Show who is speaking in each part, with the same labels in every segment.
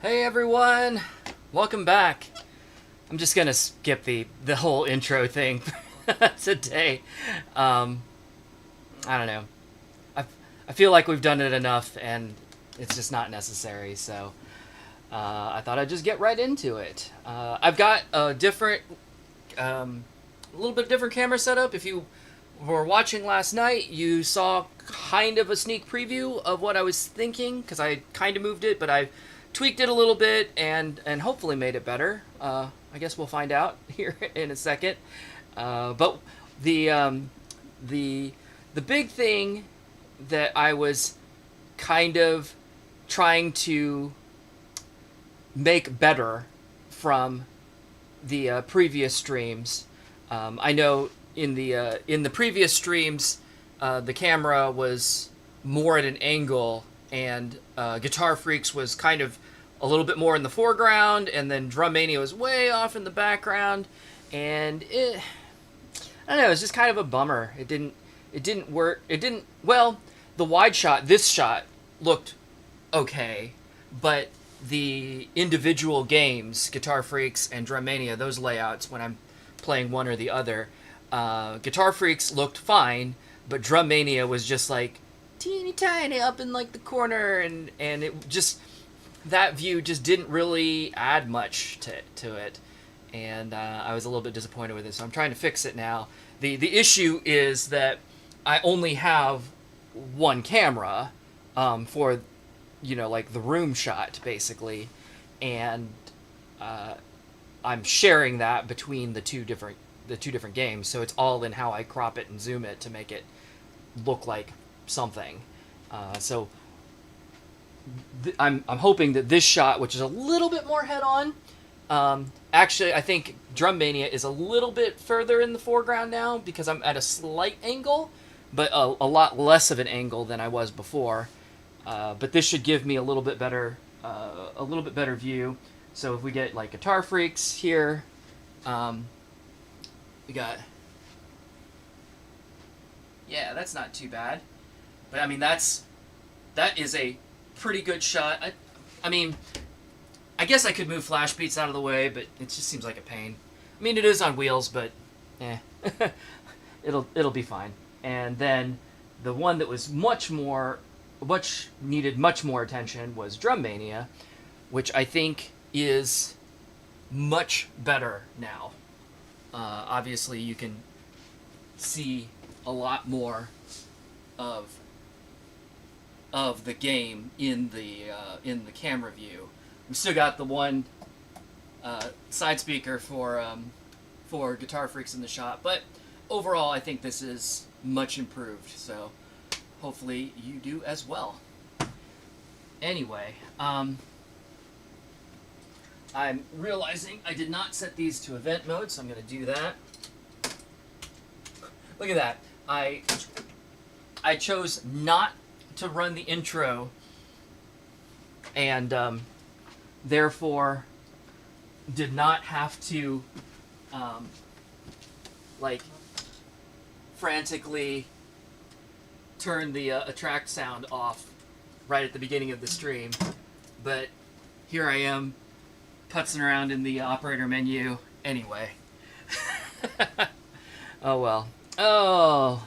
Speaker 1: Hey everyone, welcome back. I'm just gonna skip the whole intro thing today. Um, I don't know. I I feel like we've done it enough, and it's just not necessary. So I thought I'd just get right into it. I've got a different, a little bit different camera setup. If you were watching last night, you saw kind of a sneak preview of what I was thinking because I kind of moved it, but I tweaked it a little bit and hopefully made it better. I guess we'll find out here in a second. But the um, the the big thing that I was kind of trying to make better from the previous streams. I know in the previous streams, the camera was more at an angle, and Guitar Freaks was kind of a little bit more in the foreground, and then DrumMania was way off in the background, and I don't know, it was just kind of a bummer. It didn't work. It didn't well. The wide shot, this shot looked okay, but the individual games, Guitar Freaks and DrumMania, those layouts when I'm playing one or the other, Guitar Freaks looked fine, but DrumMania was just like teeny tiny up in like the corner, and it just, that view just didn't really add much to it, and I was a little bit disappointed with it. So I'm trying to fix it now. The issue is that I only have one camera for, you know, like the room shot basically, and I'm sharing that between the two different games, so it's all in how I crop it and zoom it to make it look like something. So I'm hoping that this shot, which is a little bit more head on, actually I think DrumMania is a little bit further in the foreground now because I'm at a slight angle, but a lot less of an angle than I was before. But this should give me a little bit better view. So if we get like Guitar Freaks here, we got, yeah, that's not too bad. But I mean, that is a pretty good shot. I mean, I guess I could move Flash Beats out of the way, but it just seems like a pain. I mean, it is on wheels, but it'll be fine. And then the one that was needed much more attention was DrumMania, which I think is much better now. Obviously, you can see a lot more of the game in the camera view. We still got the one side speaker for Guitar Freaks in the shot, but overall, I think this is much improved. So hopefully you do as well. Anyway, I'm realizing I did not set these to event mode, so I'm going to do that. Look at that. I chose not to run the intro, and therefore did not have to like frantically turn the attract sound off right at the beginning of the stream. But here I am putzing around in the operator menu anyway. Oh well. Oh,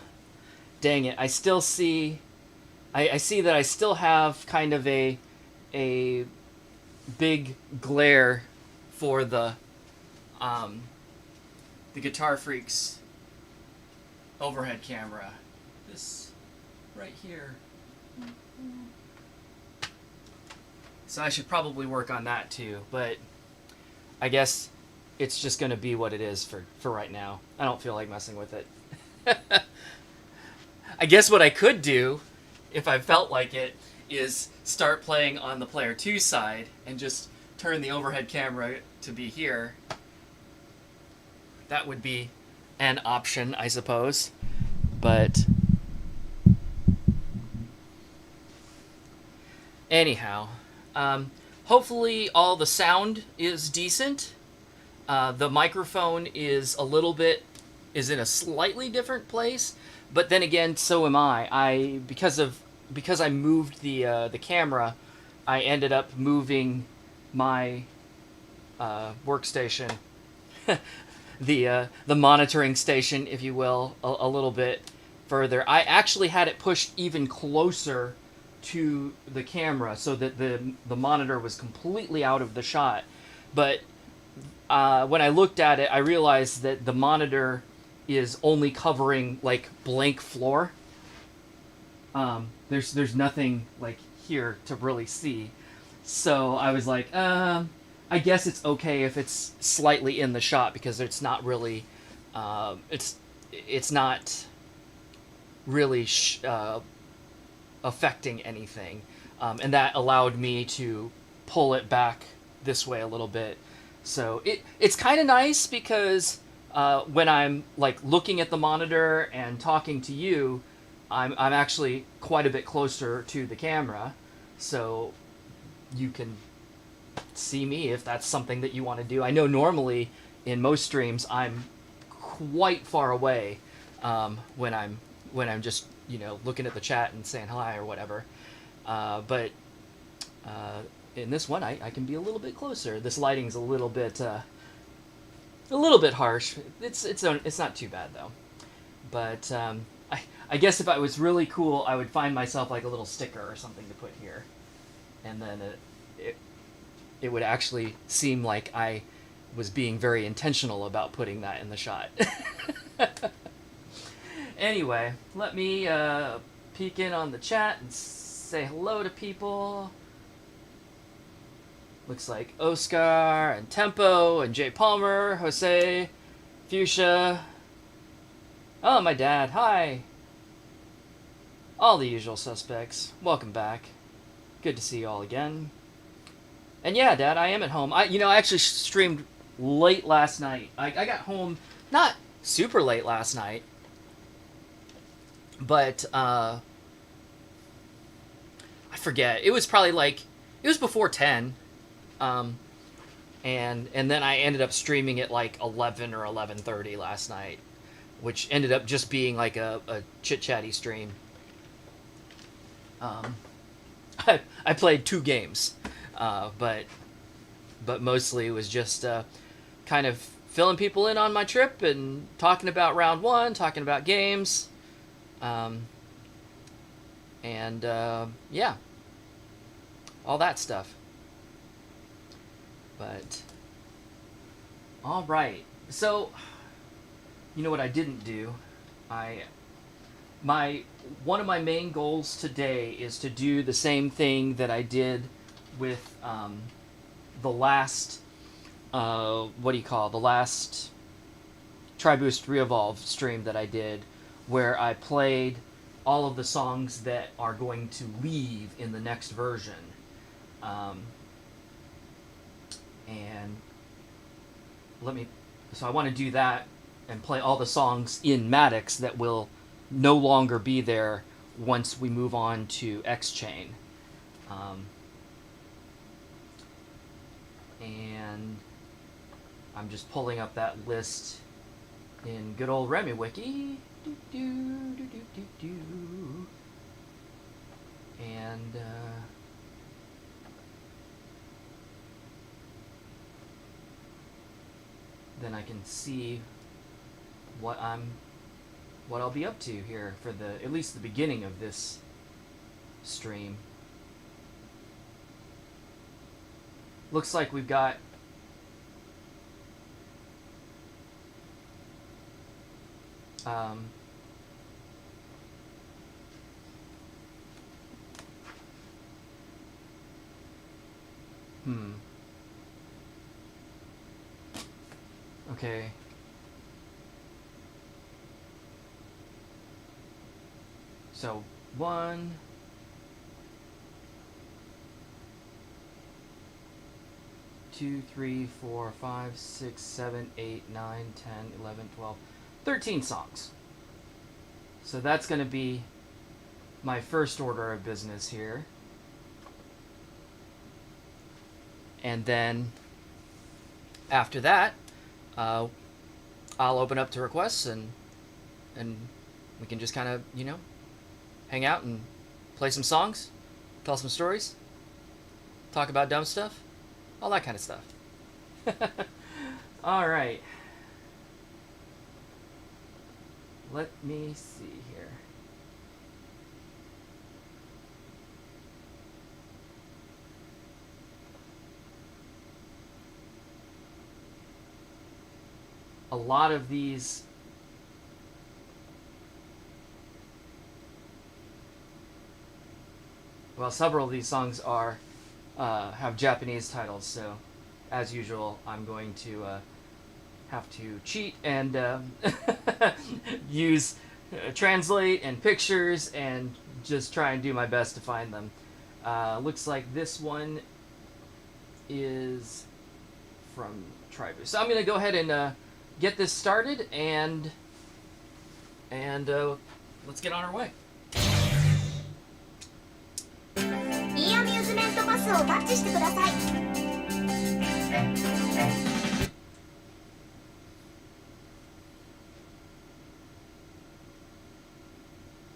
Speaker 1: dang it. I still see, I see that I still have kind of a big glare for the Guitar Freaks overhead camera. This right here. So I should probably work on that too, but I guess it's just going to be what it is for right now. I don't feel like messing with it. I guess what I could do, if I felt like it, is start playing on the player 2 side and just turn the overhead camera to be here. That would be an option, I suppose. But anyhow, hopefully all the sound is decent. The microphone is in a slightly different place, but then again, so am I. Because I moved the camera, I ended up moving my workstation, the monitoring station, if you will, a little bit further. I actually had it pushed even closer to the camera so that the monitor was completely out of the shot. But when I looked at it, I realized that the monitor is only covering like blank floor. There's nothing like here to really see. So I was like, I guess it's okay if it's slightly in the shot because it's not really, it's not really affecting anything, and that allowed me to pull it back this way a little bit. So it's kind of nice because when I'm like looking at the monitor and talking to you, I'm actually quite a bit closer to the camera, so you can see me if that's something that you want to do. I know normally in most streams I'm quite far away when I'm just looking at the chat and saying hi or whatever, but in this one I can be a little bit closer. This lighting's a little bit harsh. It's not too bad though, but I guess if I was really cool, I would find myself like a little sticker or something to put here, and then it would actually seem like I was being very intentional about putting that in the shot. Anyway, let me peek in on the chat and say hello to people. Looks like Oscar and Tempo and Jay Palmer, Jose, Fuchsia. Oh, my dad. Hi. All the usual suspects. Welcome back. Good to see you all again. And yeah, Dad, I am at home. I actually streamed late last night. I got home not super late last night, but I forget. It was probably like it was before 10. And then I ended up streaming at like 11 or 11:30 last night, which ended up just being like a chit-chatty stream. I played 2 games, but mostly it was just kind of filling people in on my trip and talking about round 1, talking about games, and yeah, all that stuff. But all right, so you know what I didn't do? One of my main goals today is to do the same thing that I did with the last the last Triboost Re-Evolve stream that I did, where I played all of the songs that are going to leave in the next version, and so I want to do that and play all the songs in Matixx that will no longer be there once we move on to EXCHAIN. And I'm just pulling up that list in good old RemiWiki. And then I can see what I'll be up to here for at least the beginning of this stream. Looks like we've got okay. So 1, 2, 3, 4, 5, 6, 7, 8, 9, 10, 11, 12, 13 songs. So that's going to be my first order of business here. And then after that, I'll open up to requests and we can just kind of, hang out and play some songs, tell some stories, talk about dumb stuff. all that kind of stuff. All right. Let me see here. A lot of these several of these songs are have Japanese titles, so as usual I'm going to have to cheat and use translate and pictures and just try and do my best to find them. Looks like this one is from Tribu. So I'm going to go ahead and get this started and let's get on our way.
Speaker 2: いいアミューズメントパスをタッチしてください。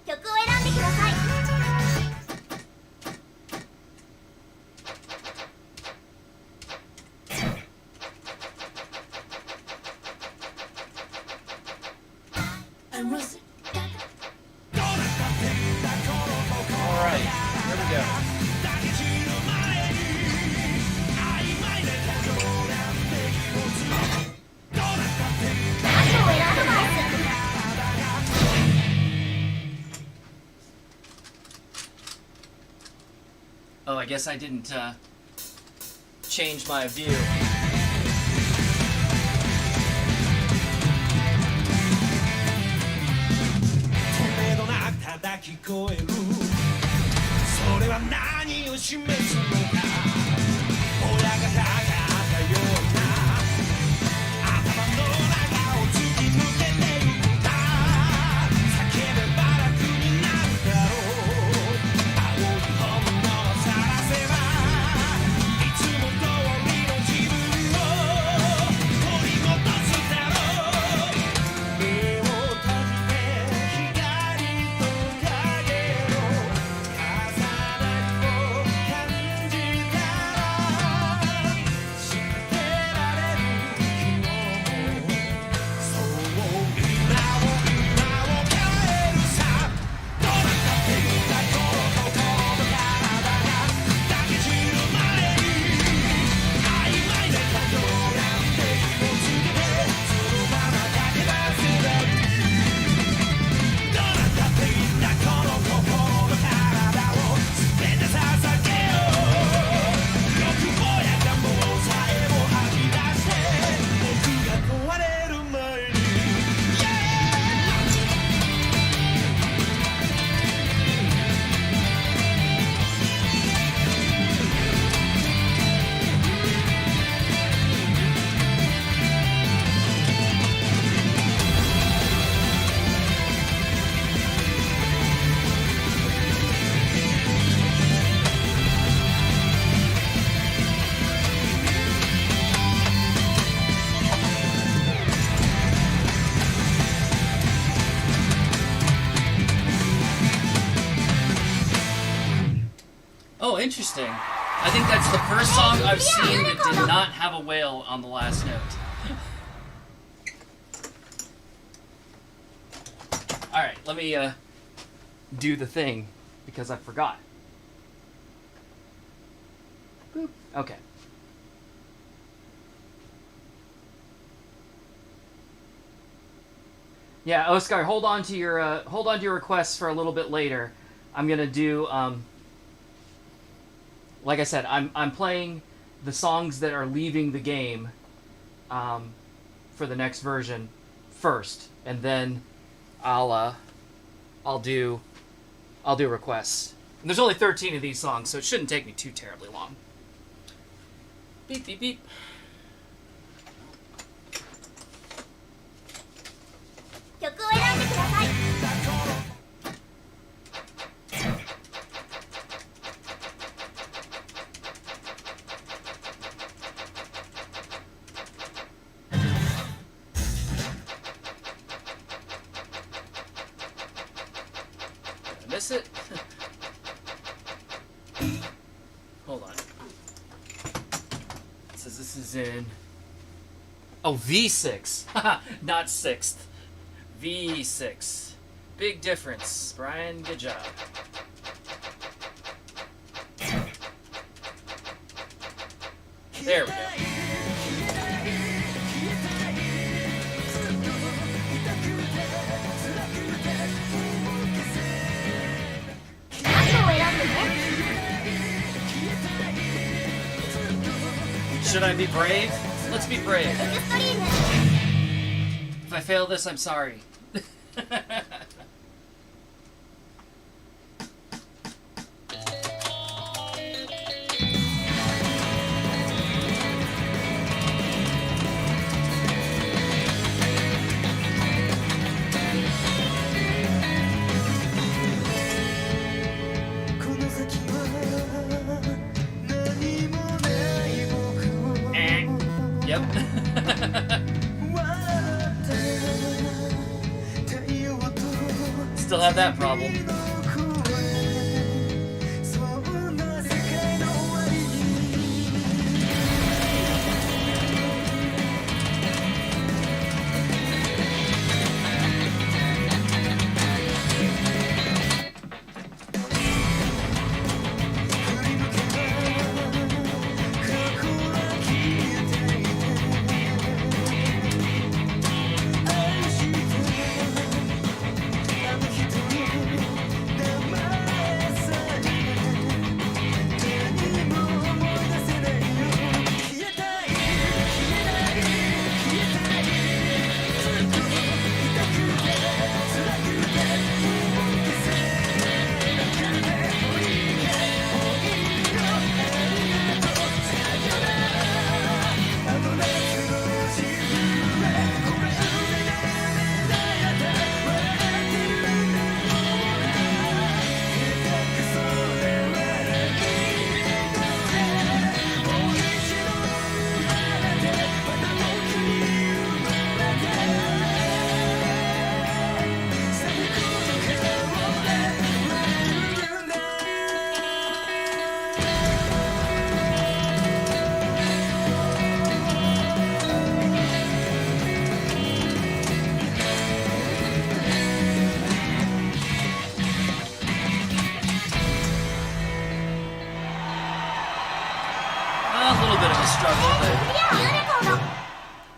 Speaker 2: 曲を選んでください。
Speaker 1: Oh, I guess I didn't change my view. Oh, interesting. I think that's the first song I've seen that did not have a whale on the last note. Alright, let me do the thing, because I forgot. Boop. Okay. Yeah, Oscar, hold on to your requests for a little bit later. I'm gonna do like I said, I'm playing the songs that are leaving the game for the next version first, and then I'll do requests. And there's only 13 of these songs, so it shouldn't take me too terribly long. Beep beep beep. Miss it? Hold on. says this is in... Oh, V6. Haha, not 6th. V6. Big difference. Brian, good job. There we go. Should I be brave? Let's be brave. If I fail this, I'm sorry. Yep. Still have that problem.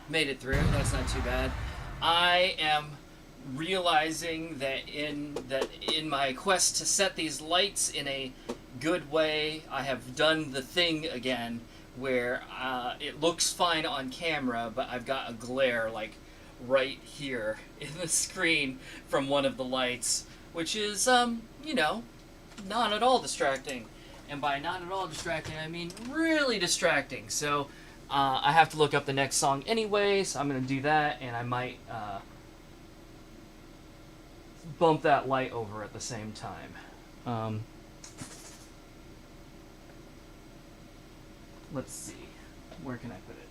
Speaker 1: Made it through. That's not too bad. I am realizing that in my quest to set these lights in a good way, I have done the thing again where it looks fine on camera, but I've got a glare like right here in the screen from one of the lights, which is you know, not at all distracting. And by not at all distracting, I mean really distracting. So I have to look up the next song anyway, so I'm going to do that, and I might bump that light over at the same time. Let's see. Where can I put it?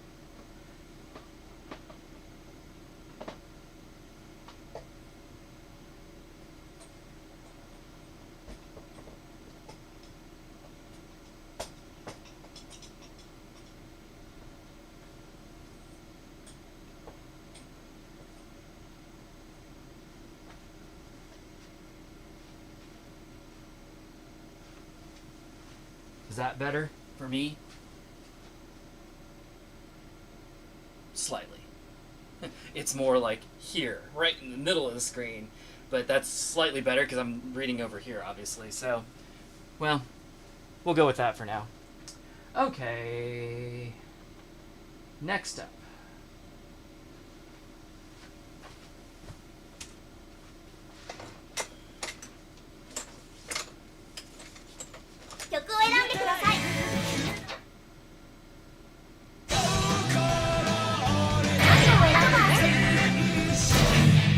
Speaker 1: Is that better for me? Slightly. It's more like here, right in the middle of the screen. But that's slightly better because I'm reading over here, obviously. So, well, we'll go with that for now. Okay. Next up.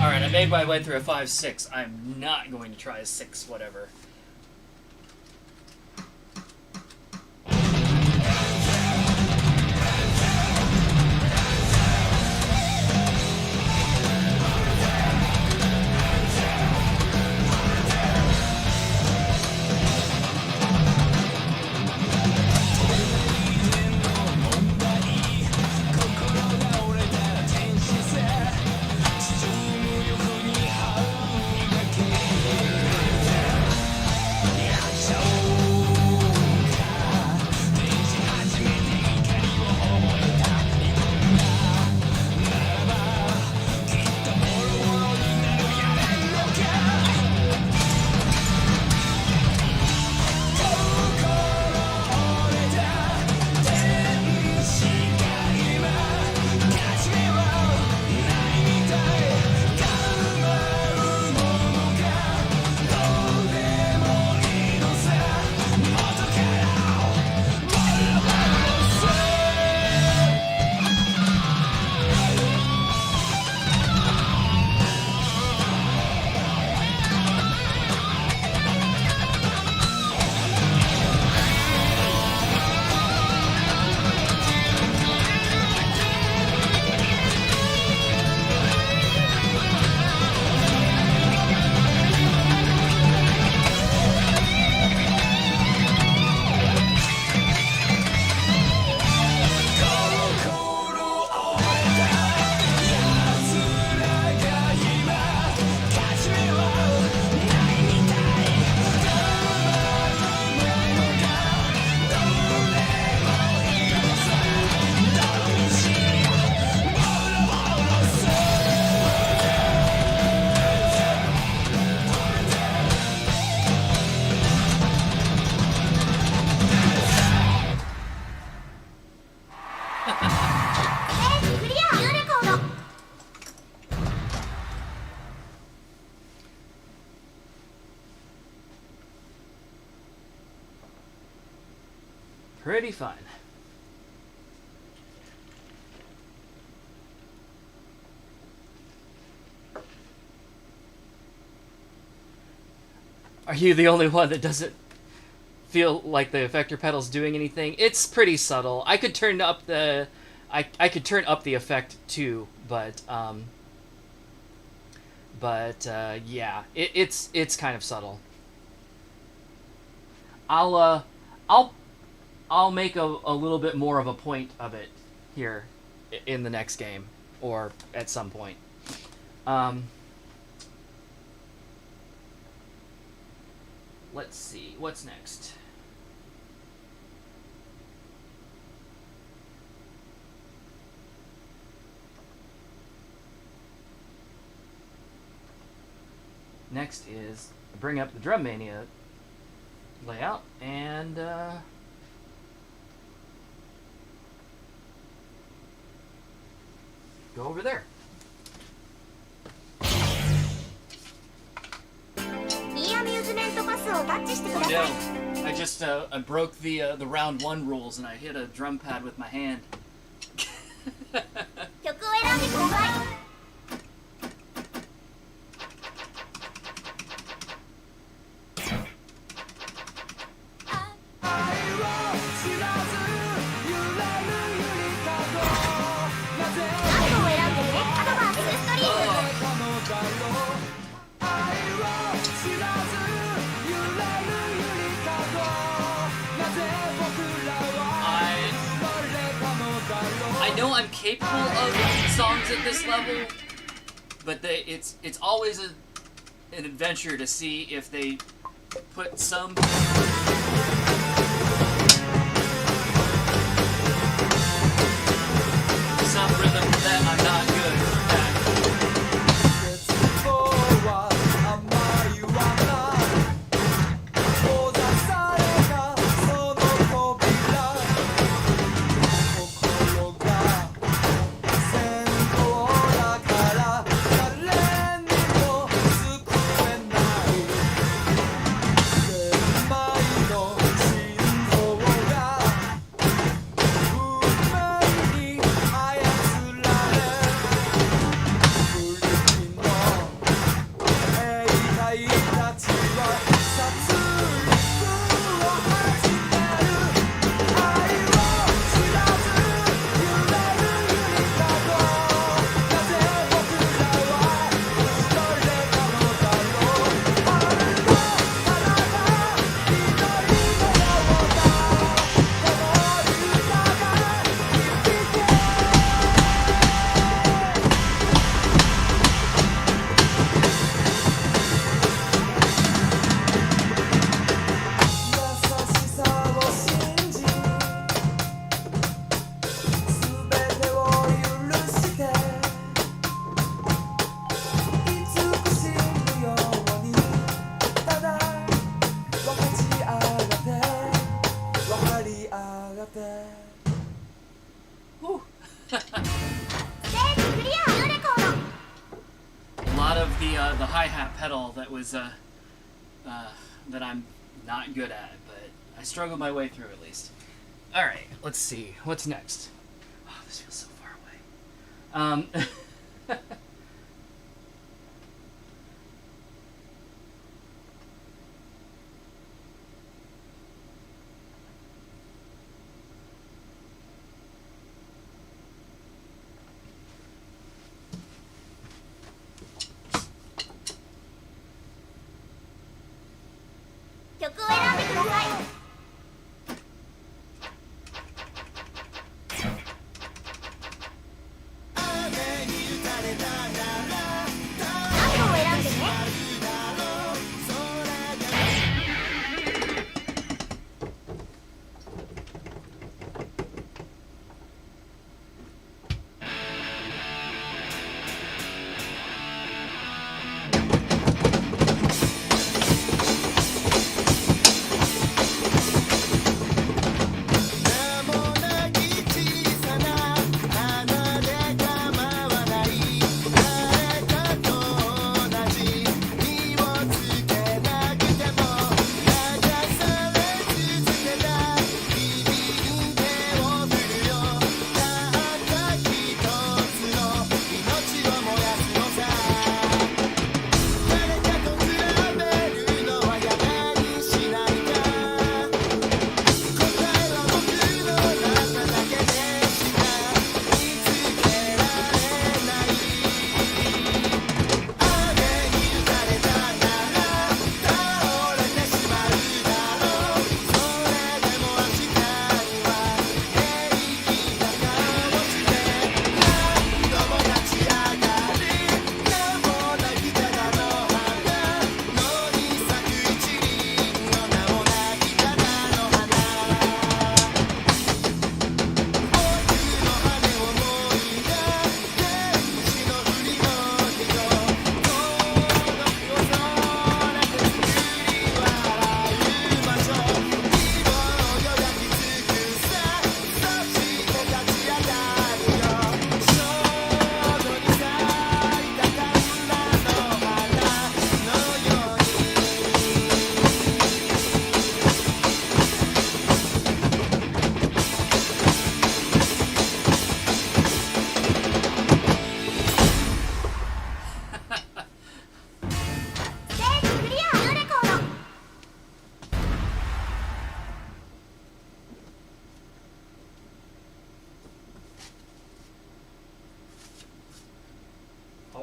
Speaker 1: Alright, I made my way through a 5-6. I'm not going to try a 6 whatever.
Speaker 2: クリアニューレコード
Speaker 1: Pretty fun. Are you the only one that doesn't feel like the effector pedal's doing anything? It's pretty subtle. I could turn up the I could turn up the effect too, but yeah, it's kind of subtle. I'll make a little bit more of a point of it here in the next game, or at some point. Let's see, what's next? Next is bring up the DrumMania layout and go over there.
Speaker 2: E アミューズメントパスをタッチしてください
Speaker 1: No, I just I broke the round 1 rules and I hit a drum pad with my hand.
Speaker 2: 曲を選んでください
Speaker 1: I know I'm capable of songs at this level, but it's always an adventure to see if they put some rhythm that I'm not good at. The hi-hat pedal that was that I'm not good at, but I struggled my way through at least. All right, let's see what's next. Oh, this feels so far away.
Speaker 2: 曲を選んでください
Speaker 3: 名もなき小さな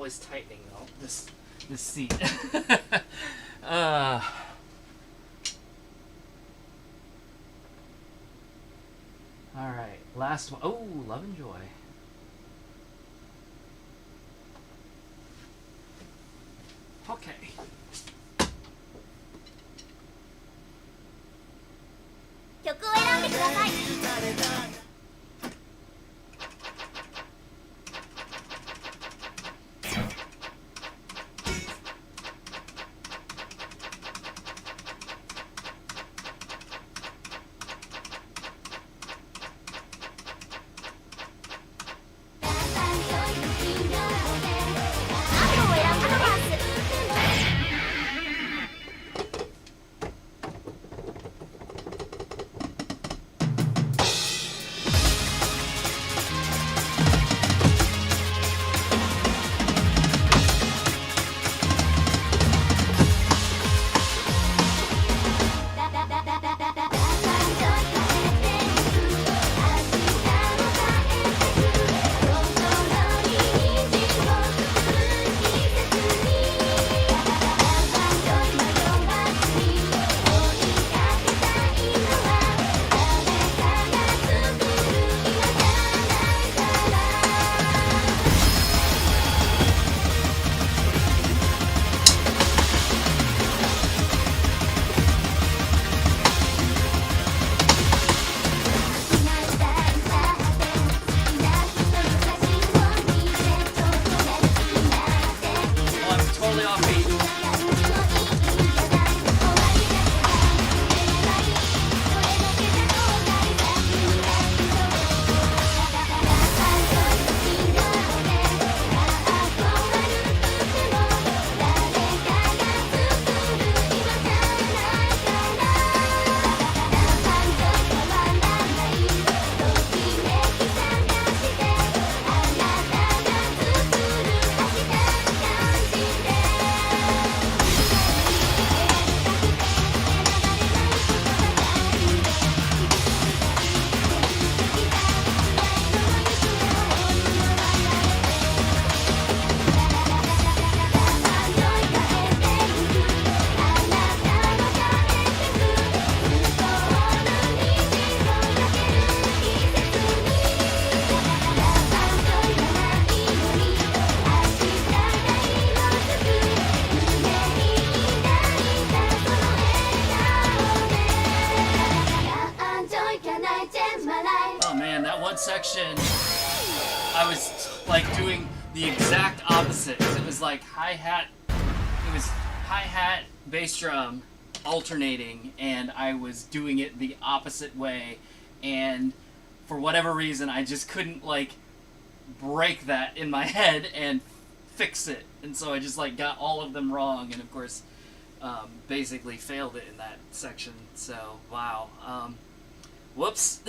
Speaker 1: always tightening though. This seat. All right, last one. Oh, Love and Joy. Okay.
Speaker 2: 曲を選んでください。
Speaker 1: Section, I was like doing the exact opposite. It was like hi-hat, bass drum alternating, and I was doing it the opposite way, and for whatever reason I just couldn't like break that in my head and fix it, and so I just like got all of them wrong, and of course basically failed it in that section. So wow, whoops.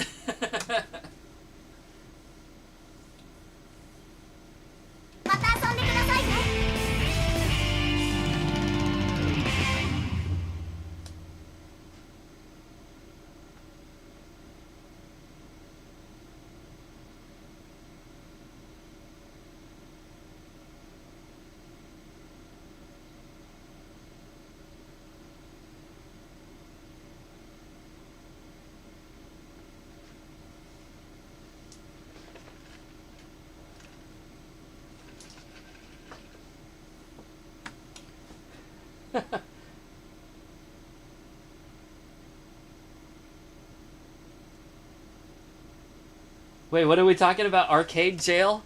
Speaker 1: Wait, what are we talking about? Arcade Jail?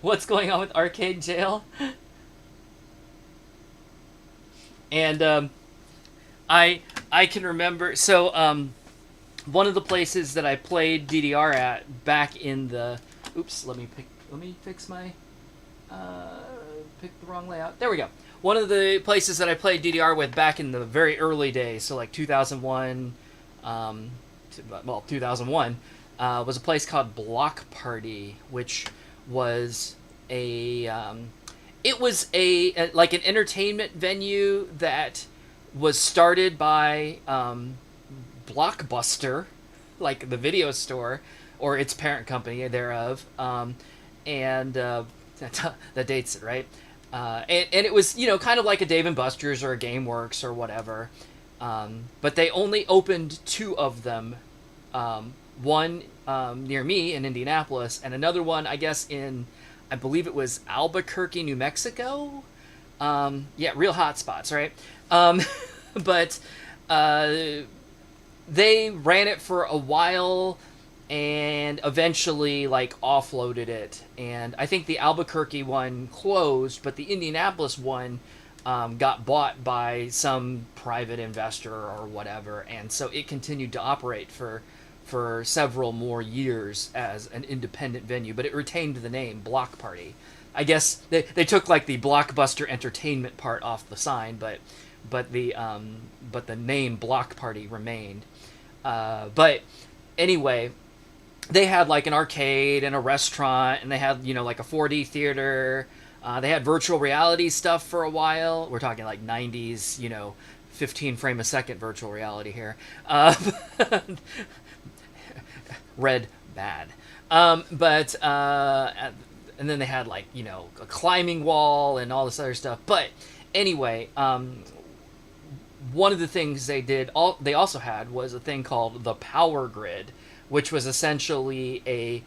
Speaker 1: What's going on with Arcade Jail? And I can remember. So one of the places that I played DDR at back in the. Oops, let me fix my. Pick the wrong layout. There we go. One of the places that I played DDR with back in the very early days, so like 2001, 2001, was a place called Block Party, which was it was like an entertainment venue that was started by Blockbuster, like the video store, or its parent company thereof, and that dates it, right? And it was, kind of like a Dave and Buster's or a GameWorks or whatever. But they only opened 2 of them. One near me in Indianapolis, and another one, I guess, I believe it was Albuquerque, New Mexico. Yeah, real hot spots, right? But they ran it for a while and eventually like offloaded it, and I think the Albuquerque one closed, but the Indianapolis one got bought by some private investor or whatever, and so it continued to operate for several more years as an independent venue, but it retained the name Block Party. I guess they took like the Blockbuster Entertainment part off the sign, but the name Block Party remained. But anyway, they had like an arcade and a restaurant, and they had like a 4D theater. They had virtual reality stuff for a while. We're talking like 90s, 15 frame a second virtual reality here. Red bad. But and then they had like a climbing wall and all this other stuff. But anyway, one of the things they also had was a thing called the Power Grid, which was essentially a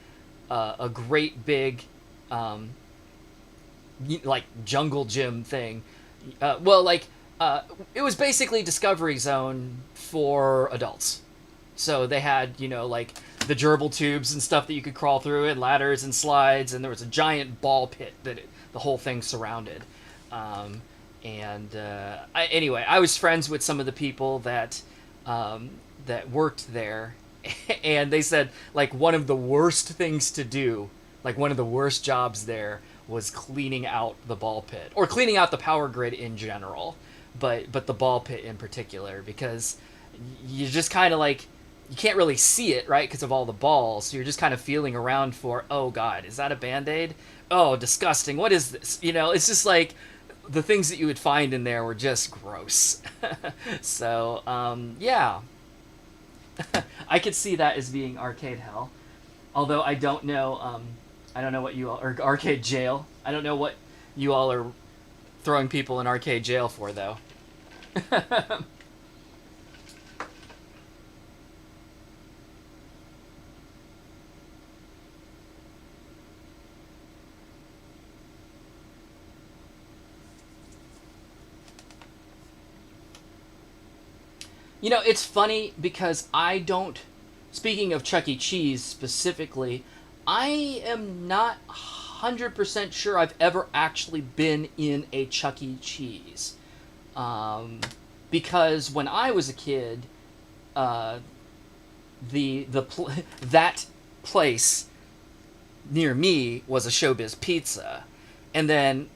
Speaker 1: great big like jungle gym thing. It was basically Discovery Zone for adults. So they had like the gerbil tubes and stuff that you could crawl through, and ladders and slides, and there was a giant ball pit that the whole thing surrounded. Anyway, I was friends with some of the people that worked there, and they said like one of the worst things to do, like one of the worst jobs there, was cleaning out the ball pit, or cleaning out the Power Grid in general, but the ball pit in particular, because you just kind of like, you can't really see it, right, because of all the balls, so you're just kind of feeling around for, oh god, is that a Band-Aid? Oh, disgusting, what is this? It's just like the things that you would find in there were just gross. So yeah. I could see that as being arcade hell, although I don't know what you all, or arcade jail, I don't know what you all are throwing people in arcade jail for, though. It's funny because speaking of Chuck E. Cheese specifically, I am not 100% sure I've ever actually been in a Chuck E. Cheese. Because when I was a kid, that place near me was a Showbiz Pizza. And then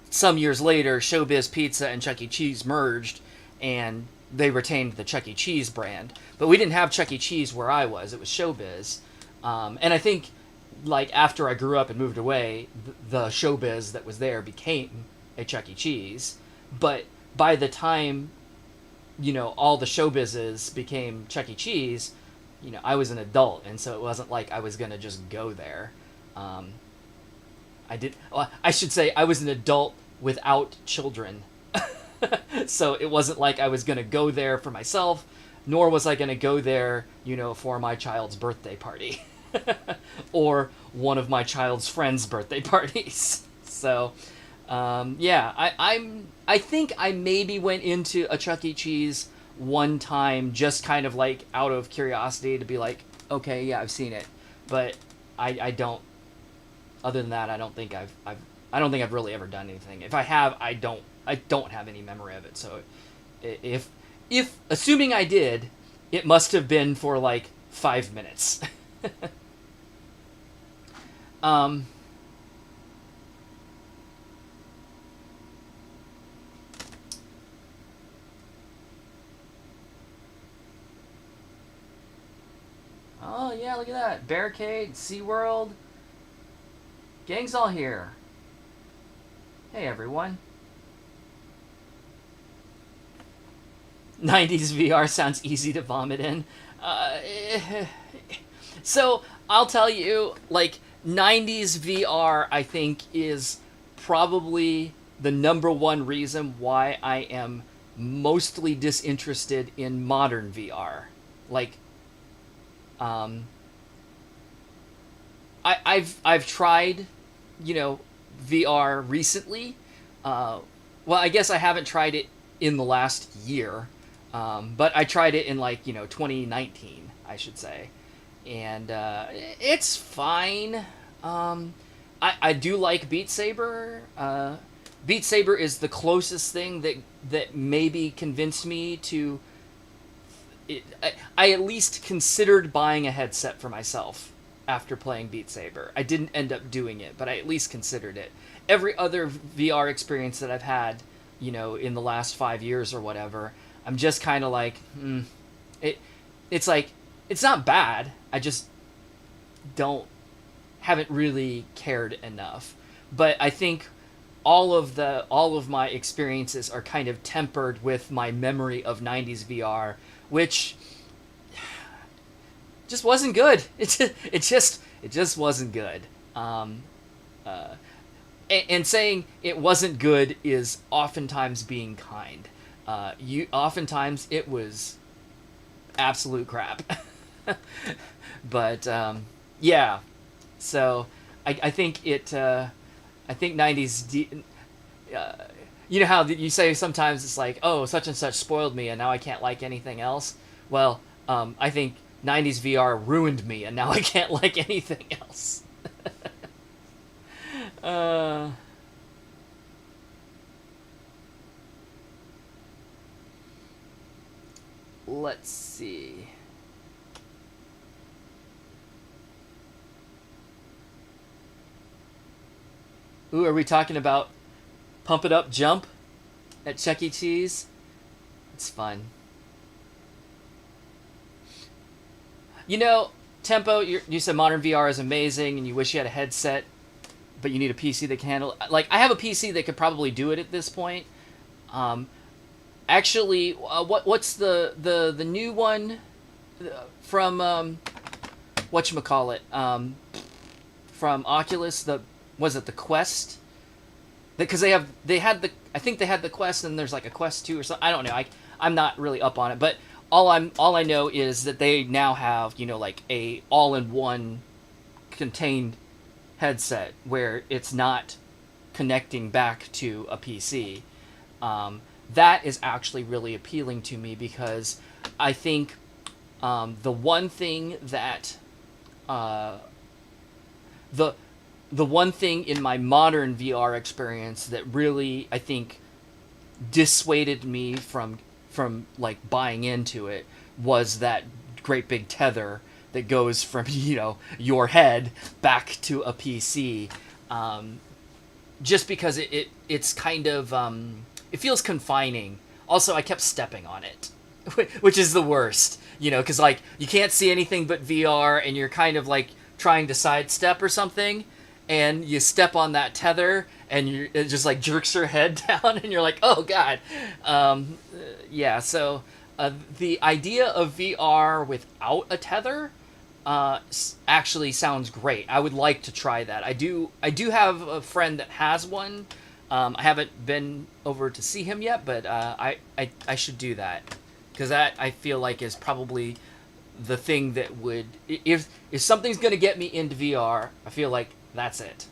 Speaker 1: some years later, Showbiz Pizza and Chuck E. Cheese merged, and they retained the Chuck E. Cheese brand. But we didn't have Chuck E. Cheese where I was. It was Showbiz. And I think, like, after I grew up and moved away, the Showbiz that was there became a Chuck E. Cheese. But by the time, all the Showbizes became Chuck E. Cheese, I was an adult, and so it wasn't like I was going to just go there. I should say I was an adult without children. So it wasn't like I was going to go there for myself, nor was I going to go there, for my child's birthday party. Or one of my child's friends' birthday parties. So, yeah, I think I maybe went into a Chuck E. Cheese one time, just kind of like out of curiosity to be like, okay, yeah, I've seen it, but I don't. Other than that, I don't think I've really ever done anything. If I have, I don't have any memory of it. So, if assuming I did, it must have been for like 5 minutes. Oh yeah, look at that. Barricade, SeaWorld. Gang's all here. Hey everyone. 90s VR sounds easy to vomit in. So I'll tell you, like, 90s VR, I think, is probably the number one reason why I am mostly disinterested in modern VR. Like, um, I've tried, you know, VR recently. Well, I guess I haven't tried it in the last year, but I tried it in like 2019, I should say, and it's fine. I do like Beat Saber. Beat Saber is the closest thing that maybe convinced me to. I at least considered buying a headset for myself after playing Beat Saber. I didn't end up doing it, but I at least considered it. Every other VR experience that I've had, in the last 5 years or whatever, I'm just kind of like, it's like, it's not bad. I just haven't really cared enough. But I think all of my experiences are kind of tempered with my memory of 90s VR, which just wasn't good. It just wasn't good. And saying it wasn't good is oftentimes being kind. Oftentimes it was absolute crap. But yeah, so I think I think 90s. You know how you say sometimes it's like, oh, such and such spoiled me, and now I can't like anything else. Well, I think 90s VR ruined me, and now I can't like anything else. Let's see. Ooh, are we talking about Pump It Up Jump at Chuck E. Cheese? It's fun. Tempo, you said modern VR is amazing and you wish you had a headset, but you need a PC that can handle it. Like, I have a PC that could probably do it at this point. Actually, what's the new one from whatchamacallit? From Oculus, was it the Quest? Because I think they had the Quest, and there's like a Quest 2 or something. I don't know. I'm not really up on it, but all I know is that they now have like a all-in-one contained headset where it's not connecting back to a PC. That is actually really appealing to me because I think the one thing that the one thing in my modern VR experience that really I think dissuaded me from like buying into it was that great big tether that goes from your head back to a PC, just because it's kind of it feels confining. Also, I kept stepping on it, which is the worst, because like you can't see anything but VR, and you're kind of like trying to sidestep or something, and you step on that tether, and it just like jerks your head down, and you're like, oh god. Yeah, so the idea of VR without a tether actually sounds great. I would like to try that. I do have a friend that has one. I haven't been over to see him yet, but I should do that, because that I feel like is probably the thing that would, if something's going to get me into VR, I feel like that's it.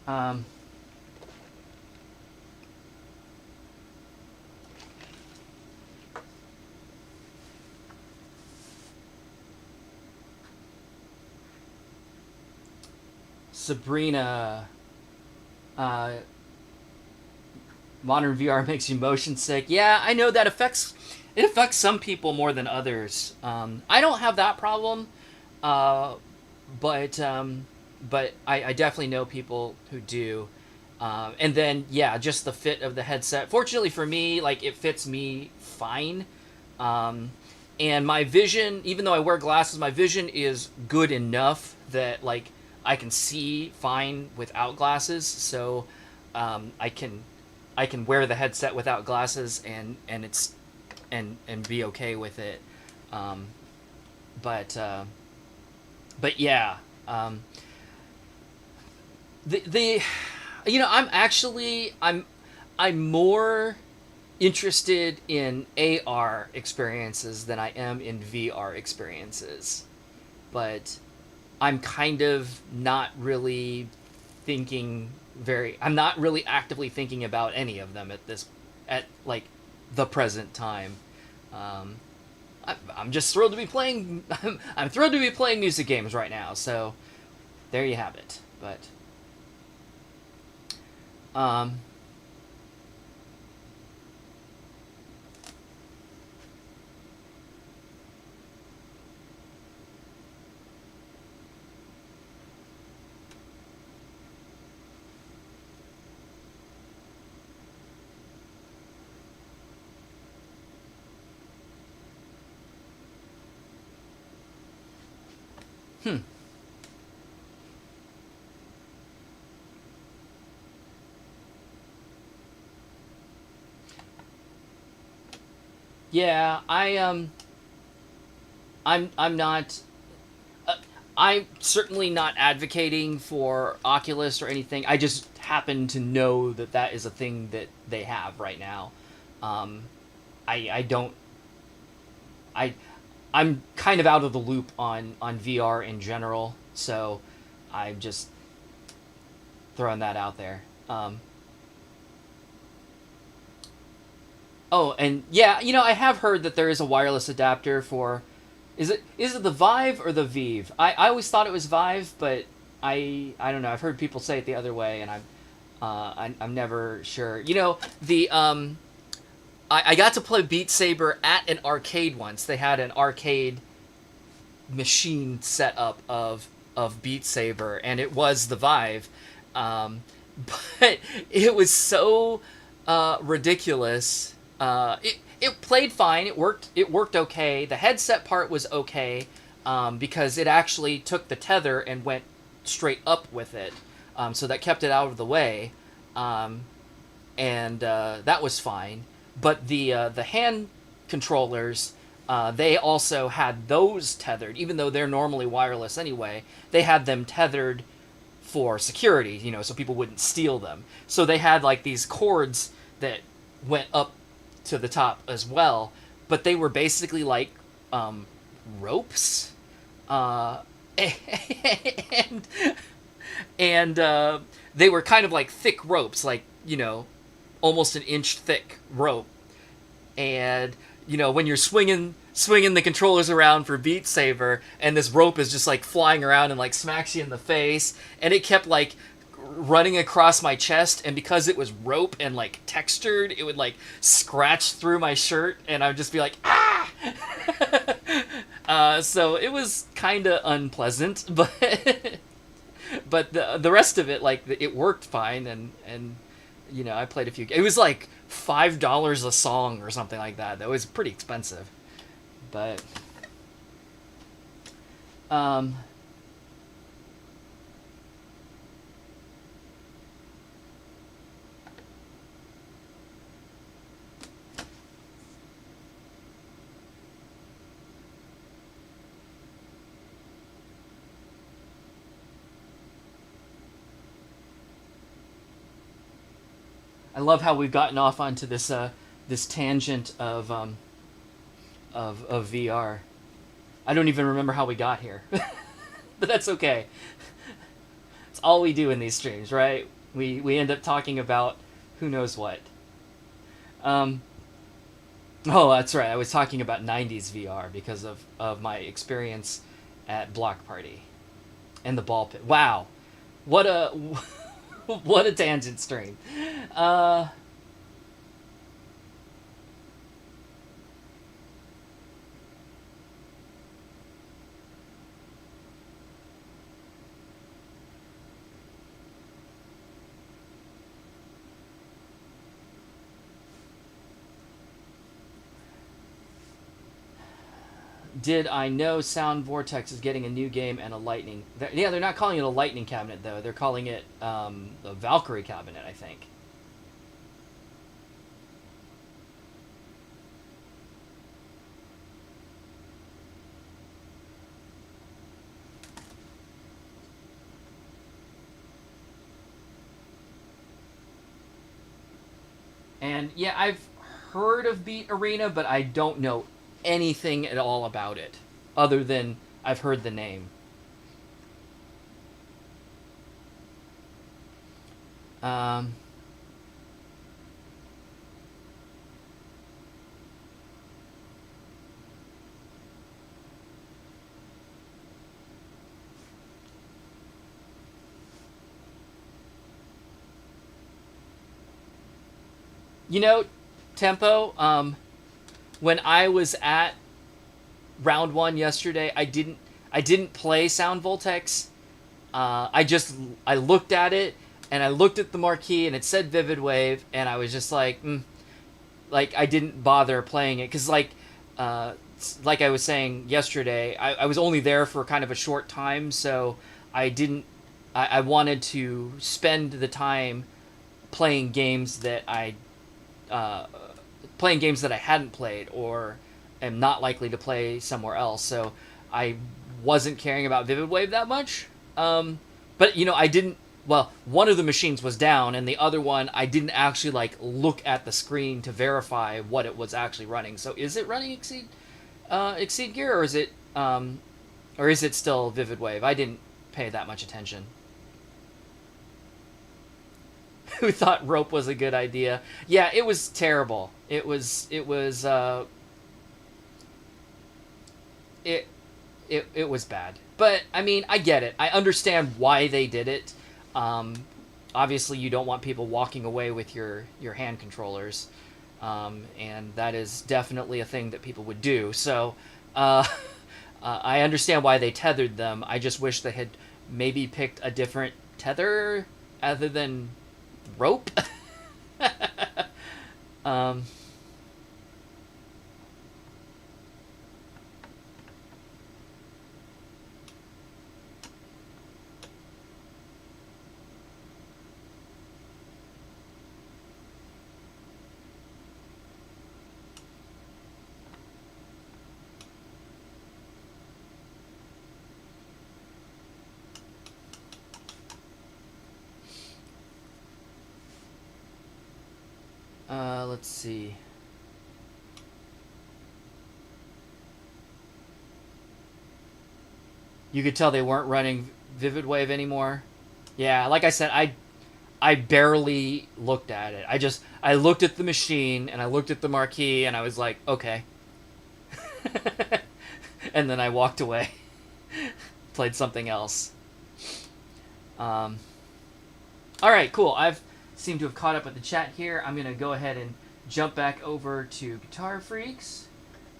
Speaker 1: Um, Sabrina, modern VR makes you motion sick. Yeah, I know that affects some people more than others. I don't have that problem, but I definitely know people who do. And then yeah, just the fit of the headset. Fortunately for me, like it fits me fine. And my vision, even though I wear glasses, my vision is good enough that like I can see fine without glasses, so I can wear the headset without glasses and be okay with it. Um, but yeah, the I'm more interested in AR experiences than I am in VR experiences, but I'm kind of not really I'm not really actively thinking about any of them at like the present time. Um, I'm just thrilled to be playing. I'm thrilled to be playing music games right now. So there you have it. But um, hmm. Yeah, I'm not. I'm certainly not advocating for Oculus or anything. I just happen to know that that is a thing that they have right now. Um, I don't. I I'm kind of out of the loop on VR in general, so I'm just throwing that out there. Oh, and yeah, I have heard that there is a wireless adapter for. Is it the Vive or the Vive? I always thought it was Vive, but I don't know. I've heard people say it the other way, and I'm never sure. I got to play Beat Saber at an arcade once. They had an arcade machine set up of Beat Saber, and it was the Vive, um, but it was so ridiculous. It played fine. It worked okay. The headset part was okay, because it actually took the tether and went straight up with it, so that kept it out of the way, um, and that was fine. But the hand controllers, they also had those tethered, even though they're normally wireless anyway. They had them tethered for security, so people wouldn't steal them. So they had like these cords that went up to the top as well, but they were basically like ropes, and they were kind of like thick ropes, like almost an inch thick rope. And when you're swinging the controllers around for Beat Saber, and this rope is just like flying around and like smacks you in the face, and it kept like running across my chest, and because it was rope and like textured, it would like scratch through my shirt, and I would just be like, ah. So it was kind of unpleasant, but the rest of it, like, it worked fine, and I played a few. It was like $5 a song or something like that. That was pretty expensive, but um, I love how we've gotten off onto this tangent of VR. I don't even remember how we got here, but that's okay. It's all we do in these streams, right? We end up talking about who knows what. Um, oh, that's right. I was talking about '90s VR because of my experience at Block Party and the ball pit. Wow, what a what a tangent stream. Uh, Did I know Sound Vortex is getting a new game and a lightning? Yeah, they're not calling it a lightning cabinet though. They're calling it a Valkyrie cabinet, I think. And yeah, I've heard of Beat Arena, but I don't know anything at all about it, other than I've heard the name. Um, you know, Tempo, when I was at round one yesterday, I didn't play Sound Voltex. I looked at it and I looked at the marquee and it said Vivid Wave and I was just like, like I didn't bother playing it because like I was saying yesterday, I was only there for kind of a short time, so I didn't. I wanted to spend the time playing games that playing games that I hadn't played or am not likely to play somewhere else. So I wasn't caring about Vivid Wave that much. But you know, I didn't. Well, one of the machines was down, and the other one I didn't actually like look at the screen to verify what it was actually running. So is it running Exceed Gear, or is it still Vivid Wave? I didn't pay that much attention. Who thought rope was a good idea? Yeah, it was terrible. It was bad. But I mean, I get it. I understand why they did it. Obviously, you don't want people walking away with your hand controllers, and that is definitely a thing that people would do. So I understand why they tethered them. I just wish they had maybe picked a different tether other than rope. Let's see. You could tell they weren't running Vivid Wave anymore. Yeah, like I said, I barely looked at it. I looked at the machine and I looked at the marquee and I was like, okay. And then I walked away. Played something else. All right, cool. I've seemed to have caught up with the chat here. I'm going to go ahead and jump back over to Guitar Freaks,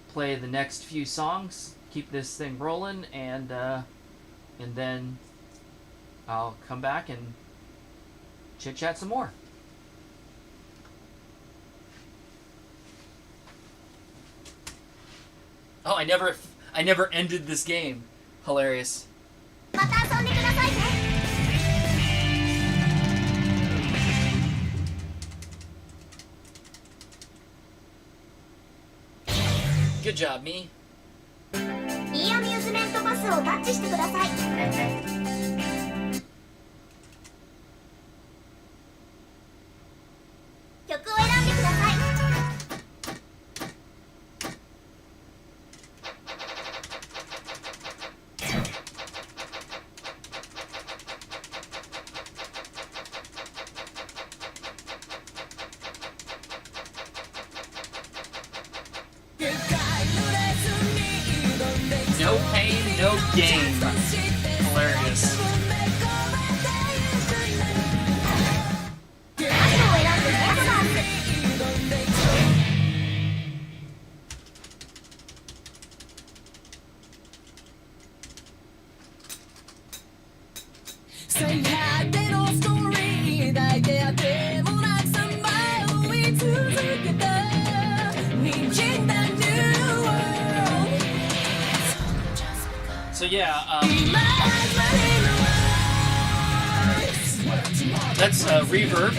Speaker 1: play the next few songs, keep this thing rolling, and then I'll come back and chit-chat some more. Oh, I never ended this game. Hilarious.
Speaker 2: また遊んでくださいね
Speaker 1: Good job, me.
Speaker 2: E アミューズメントパスをタッチしてください 曲を選んでください
Speaker 1: No pain, no gain. Hilarious.
Speaker 2: パスを選んでください
Speaker 3: 最果てのストーリー抱いてあってもなく3倍追い続けた滲んだ New World
Speaker 1: So yeah, that's reverb.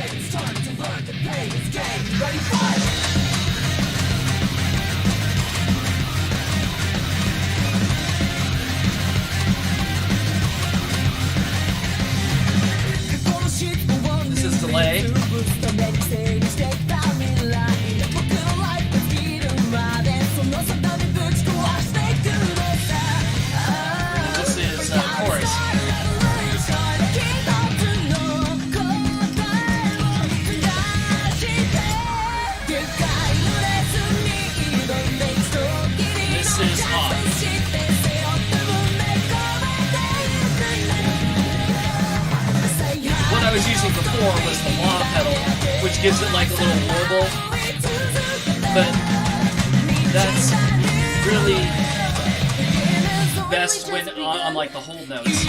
Speaker 1: This is delay. This is chorus. This is off. What I was using before was the wah pedal, which gives it like a little warble, but that's really best when on like the hold notes.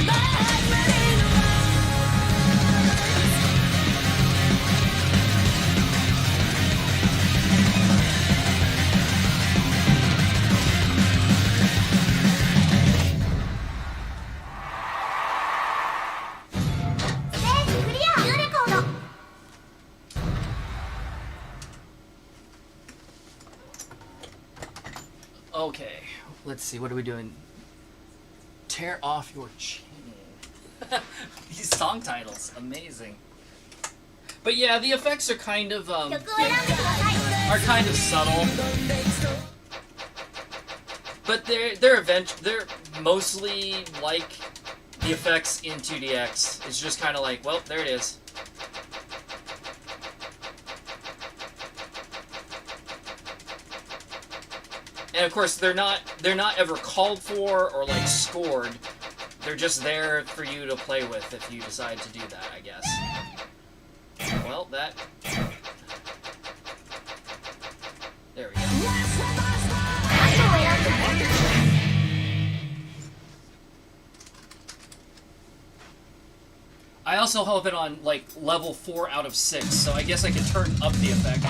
Speaker 1: Okay, let's see, what are we doing? Tear off your chain. These song titles, amazing. But yeah, the effects are kind of subtle. But they're mostly like the effects in 2DX. It's just kind of like, well, there it is. And of course, they're not ever called for or like scored. They're just there for you to play with if you decide to do that, I guess. Well, that. There we go. I also have it on like level 4 out of 6, so I guess I could turn up the effect.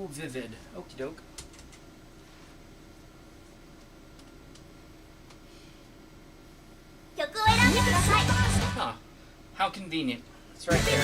Speaker 1: Vivid. Okie doke. Huh. How convenient. It's right there.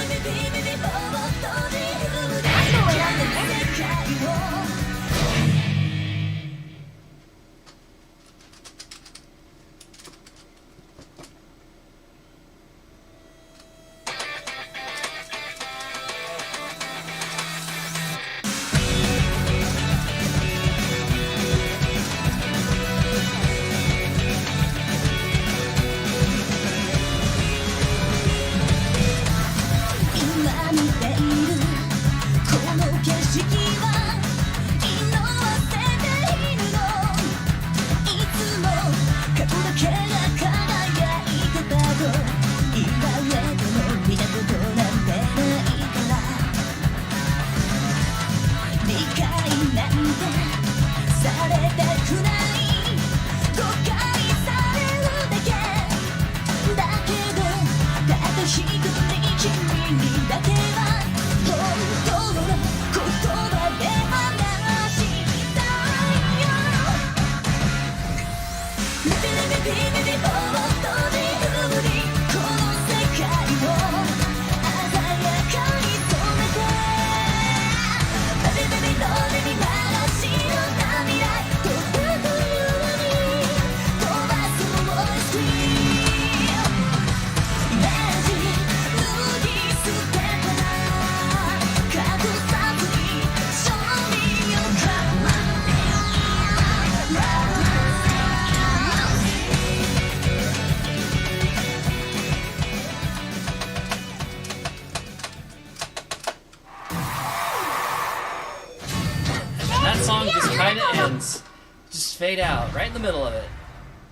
Speaker 1: when it ends. Just fade out, right in the middle of it.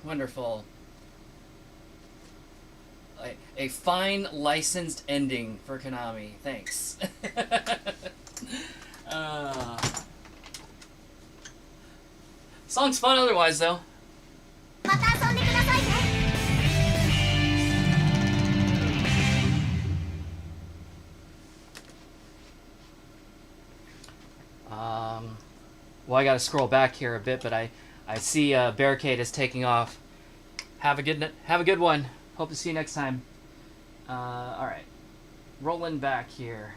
Speaker 1: Wonderful. A fine licensed ending for Konami. Thanks. Song's fun otherwise, though.
Speaker 2: また遊んでくださいね
Speaker 1: Well, I gotta scroll back here a bit, but I see Barricade is taking off. Have a good one. Hope to see you next time. All right, rolling back here.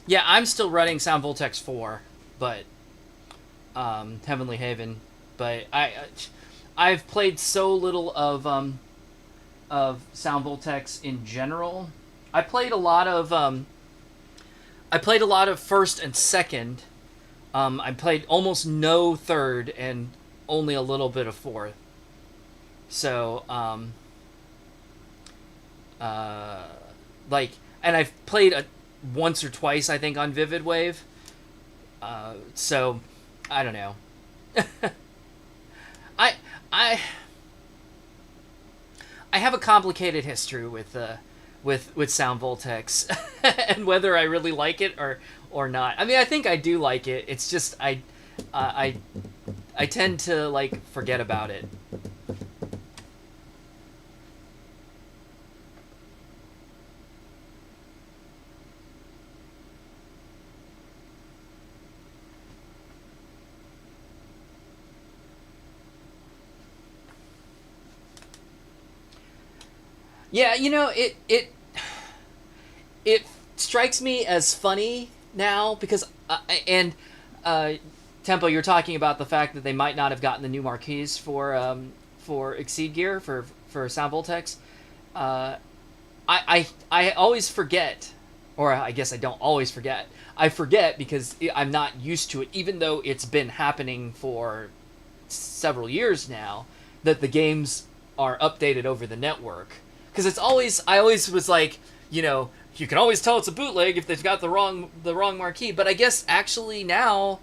Speaker 1: Yeah, I'm still running Sound Voltex 4, but Heavenly Haven, but I've played so little of Sound Voltex in general. I played a lot of first and second. I played almost no third and only a little bit of fourth. So and I've played once or twice, I think, on Vivid Wave. So I don't know. I have a complicated history with Sound Voltex and whether I really like it or not. I mean, I think I do like it. It's just I tend to like forget about it. Yeah, you know, it strikes me as funny now because Tempo, you're talking about the fact that they might not have gotten the new marquees for Exceed Gear for Sound Voltex. I always forget, or I guess I don't always forget. I forget because I'm not used to it, even though it's been happening for several years now, that the games are updated over the network. Because I always was like, you know, you can always tell it's a bootleg if they've got the wrong marquee. But I guess actually now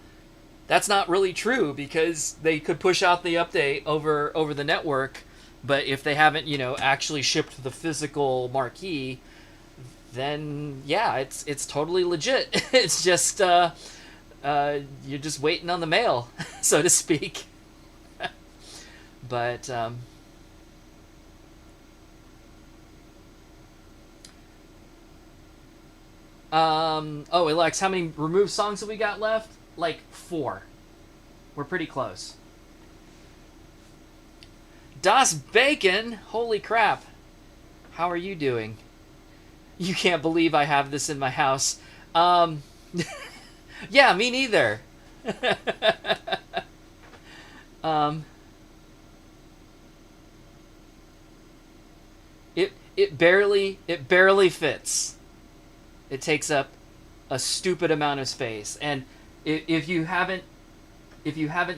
Speaker 1: that's not really true because they could push out the update over the network, but if they haven't, you know, actually shipped the physical marquee, then yeah, it's totally legit. It's just you're just waiting on the mail, so to speak. But oh, Alex, how many removed songs have we got left? Like 4. We're pretty close. Das Bacon, holy crap. How are you doing? You can't believe I have this in my house. Yeah, me neither. It barely fits. It takes up a stupid amount of space, and if you haven't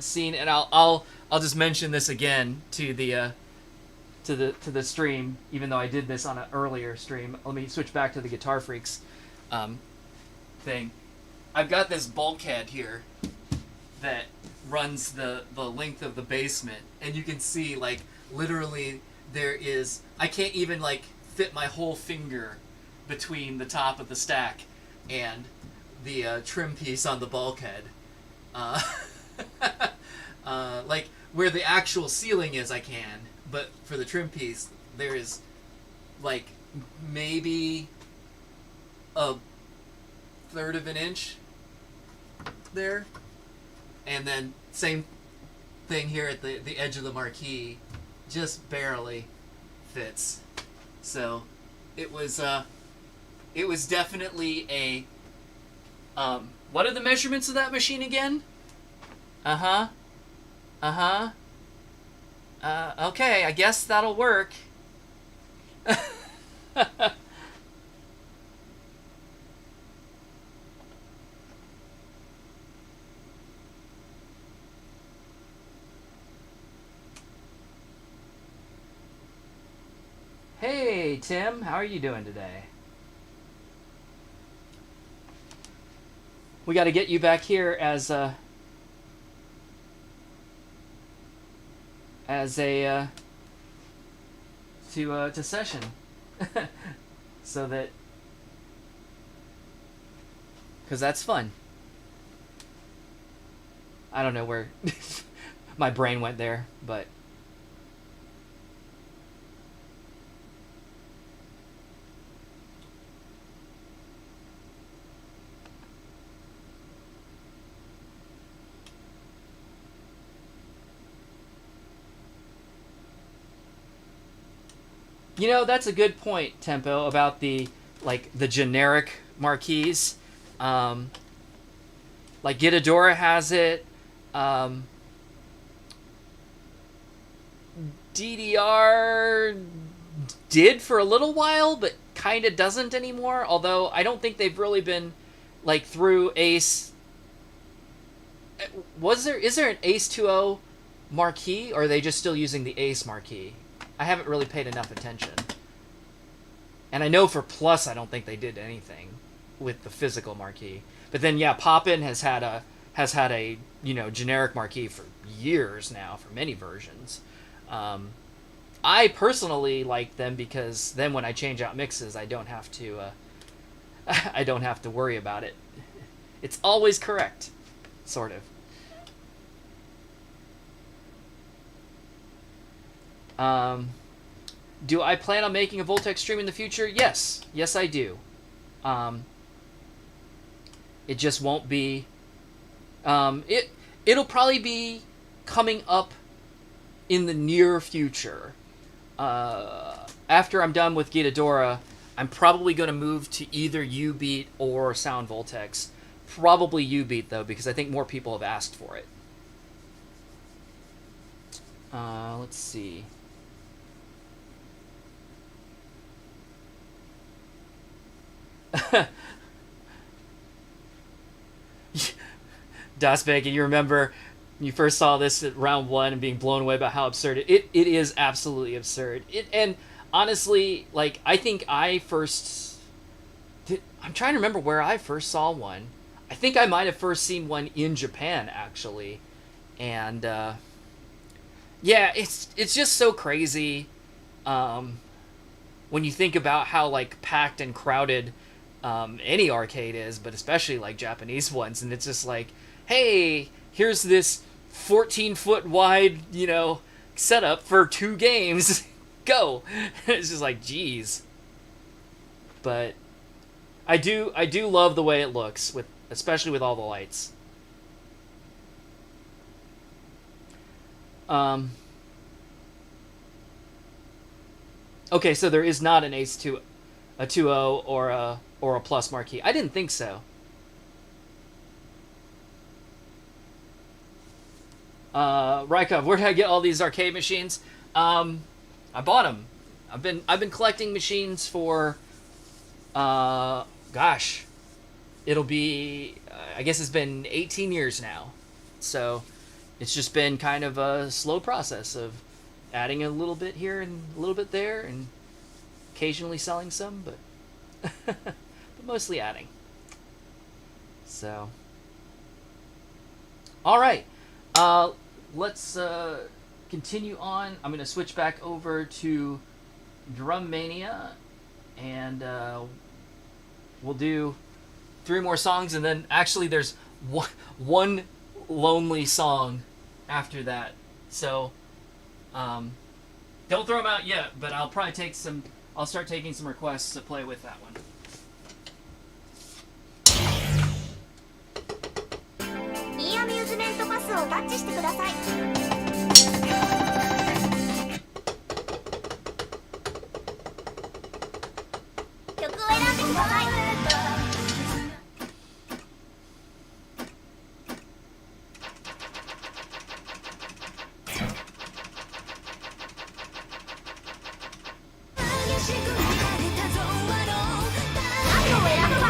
Speaker 1: seen, and I'll just mention this again to the stream, even though I did this on an earlier stream. Let me switch back to the Guitar Freaks thing. I've got this bulkhead here that runs the length of the basement, and you can see, like, literally there is, I can't even like fit my whole finger between the top of the stack and the trim piece on the bulkhead. Like where the actual ceiling is, I can, but for the trim piece, there is like maybe a third of an inch there, and then same thing here at the edge of the marquee, just barely fits. So it was definitely a what are the measurements of that machine again? Okay, I guess that'll work. Hey, Tim. How are you doing today? We got to get you back here as a to session, so that because that's fun. I don't know where my brain went there, but you know, that's a good point, Tempo, about the generic marquees. Um, like Gitadora has it. Um, DDR did for a little while, but kind of doesn't anymore. Although I don't think they've really been like through Ace. Is there an Ace 2.0 marquee, or are they just still using the Ace marquee? I haven't really paid enough attention. And I know for Plus, I don't think they did anything with the physical marquee. But then, yeah, Poppin has had a generic marquee for years now, for many versions. I personally like them because then when I change out mixes, I don't have to I don't have to worry about it. It's always correct, sort of. Do I plan on making a Voltex stream in the future? Yes. Yes, I do. It just won't be... It'll probably be coming up in the near future. After I'm done with Gitadora, I'm probably going to move to either U-Beat or Sound Voltex. Probably U-Beat, though, because I think more people have asked for it. Let's see. Dasbeg, you remember you first saw this at round 1 and being blown away by how absurd it is absolutely absurd. And honestly, like, I think I'm trying to remember where I first saw one. I think I might have first seen one in Japan, actually. And yeah, it's just so crazy when you think about how like packed and crowded any arcade is, but especially like Japanese ones. And it's just like, hey, here's this 14-foot wide, setup for 2 games. Go. It's just like, geez. But I do love the way it looks, especially with all the lights. Okay, so there is not an Ace 2, a 2.0 or a Plus marquee. I didn't think so. Rykov, where did I get all these arcade machines? I bought them. I've been collecting machines for gosh, it'll be I guess it's been 18 years now. So it's just been kind of a slow process of adding a little bit here and a little bit there and occasionally selling some, but but mostly adding. So all right. Let's continue on. I'm going to switch back over to DrumMania, and we'll do 3 more songs, and then actually there's one lonely song after that. So don't throw them out yet, but I'll probably I'll start taking some requests to play with that one.
Speaker 2: Eアミューズメントパスをタッチしてください。曲を選んでください。何を選ぶか。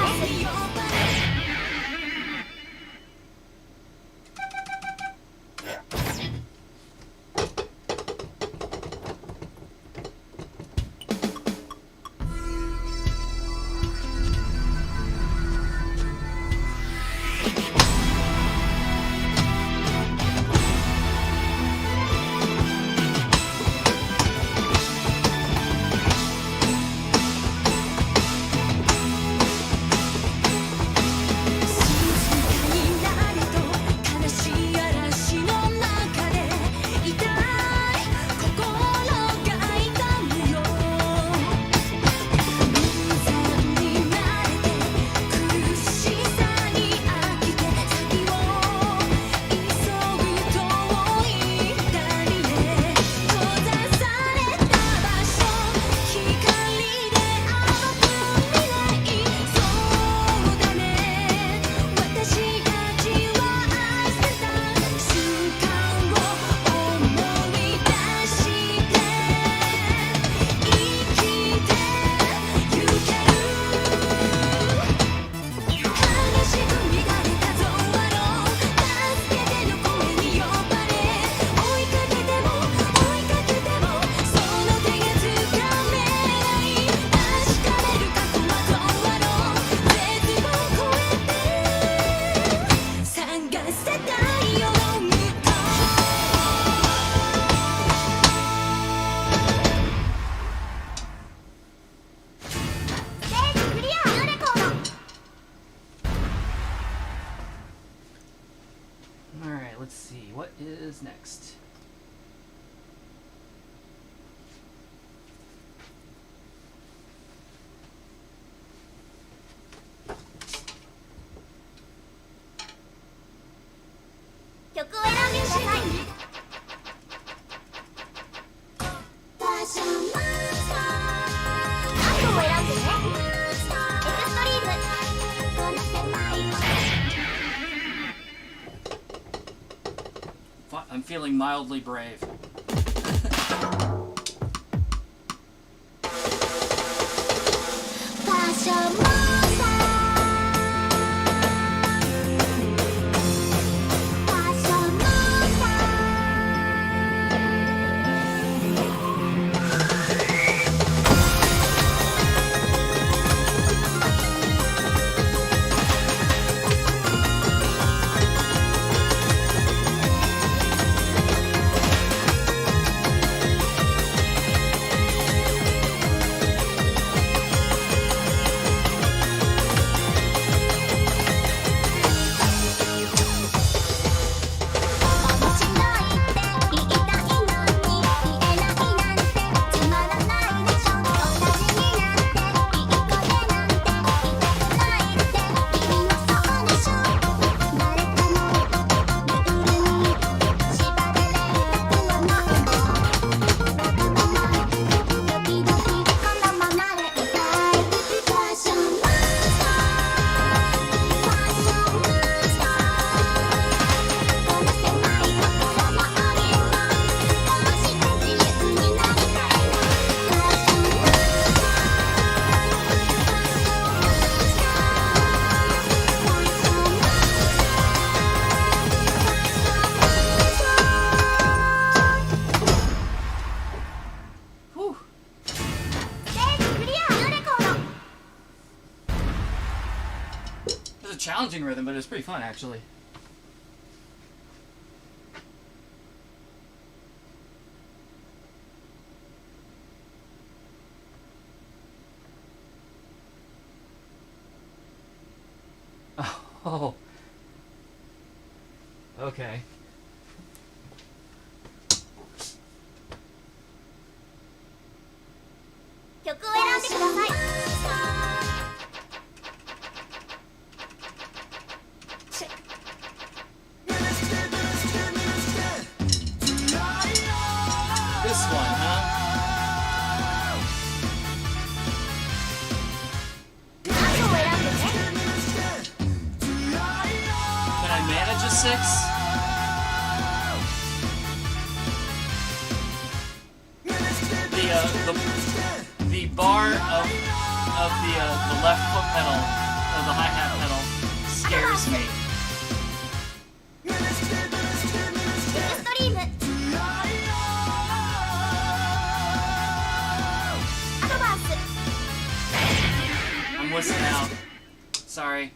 Speaker 1: is next? I'm feeling mildly brave. Challenging rhythm, but it was pretty fun actually. Oh. Okay. This one, huh? Can I manage a 6? The bar of the left foot pedal of the hi-hat pedal scares me. I'm whistling out. Sorry.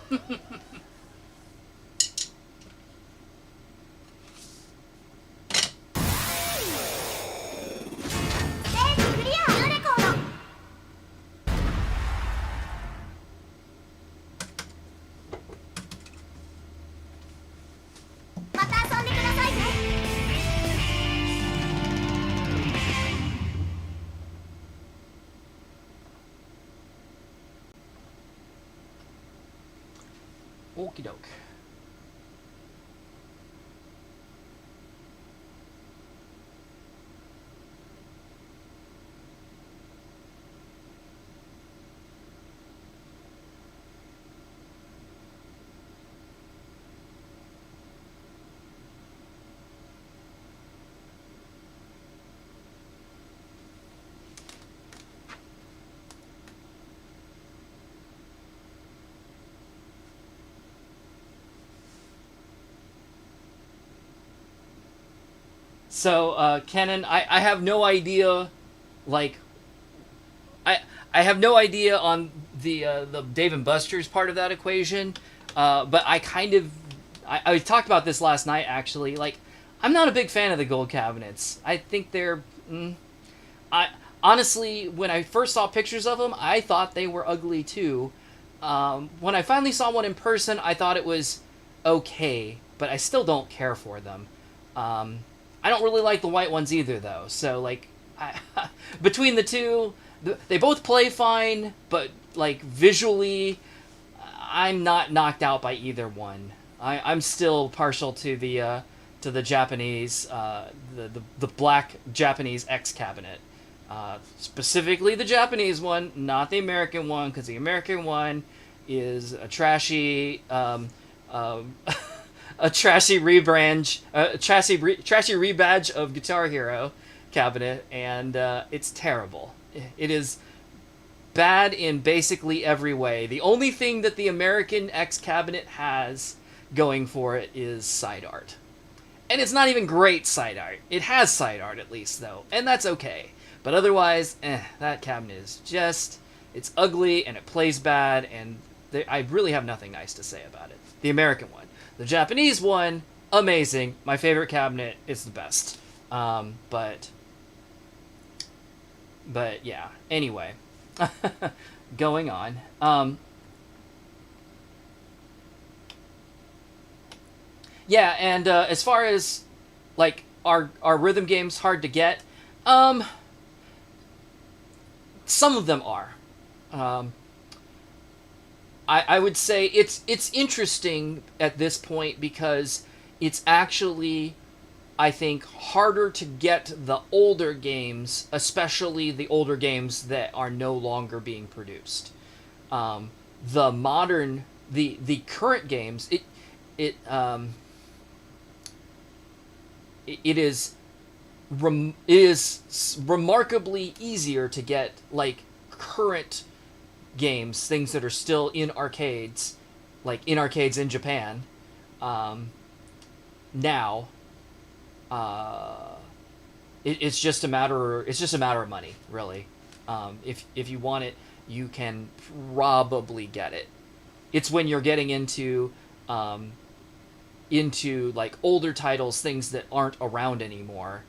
Speaker 2: クリアニューレコードまた遊んでくださいね
Speaker 1: Okie doke. So, Kenan, I have no idea, like, I have no idea on the Dave and Buster's part of that equation, but I talked about this last night, actually. Like, I'm not a big fan of the gold cabinets. I think they're, honestly, when I first saw pictures of them, I thought they were ugly, too. When I finally saw one in person, I thought it was okay, but I still don't care for them. I don't really like the white ones either, though. So, like, between the two, they both play fine, but, like, visually, I'm not knocked out by either one. I'm still partial to the Japanese, the black Japanese X cabinet. Specifically the Japanese one, not the American one, because the American one is a trashy, a trashy rebadge of Guitar Hero cabinet, and it's terrible. It is bad in basically every way. The only thing that the American X cabinet has going for it is side art. And it's not even great side art. It has side art at least, though, and that's okay. But otherwise, that cabinet is just, it's ugly and it plays bad, and I really have nothing nice to say about it. The American one. The Japanese one, amazing. My favorite cabinet. It's the best. But yeah. Anyway, going on. Yeah, and as far as like are rhythm games hard to get, some of them are. I would say it's interesting at this point because it's actually, I think, harder to get the older games, especially the older games that are no longer being produced. The modern, the current games, it is remarkably easier to get like current games, things that are still in arcades, like in arcades in Japan, now. It's just a matter of money, really. If you want it, you can probably get it. It's when you're getting into like older titles, things that aren't around anymore,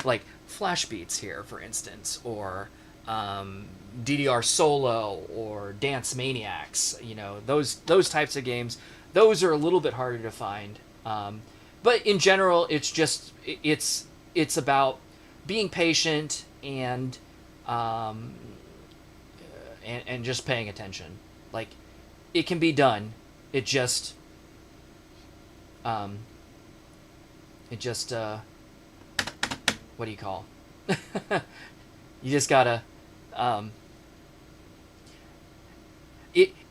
Speaker 1: like Flash Beats here, for instance, or DDR Solo or Dance Maniacs. You know, those types of games. Those are a little bit harder to find. But in general, it's just it's about being patient and just paying attention. Like, it can be done. It just what do you call? You just gotta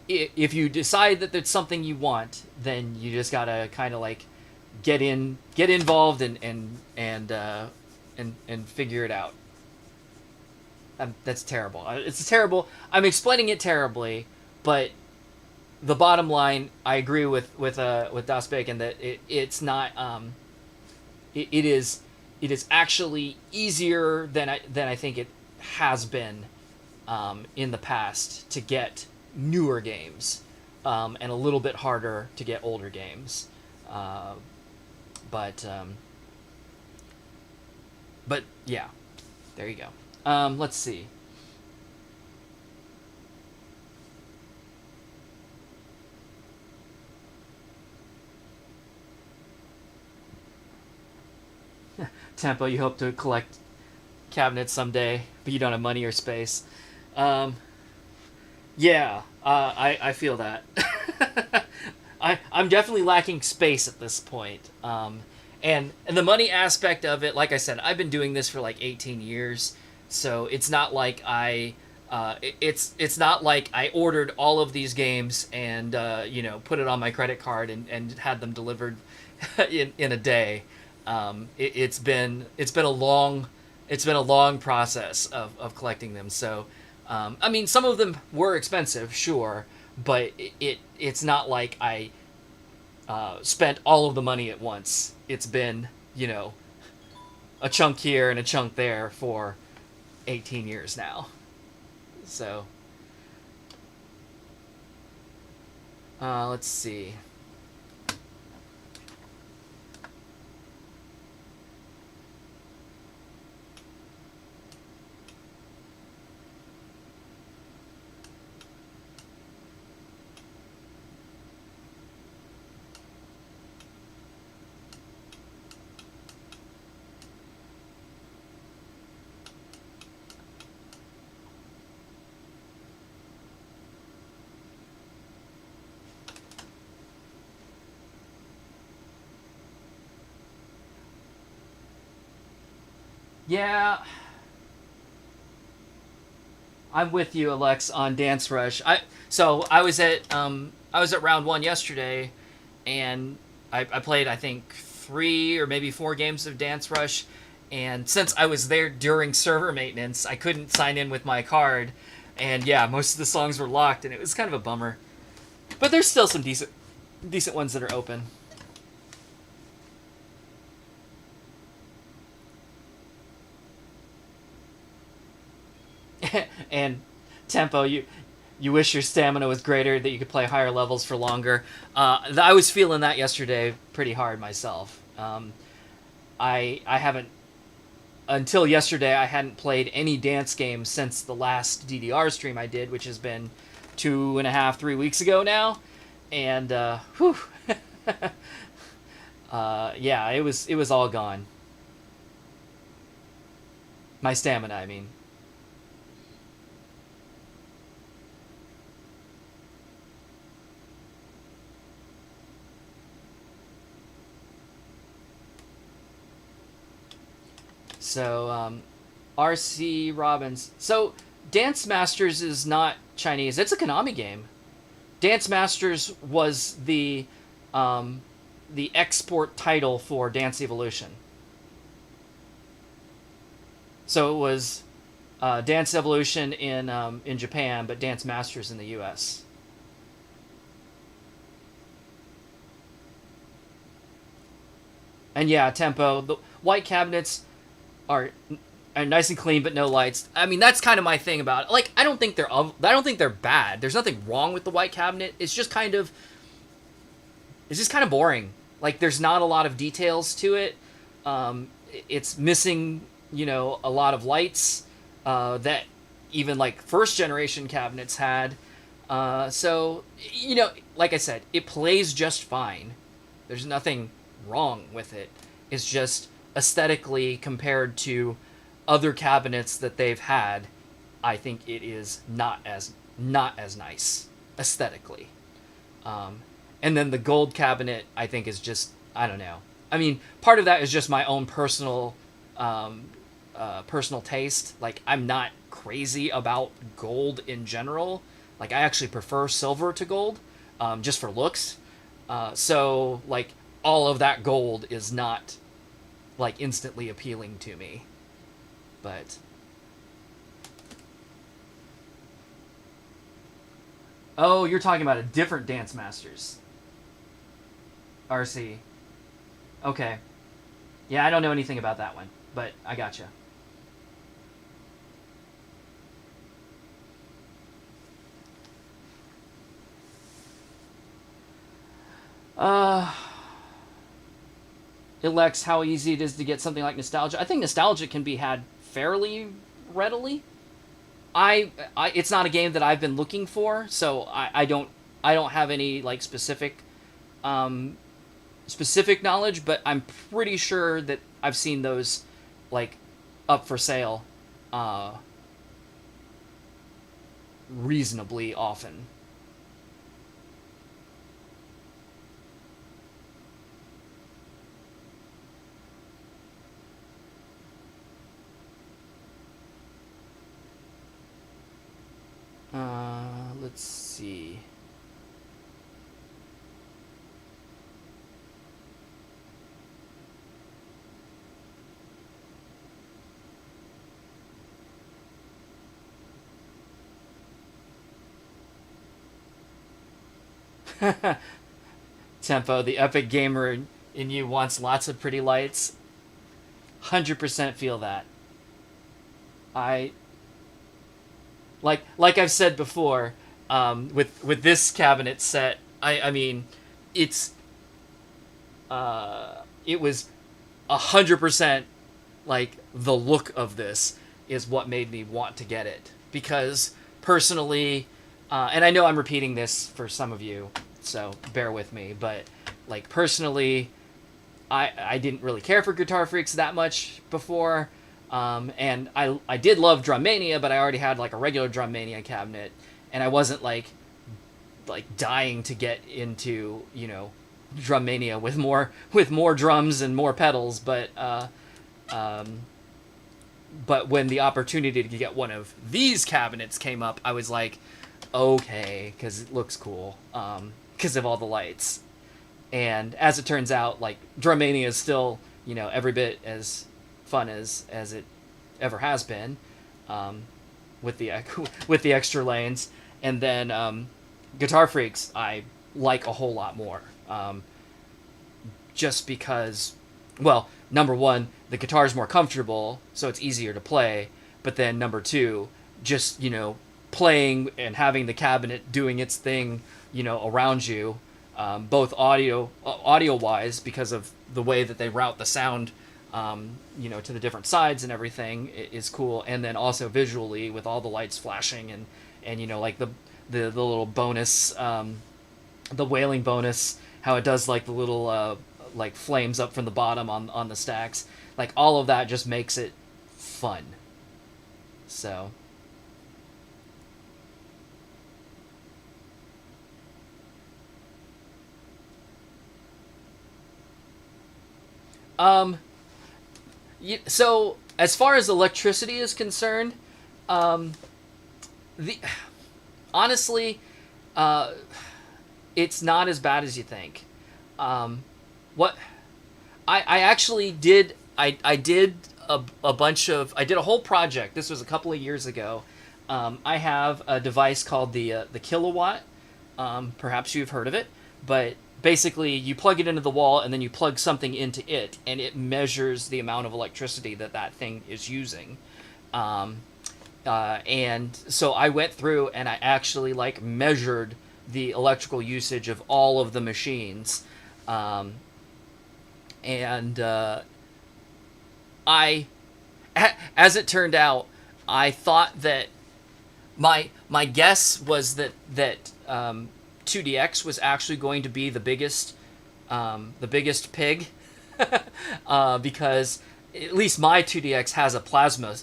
Speaker 1: if you decide that that's something you want, then you just gotta kind of like get involved and figure it out. That's terrible. It's terrible. I'm explaining it terribly, but the bottom line, I agree with Das Bacon that it's not. It is actually easier than I think it has been in the past to get newer games. and a little bit harder to get older games. But yeah, there you go. Let's see. Tempo, you hope to collect cabinets someday, but you don't have money or space. Yeah, I feel that. I'm definitely lacking space at this point. And the money aspect of it, like I said, I've been doing this for like 18 years, so it's not like it's not like I ordered all of these games and put it on my credit card and had them delivered in a day. It's been a long process of collecting them. So I mean, some of them were expensive, sure, but it's not like I spent all of the money at once. It's been, a chunk here and a chunk there for 18 years now. So, let's see. Yeah, I'm with you, Alex, on Dance Rush. I was at round one yesterday, and I played I think 3 or maybe 4 games of Dance Rush, and since I was there during server maintenance, I couldn't sign in with my card, and yeah, most of the songs were locked, and it was kind of a bummer. But there's still some decent ones that are open. And Tempo, you wish your stamina was greater, that you could play higher levels for longer. I was feeling that yesterday pretty hard myself. I haven't, until yesterday, I hadn't played any dance games since the last DDR stream I did, which has been 2.5, 3 weeks ago now, and whew, yeah, it was all gone. My stamina, I mean. So, RC Robbins. So, Dance Masters is not Chinese. It's a Konami game. Dance Masters was the export title for Dance Evolution. So it was Dance Evolution in Japan, but Dance Masters in the U.S. And yeah, Tempo. The white cabinets are nice and clean, but no lights. I mean, that's kind of my thing about it. Like, I don't think they're bad. There's nothing wrong with the white cabinet. It's just kind of boring. Like, there's not a lot of details to it. It's missing, a lot of lights that even like first generation cabinets had. So, like I said, it plays just fine. There's nothing wrong with it. It's just aesthetically, compared to other cabinets that they've had, I think it is not as nice aesthetically. And then the gold cabinet, I think, is just, I don't know. I mean, part of that is just my own personal taste. Like, I'm not crazy about gold in general. Like, I actually prefer silver to gold, just for looks. So, like, all of that gold is not like instantly appealing to me. But oh, you're talking about a different Dance Masters. RC. Okay. Yeah, I don't know anything about that one, but I gotcha. Elects how easy it is to get something like nostalgia. I think nostalgia can be had fairly readily. It's not a game that I've been looking for, so I don't have any like specific knowledge, but I'm pretty sure that I've seen those like up for sale reasonably often. Let's see. Tempo, the epic gamer in you wants lots of pretty lights. 100% feel that. I like I've said before, with this cabinet set, I mean, it was 100% like the look of this is what made me want to get it, because personally, and I know I'm repeating this for some of you, so bear with me, but like personally, I didn't really care for Guitar Freaks that much before. And I did love DrumMania, but I already had like a regular DrumMania cabinet, and I wasn't like dying to get into, you know, DrumMania with more drums and more pedals. But when the opportunity to get one of these cabinets came up, I was like, okay, because it looks cool, because of all the lights. And as it turns out, like DrumMania is still, you know, every bit as fun as it ever has been, with the extra lanes. And then Guitar Freaks I like a whole lot more, just because, well, number one, the guitar's more comfortable, so it's easier to play, but then number two, just, you know, playing and having the cabinet doing its thing, you know, around you, both audio wise, because of the way that they route the sound, you know, to the different sides and everything is cool. And then also visually with all the lights flashing and you know, like the little bonus, the wailing bonus, how it does like the little, like flames up from the bottom on the stacks, like all of that just makes it fun. So. So as far as electricity is concerned, honestly, it's not as bad as you think. What I actually did, I did a bunch of, I did a whole project. This was a couple of years ago. I have a device called the Kilowatt. Perhaps you've heard of it, but basically you plug it into the wall and then you plug something into it, and it measures the amount of electricity that thing is using. And so I went through and I actually like measured the electrical usage of all of the machines. As it turned out, I thought that my guess was that 2DX was actually going to be the biggest pig, because at least my 2DX has a plasma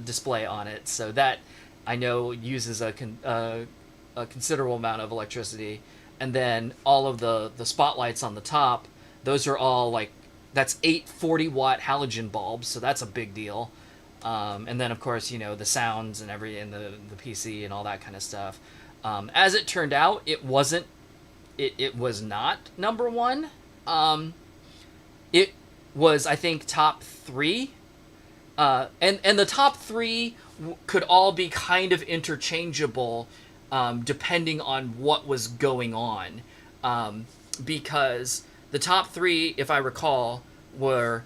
Speaker 1: display on it, so that I know uses a considerable amount of electricity. And then all of the spotlights on the top, those are all like, that's 8 40-watt halogen bulbs, so that's a big deal. And then of course, you know, the sounds and the PC and all that kind of stuff. As it turned out, it wasn't. It was not number one. It was, I think, top 3. And the top 3 could all be kind of interchangeable, depending on what was going on. Because the top 3, if I recall, were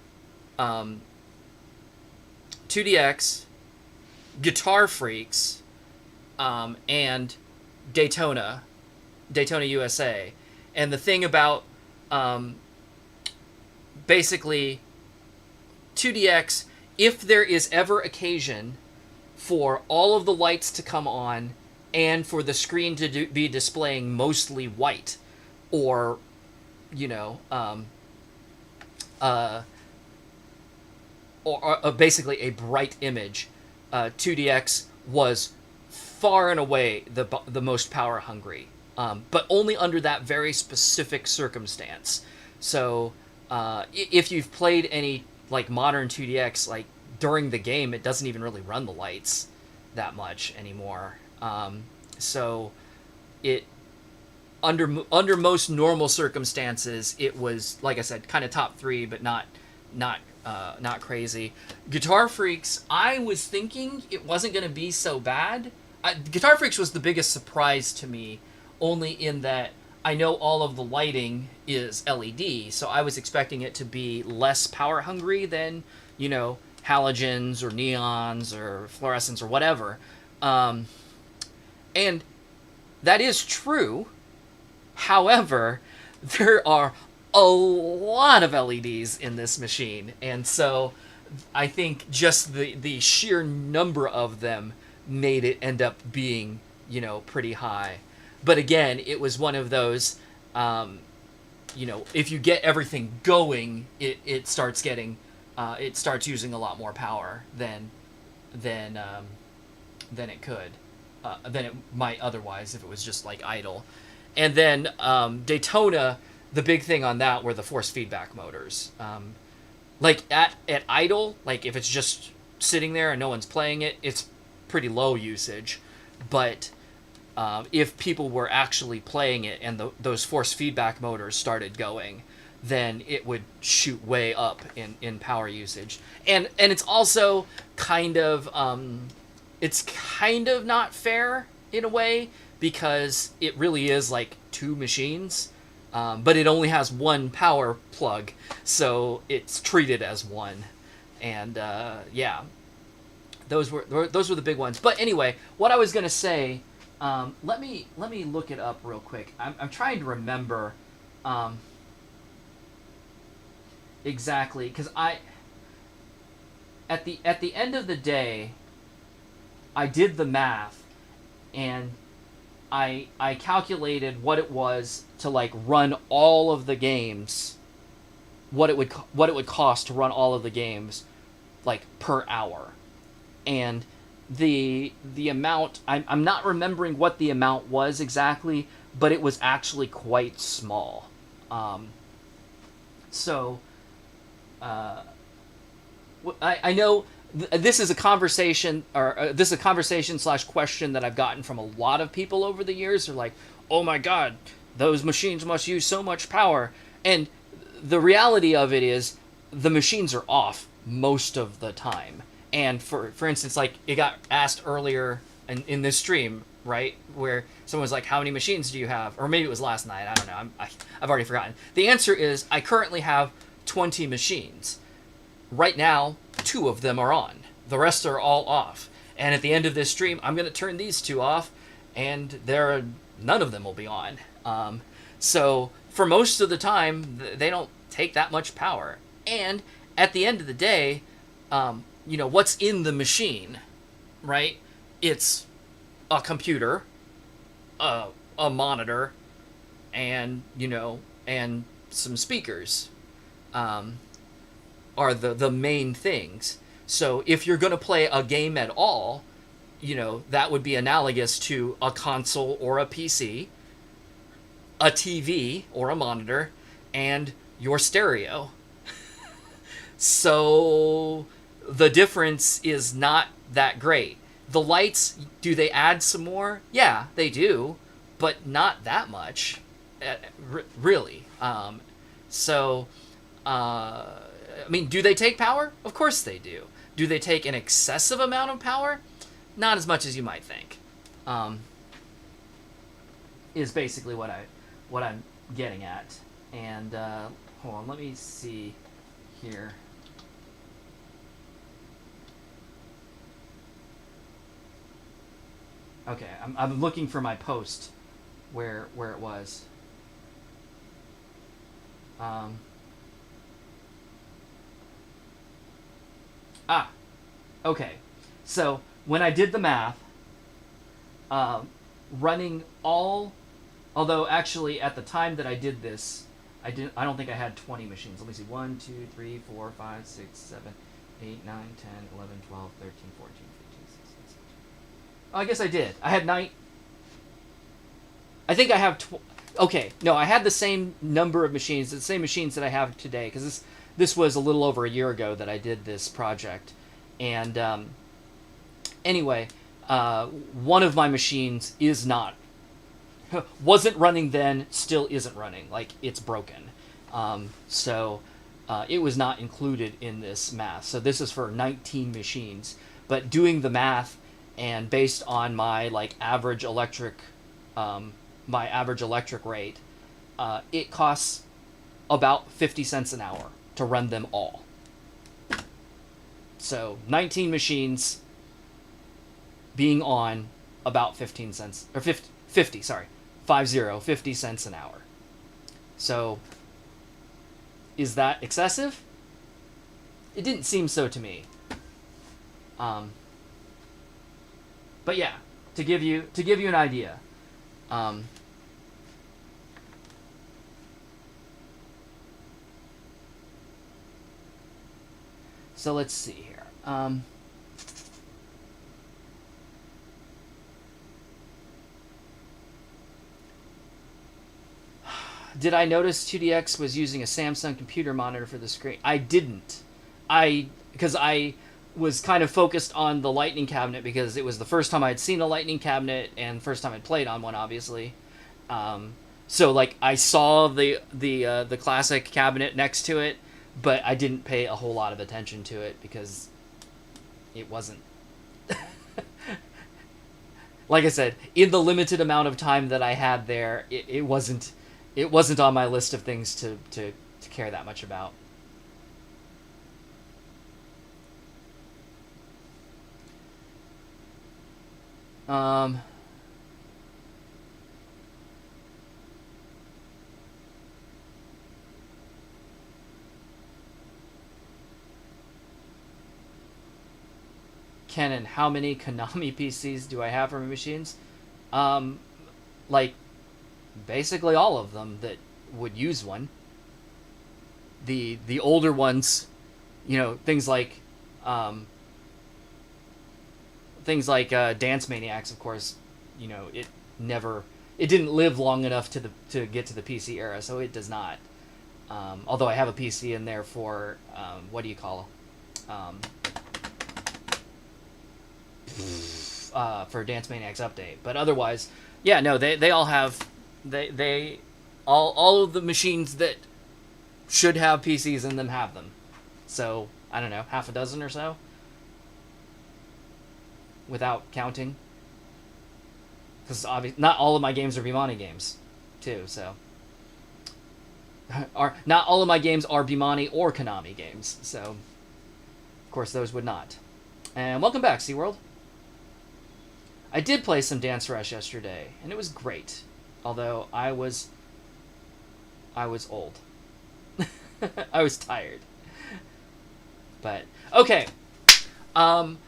Speaker 1: 2DX, Guitar Freaks, and Daytona USA. And the thing about basically 2DX, if there is ever occasion for all of the lights to come on and for the screen to be displaying mostly white, or or basically a bright image, 2DX was far and away the most power hungry, but only under that very specific circumstance. So if you've played any like modern 2DX, like during the game, it doesn't even really run the lights that much anymore. So it under most normal circumstances, it was, like I said, kind of top 3, but not crazy. Guitar Freaks, I was thinking it wasn't going to be so bad. Guitar Freaks was the biggest surprise to me, only in that I know all of the lighting is LED, so I was expecting it to be less power hungry than, halogens or neons or fluorescents or whatever. And that is true. However, there are a lot of LEDs in this machine, and so I think just the sheer number of them made it end up being, pretty high. But again, it was one of those, if you get everything going, it starts getting, it starts using a lot more power than it could, than it might otherwise if it was just like idle. And then Daytona, the big thing on that were the force feedback motors. Like at idle, like if it's just sitting there and no one's playing it, it's pretty low usage. But if people were actually playing it and those force feedback motors started going, then it would shoot way up in power usage. And it's also kind of not fair in a way, because it really is like 2 machines, but it only has 1 power plug, so it's treated as one. And those were the big ones. But anyway, what I was gonna say, let me look it up real quick. I'm trying to remember exactly, because at the end of the day, I did the math, and I calculated what it was to like run all of the games, what it would cost to run all of the games, like per hour, and the amount, I'm not remembering what the amount was exactly, but it was actually quite small. So I know this is a conversation, or this is a conversation / question that I've gotten from a lot of people over the years. They're like, "Oh my God, those machines must use so much power." And the reality of it is, the machines are off most of the time. And for instance, like it got asked earlier in this stream, right, where someone was like, "How many machines do you have?" Or maybe it was last night. I don't know. I've already forgotten. The answer is, I currently have 20 machines. Right now, 2 of them are on. The rest are all off. And at the end of this stream, I'm going to turn these 2 off, and none of them will be on. So for most of the time, they don't take that much power. And at the end of the day, what's in the machine, right? It's a computer, a monitor, and and some speakers. Are the main things. So if you're going to play a game at all, that would be analogous to a console or a PC, a TV or a monitor, and your stereo. So the difference is not that great. The lights, do they add some more? Yeah, they do, but not that much, really. I mean, do they take power? Of course they do. Do they take an excessive amount of power? Not as much as you might think. Is basically what I'm getting at. And hold on, let me see here. Okay, I'm looking for my post where it was. Um, okay. So when I did the math, running all, although actually at the time that I did this, I don't think I had 20 machines. Let me see. 1, 2, 3, 4, 5, 6, 7, 8, 9, 10, 11, 12, 13, 14, 15, 16, 17. Oh, I guess I did. I had 9. I think I have. Okay, no, I had the same number of machines, the same machines that I have today, because this was a little over a year ago that I did this project, and anyway, one of my machines wasn't running then, still isn't running, like it's broken, so it was not included in this math. So this is for 19 machines, but doing the math and based on my average electric rate, it costs about 50 cents an hour to run them all. So 19 machines being on about 15 cents, or 50 cents an hour. So is that excessive? It didn't seem so to me. But yeah, to give you an idea. So let's see here. Did I notice 2DX was using a Samsung computer monitor for the screen? I didn't. Because I was kind of focused on the Lightning cabinet because it was the first time I'd seen a Lightning cabinet and first time I'd played on one, obviously. So I saw the classic cabinet next to it, but I didn't pay a whole lot of attention to it because it wasn't. Like I said, in the limited amount of time that I had there, it wasn't on my list of things to care that much about. Canon, how many Konami PCs do I have for my machines? Basically all of them that would use one. The older ones, things like Dance Maniacs, of course, it didn't live long enough to get to the PC era, so it does not. Although I have a PC in there for what do you call for Dance Maniacs Update, but otherwise, yeah, no, they all have all of the machines that should have PCs in them have them. So I don't know, half a dozen or so, without counting, because obviously not all of my games are Bimani games, too. So not all of my games are Bimani or Konami games. So of course those would not. And welcome back, SeaWorld. I did play some Dance Rush yesterday, and it was great. Although I was old. I was tired. But okay. I'm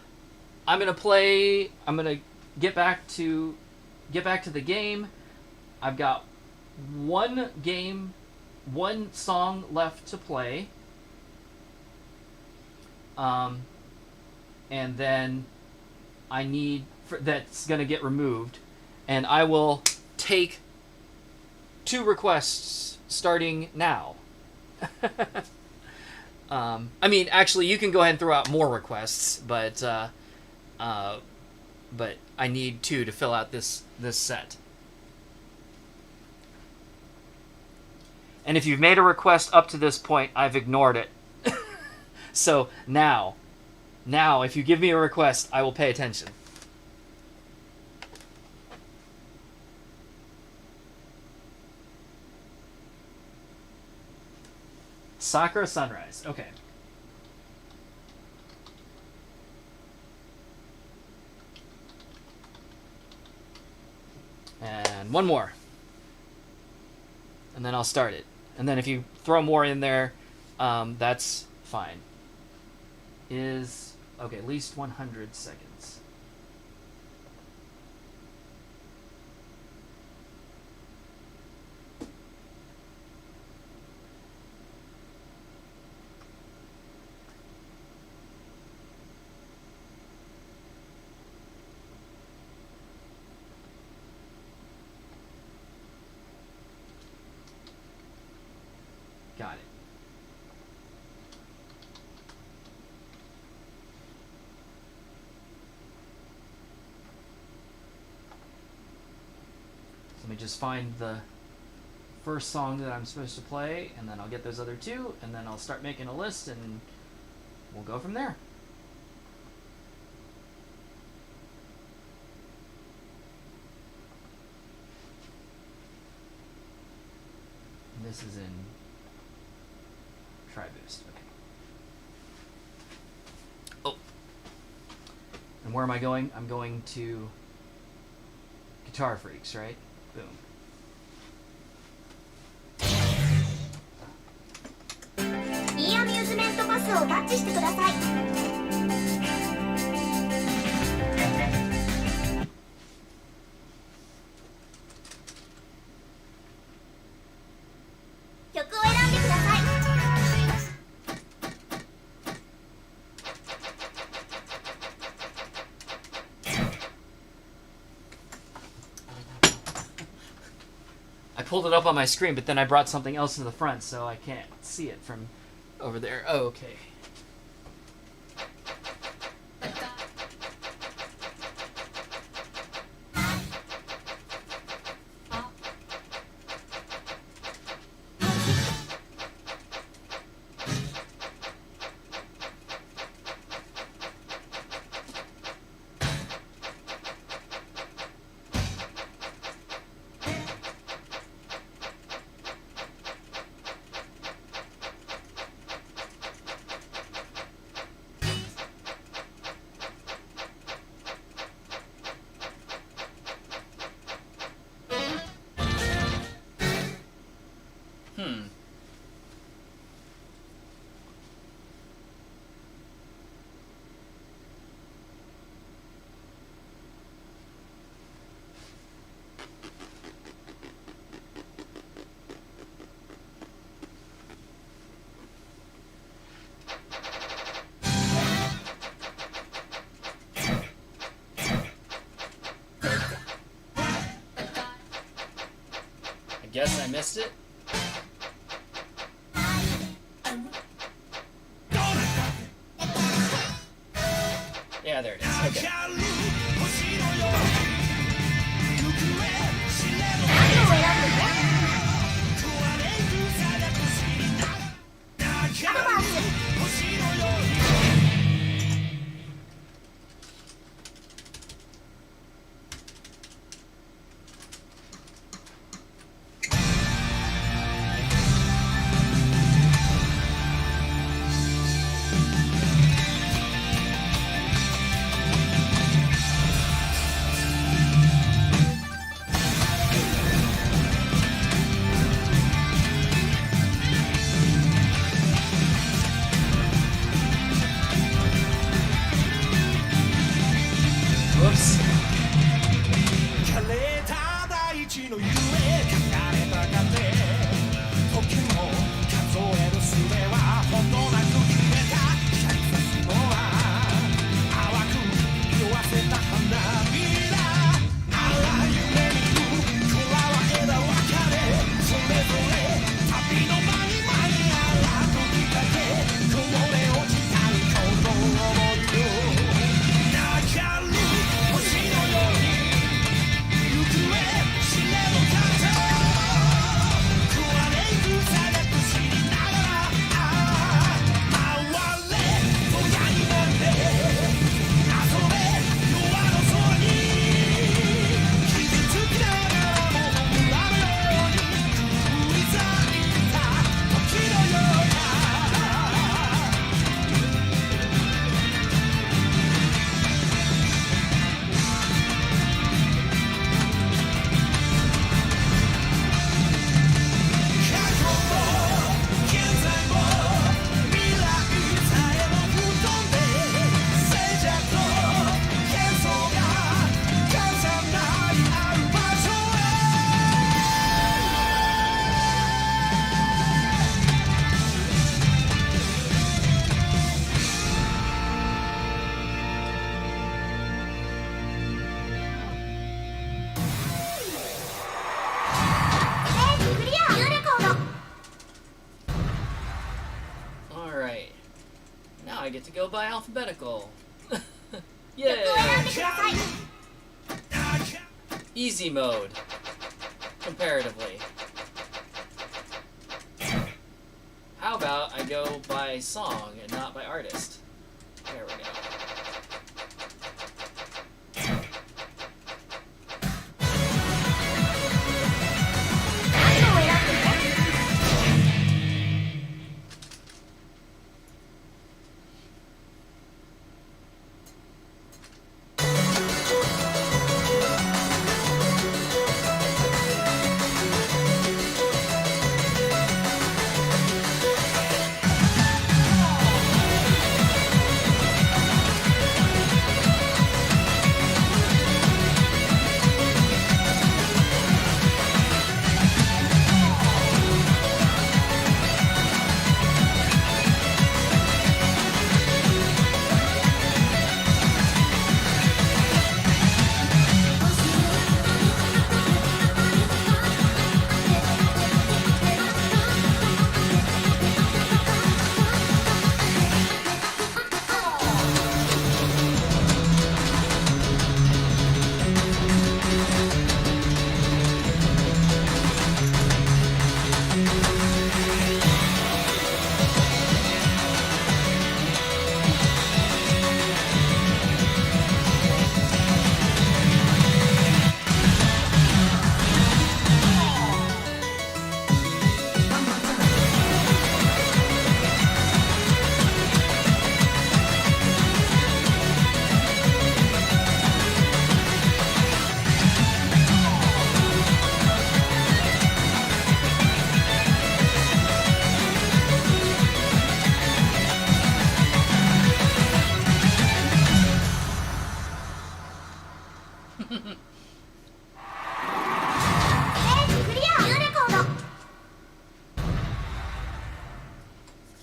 Speaker 1: gonna get back to the game. I've got one song left to play. And then I need that's gonna get removed, and I will take 2 requests starting now. I mean, actually, you can go ahead and throw out more requests, but I need 2 to fill out this set. And if you've made a request up to this point, I've ignored it. So now, if you give me a request, I will pay attention. Sakura Sunrise. Okay. And one more. And then I'll start it. And then if you throw more in there, that's fine. Okay, at least 100 seconds. Got it. So let me just find the first song that I'm supposed to play, and then I'll get those other two, and then I'll start making a list, and we'll go from there. And this is in Tri-Boost. Okay. Oh. And where am I going? I'm going to Guitar Freaks, right? Boom.
Speaker 2: E アミューズメントパスをタッチしてください。曲を選んでください。
Speaker 1: I pulled it up on my screen, but then I brought something else to the front, so I can't see it from over there. Oh, okay. I guess I missed it. Yeah, there it is. Okay.
Speaker 2: 何を選んでね。アドバンス。
Speaker 1: get to go by alphabetical.
Speaker 2: 曲を選ん
Speaker 1: Yay!
Speaker 2: でください
Speaker 1: Easy mode. Comparatively. How about I go by song and not by artist? There we go.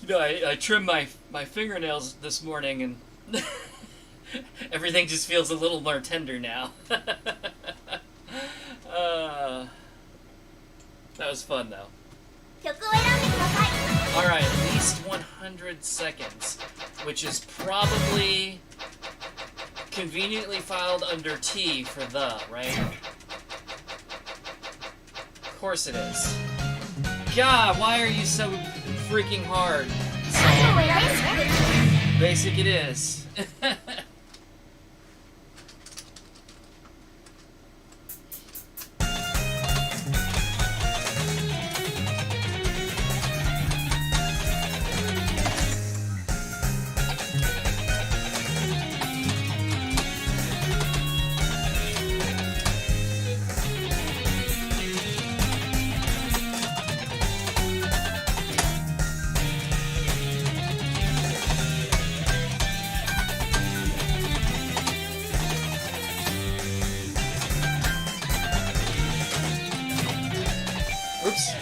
Speaker 1: You know, I trimmed my fingernails this morning and everything just feels a little more tender now. That was fun though.
Speaker 2: 曲を選んでください
Speaker 1: Alright, at least 100 seconds, which is probably conveniently filed under T for the, right? Of course it is. God, why are you so freaking hard?
Speaker 2: 何を選んで
Speaker 1: Basic it is. Oops.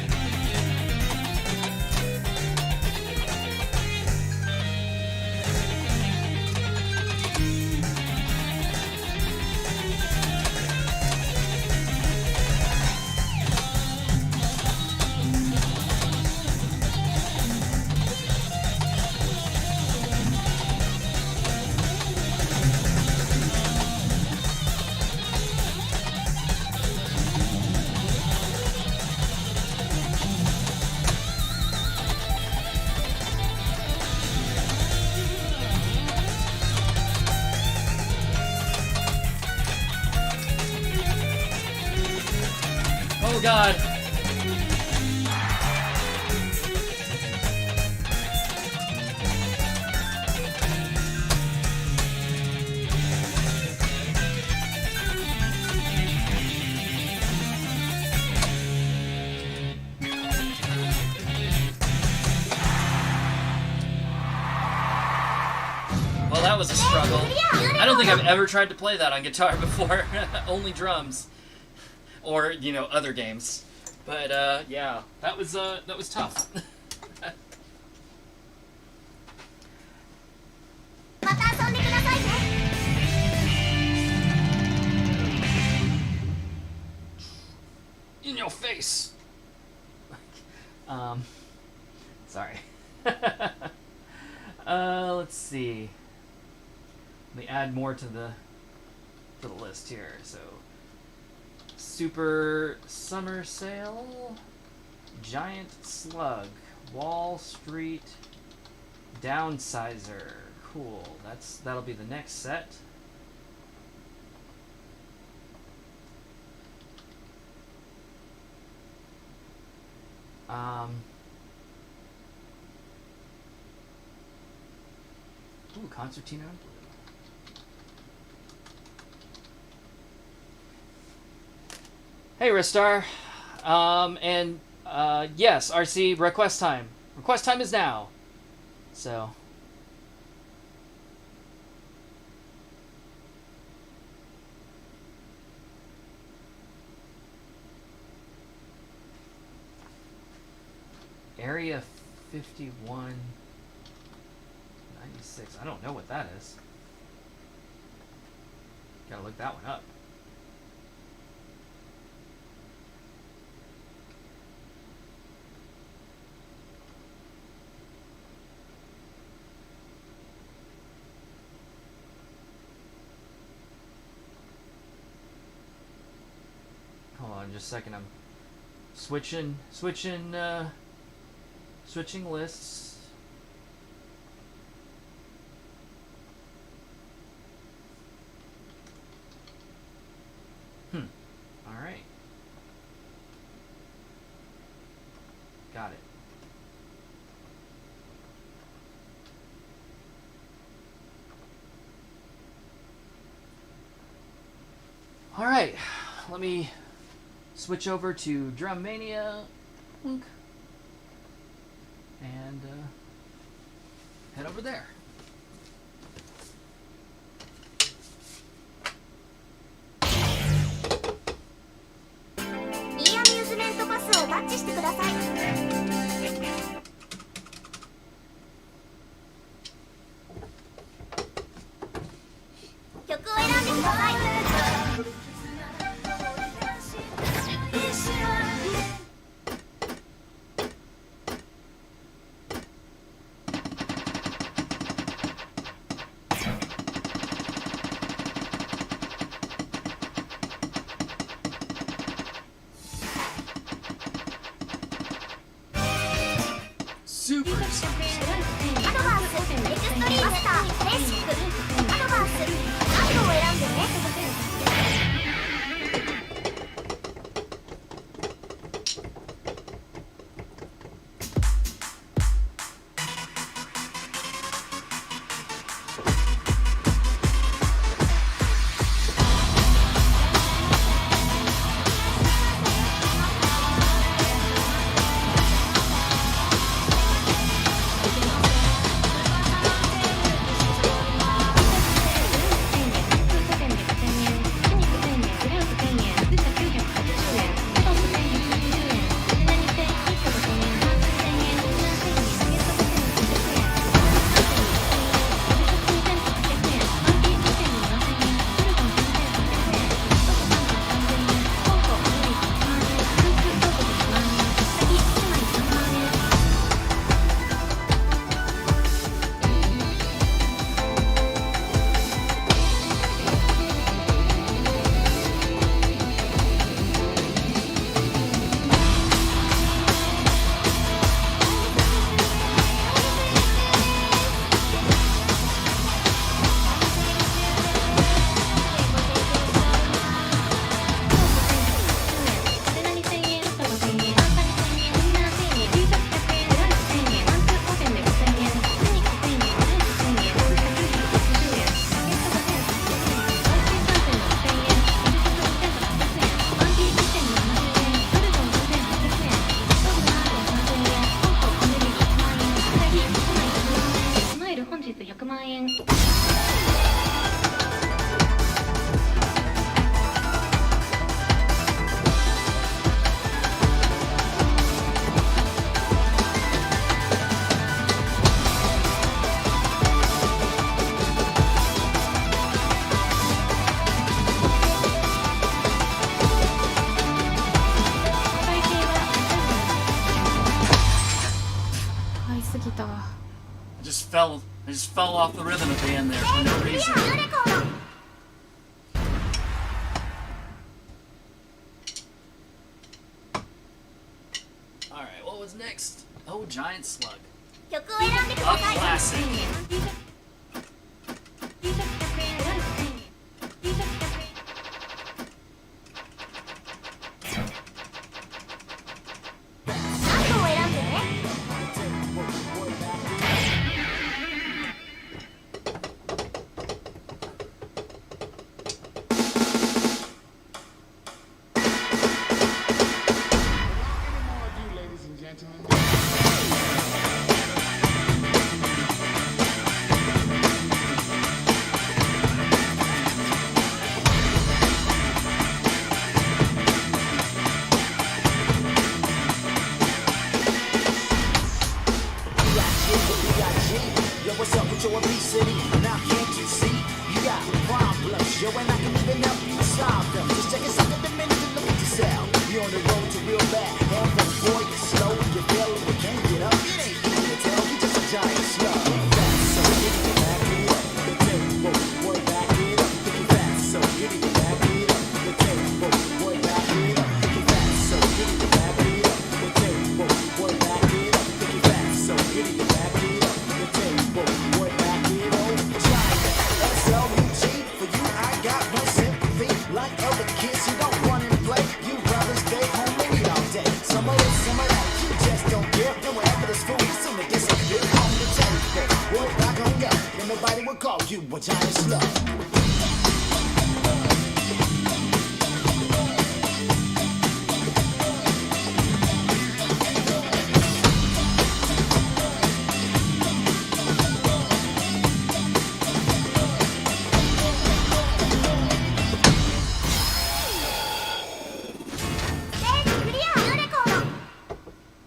Speaker 1: Oh God. Well, that was a struggle. I don't think I've ever tried to play that on guitar before. Only drums. Or, you know, other games. But, yeah, that was tough.
Speaker 2: また遊んでくださいね
Speaker 1: In your face! Sorry. Let's see. Let me add more to the list here. So, Super Summer Sale, Giant Slug, Wall Street, Downsizer. Cool. That'll be the next set. Ooh, Concertina in Blue. Hey, Ristar. Yes, RC, request time. Request time is now. So. Area 5196. I don't know what that is. Gotta look that one up. Hold on just a second. I'm switching lists. All right. Got it. All right. Let me switch over to DrumMania. And head over there.
Speaker 2: E アミューズメントパスをタッチしてください。曲を選んでください。アドバンス、エクストリームマスター、ベーシック、アドバンス、何度を選んでね。
Speaker 1: I just fell I just fell off the rhythm at the end there for no
Speaker 2: クリア
Speaker 1: reason.
Speaker 2: フルレコード
Speaker 1: Alright, what was next? Oh, Giant Slug.
Speaker 2: 曲を選んでく
Speaker 1: A
Speaker 2: ださい
Speaker 1: classic.
Speaker 2: 何度を選んでね
Speaker 4: Ladies and gentlemen.
Speaker 5: Yo, what's up with your obesity? Now can't you see? You got problems, yo, and I can even help you solve them. Just take a second, a minute to look at yourself. You're on the road to real bad health, and boy, you're slow, you feel it, you can't get up. It ain't easy to tell, you're just a giant slug. Fast, so get it, back it up. The tempo, boy, back it up. Think fast, so get it, back it up. The tempo, boy, back it up. Think fast, so get it, back it up. The tempo, boy, back it up. Think fast, so get it, back it up. The tempo, boy, back it up. Giant S-L-U-G, for you I got no sympathy. Like other kids, you don't run and play. You rather stay home and eat all day. Some of this, some of that, you just don't care. And wherever there's food, you seem to disappear on the table. Boy, back on up, then nobody will call you a giant slug.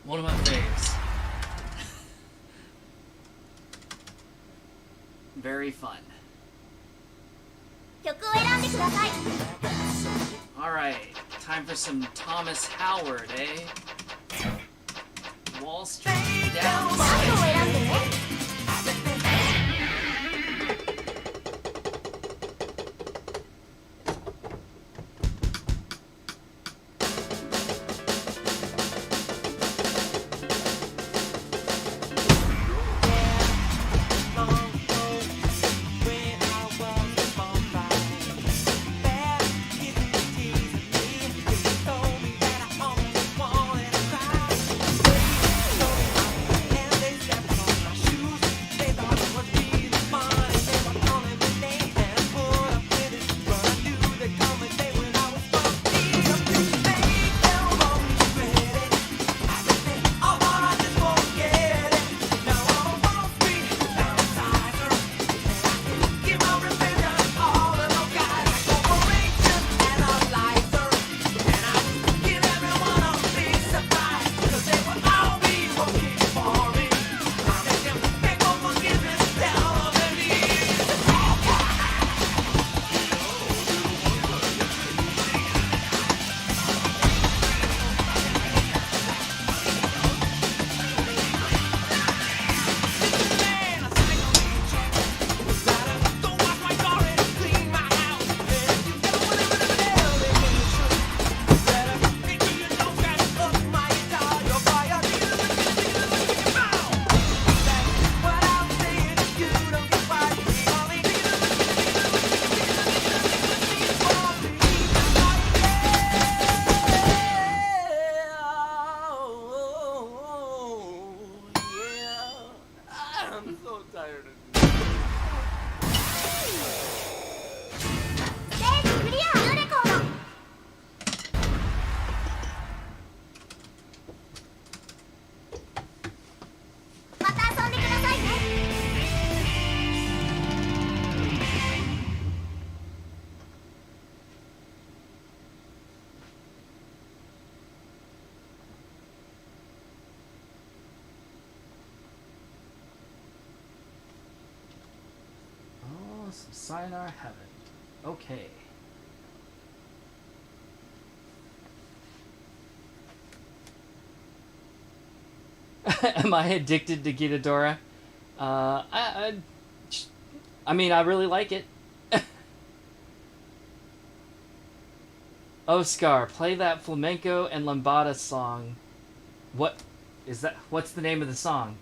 Speaker 1: One of my faves. Very fun.
Speaker 2: 曲を選んでください
Speaker 1: Alright, time for some Thomas Howard, eh? Wall Street
Speaker 2: 何
Speaker 1: Down.
Speaker 2: 度を選んでね
Speaker 3: I'm so tired of
Speaker 2: ステージクリアフルレコード また遊んでくださいね
Speaker 1: Oh, some Sayonara Heaven. Okay. Am I addicted to Gitadora? I mean, I really like it. Oscar, play that flamenco and lambada song. What is that? What's the name of the song?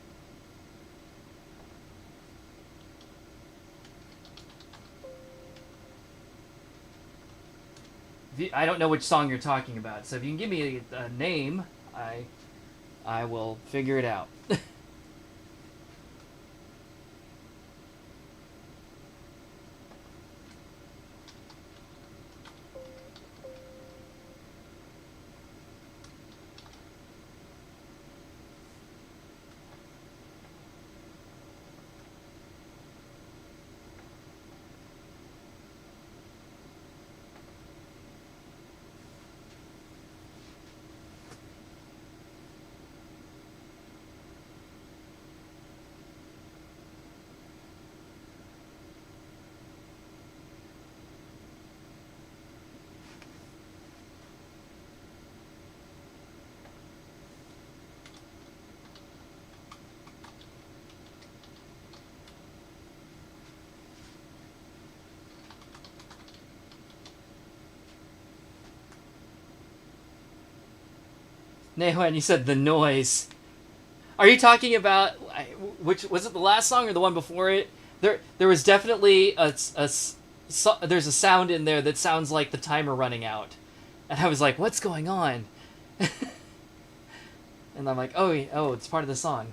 Speaker 1: I don't know which song you're talking about, so if you can give me a name, I will figure it out. Nehuen, you said the noise. Are you talking about which was it? The last song or the one before it? There was definitely there's a sound in there that sounds like the timer running out, and I was like, "What's going on?" And I'm like, "Oh, it's part of the song."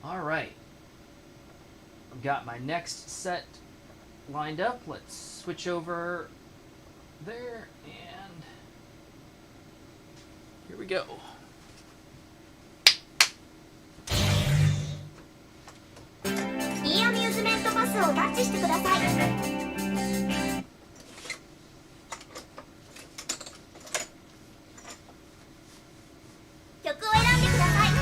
Speaker 1: Alright. I've got my next set lined up. Let's switch over there, and here we go.
Speaker 2: E アミューズメントパスをタッチしてください。曲を選んでください。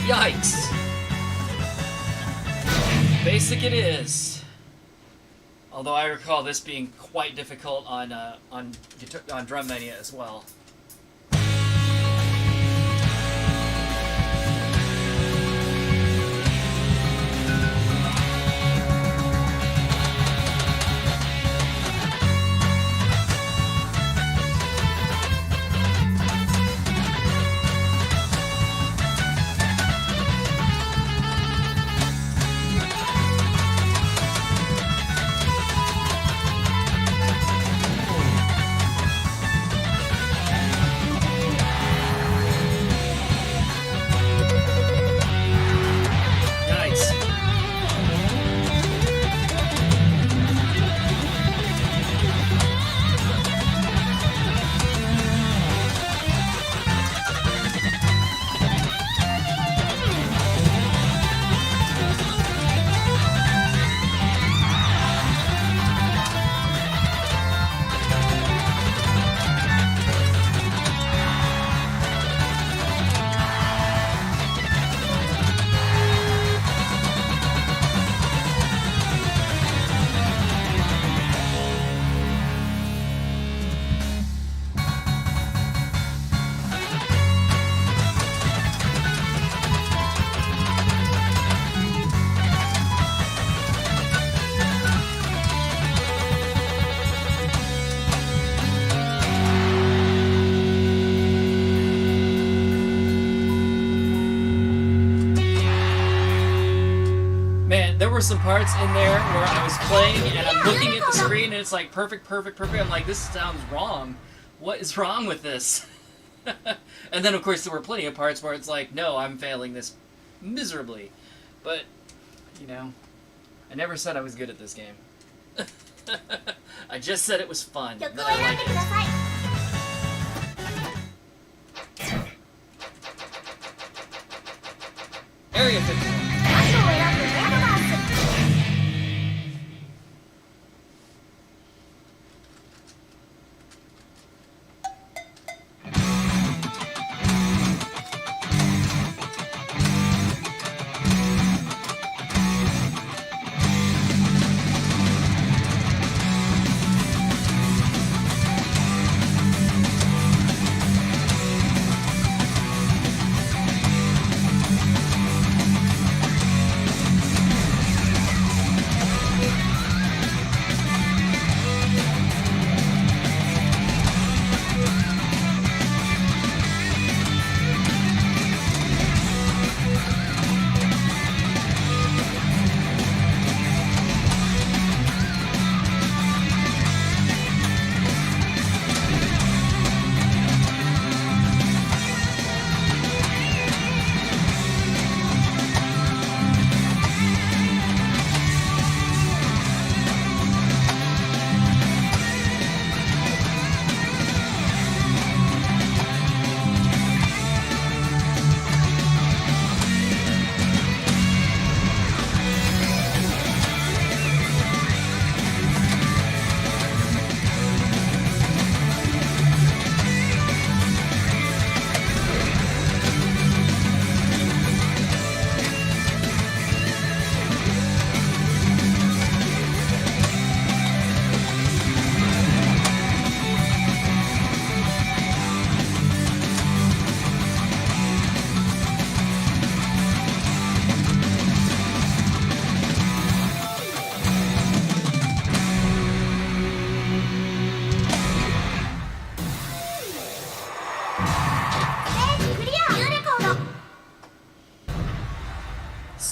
Speaker 1: Yikes! Basic it is. Although I recall this being quite difficult on DrumMania as well. There were some parts in there where I was playing and I'm looking at the screen and it's like perfect. I'm like, this sounds wrong. What is wrong with this? And then of course there were plenty of parts where it's like, no, I'm failing this miserably. But, you know, I never said I was good at this game. I just said it was fun. That I liked it. Area 51.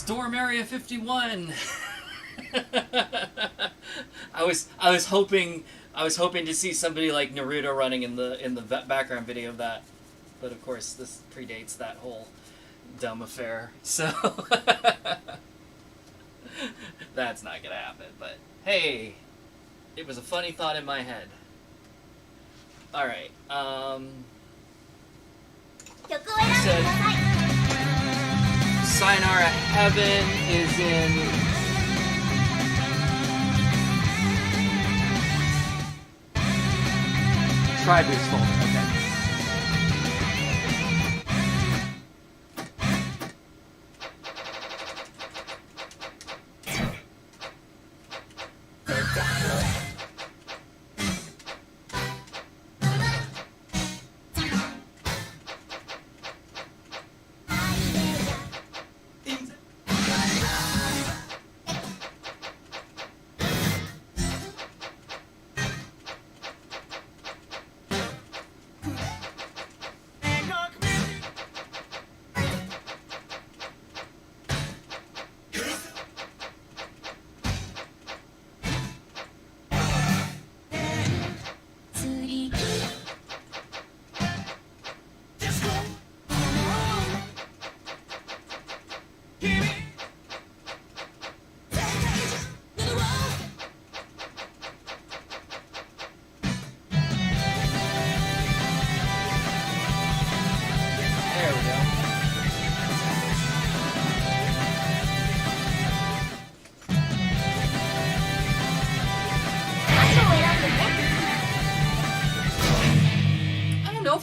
Speaker 1: Storm Area 51. I was hoping to see somebody like Naruto running in the background video of that, but of course this predates that whole dumb affair, so that's not gonna happen. But hey, it was a funny thought in my head. All right.
Speaker 2: 曲を選んでください
Speaker 1: Sayonara Heaven is in Tributes folder. Okay.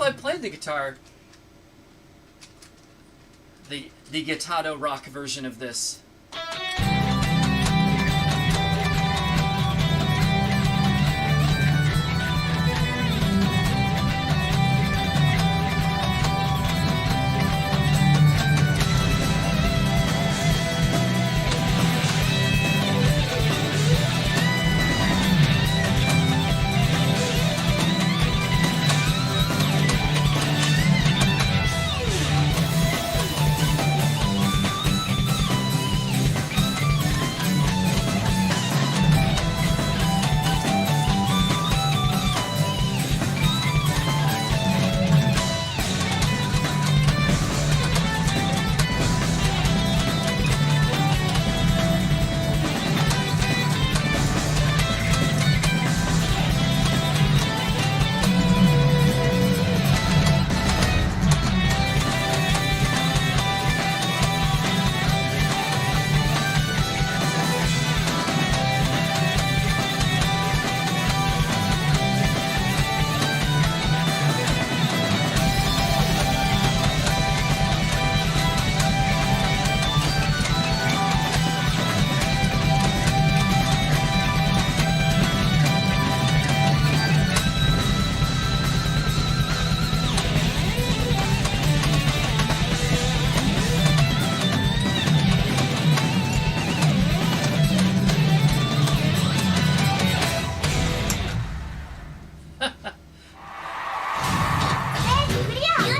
Speaker 1: I played the guitar, the Gitadora rock version of this.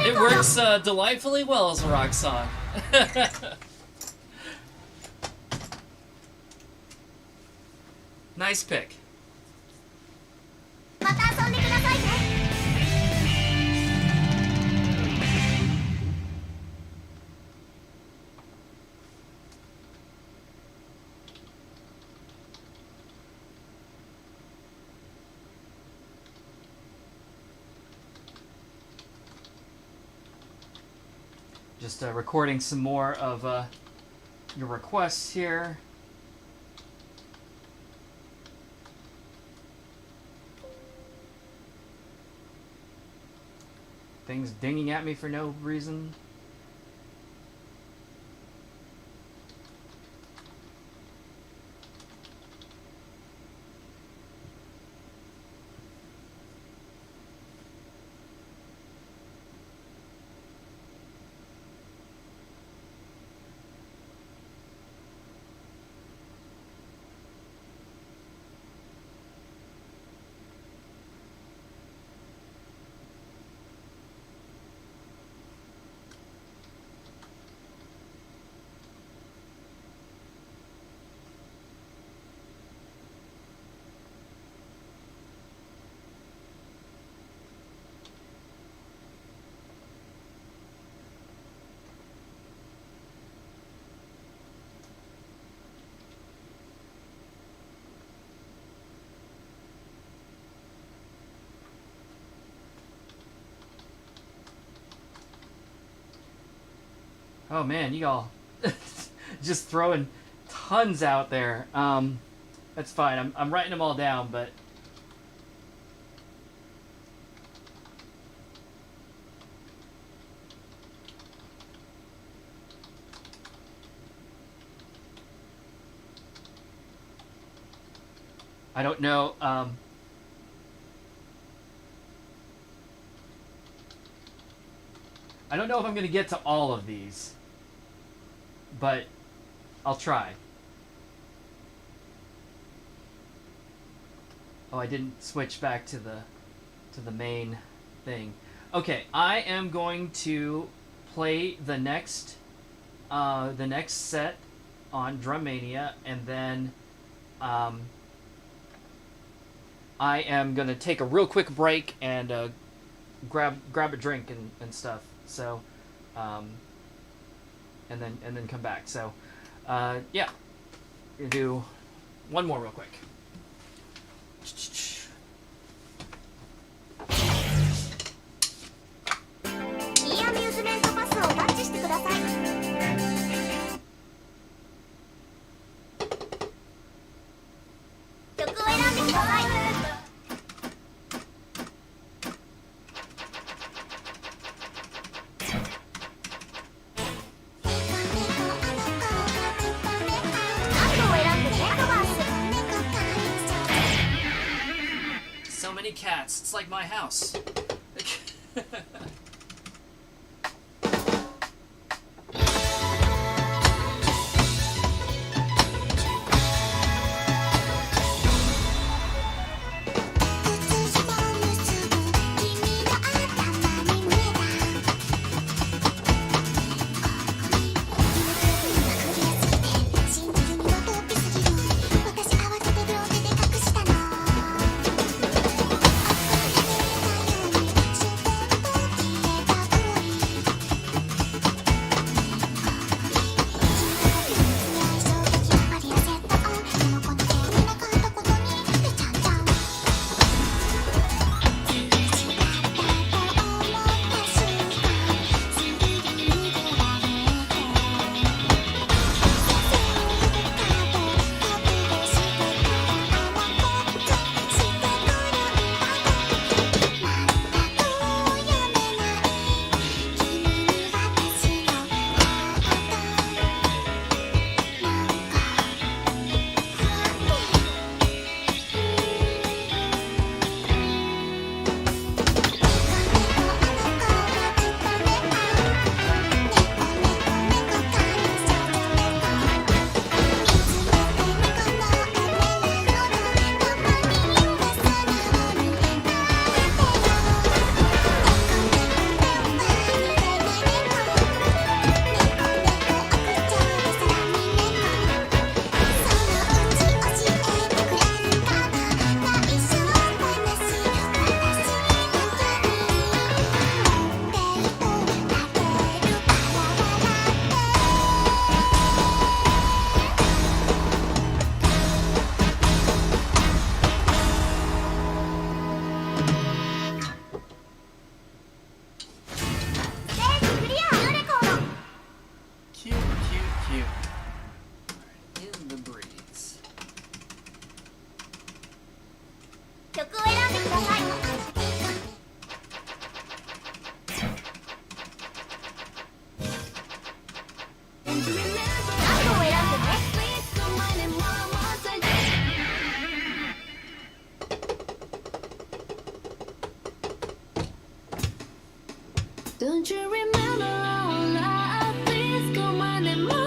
Speaker 1: It works delightfully well as a rock song. Nice pick.
Speaker 2: また遊んでくださいね
Speaker 1: Just recording some more of your requests here. Things dinging at me for no reason. Oh man, you all just throwing tons out there. That's fine. I'm writing them all down, but I don't know. I don't know if I'm going to get to all of these, but I'll try. Oh, I didn't switch back to the main thing. Okay, I am going to play the next set on DrumMania, and then I am gonna take a real quick break and grab a drink and stuff. So, and then come back. So, yeah, gonna do one more real quick.
Speaker 2: イヤーミューズメントパスをタッチしてください。曲を選んでください。
Speaker 1: So many cats. It's like my house.
Speaker 3: Don't you remember all that? Please come on and more.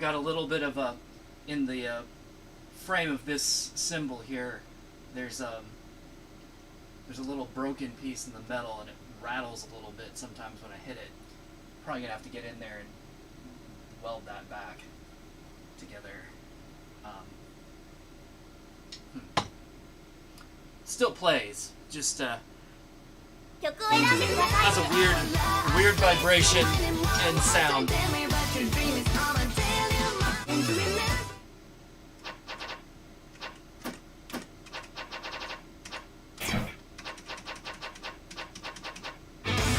Speaker 1: got a little bit of a, in the frame of this cymbal here, there's a little broken piece in the metal, and it rattles a little bit sometimes when I hit it. Probably gonna have to get in there and weld that back together. Still plays, just
Speaker 2: 曲を選んでください
Speaker 1: has a weird vibration and sound.
Speaker 3: Tell me about your dream, it's all I tell you, my dream.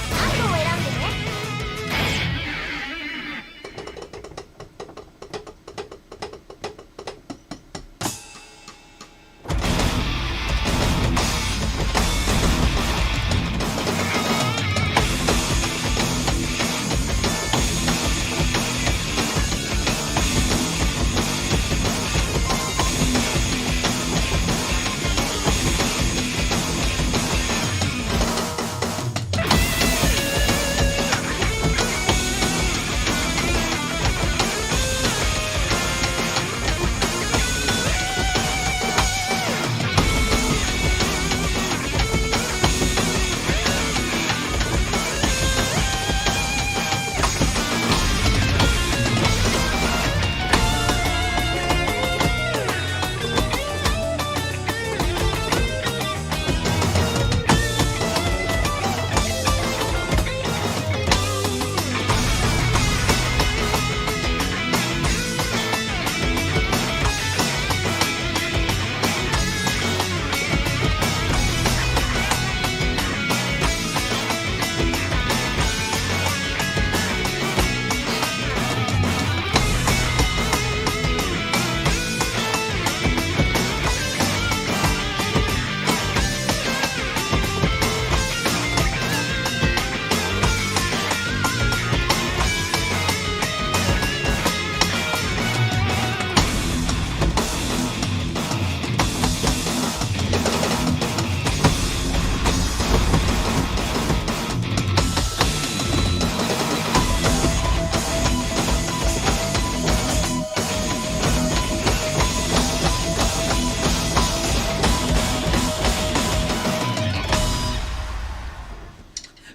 Speaker 2: 何度を選んでね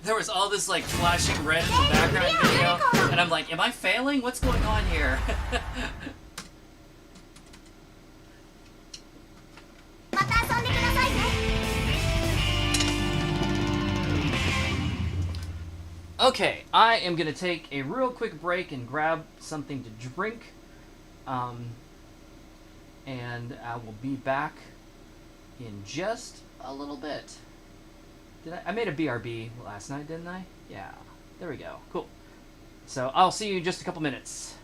Speaker 1: There was all this like flashing red in the background video, and I'm like, am I failing? What's going on here?
Speaker 2: また遊んでくださいね
Speaker 1: Okay, I am gonna take a real quick break and grab something to drink, and I will be back in just a little bit. I made a BRB last night, didn't I? Yeah, there we go. Cool. So I'll see you in just a couple minutes.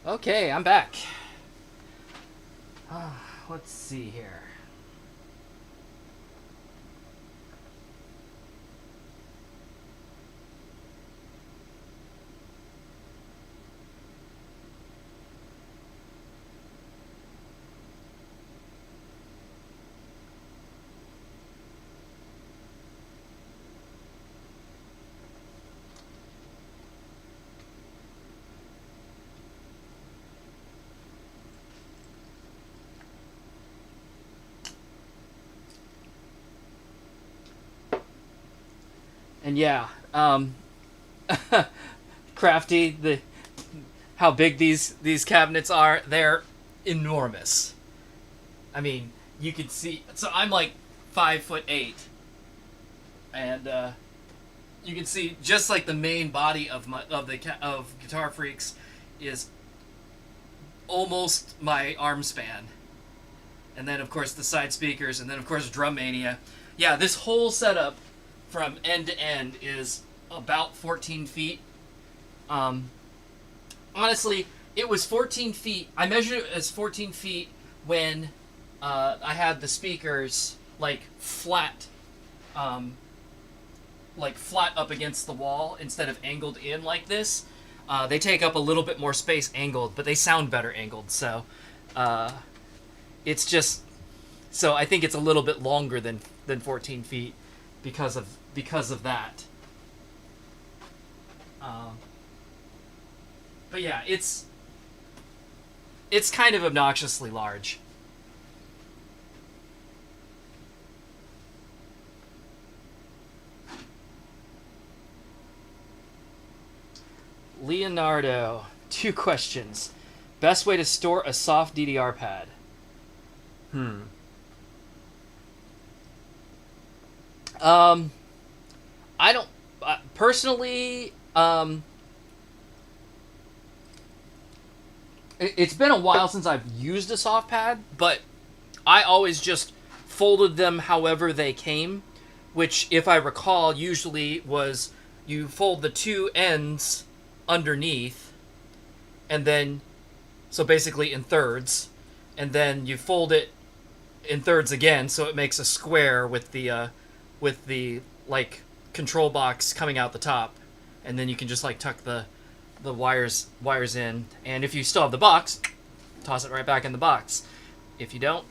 Speaker 1: Okay, I'm back. Let's see here. And yeah, Crafty, how big these cabinets are, they're enormous. I mean, you can see, so I'm like 5'8", and you can see just like the main body of Guitar Freaks is almost my arm span. And then of course the side speakers, and then of course DrumMania. Yeah, this whole setup from end to end is about 14 feet. Honestly, it was 14 feet. I measured it as 14 feet when I had the speakers like flat up against the wall instead of angled in like this. They take up a little bit more space angled, but they sound better angled. So it's just, so I think it's a little bit longer than 14 feet because of that. But yeah, it's kind of obnoxiously large. Leonardo, 2 questions. Best way to store a soft DDR pad? I don't personally. It's been a while since I've used a soft pad, but I always just folded them however they came, which, if I recall, usually was you fold the 2 ends underneath, and then, so basically in thirds, and then you fold it in thirds again, so it makes a square with the like control box coming out the top, and then you can just like tuck the wires in, and if you still have the box, toss it right back in the box. If you don't,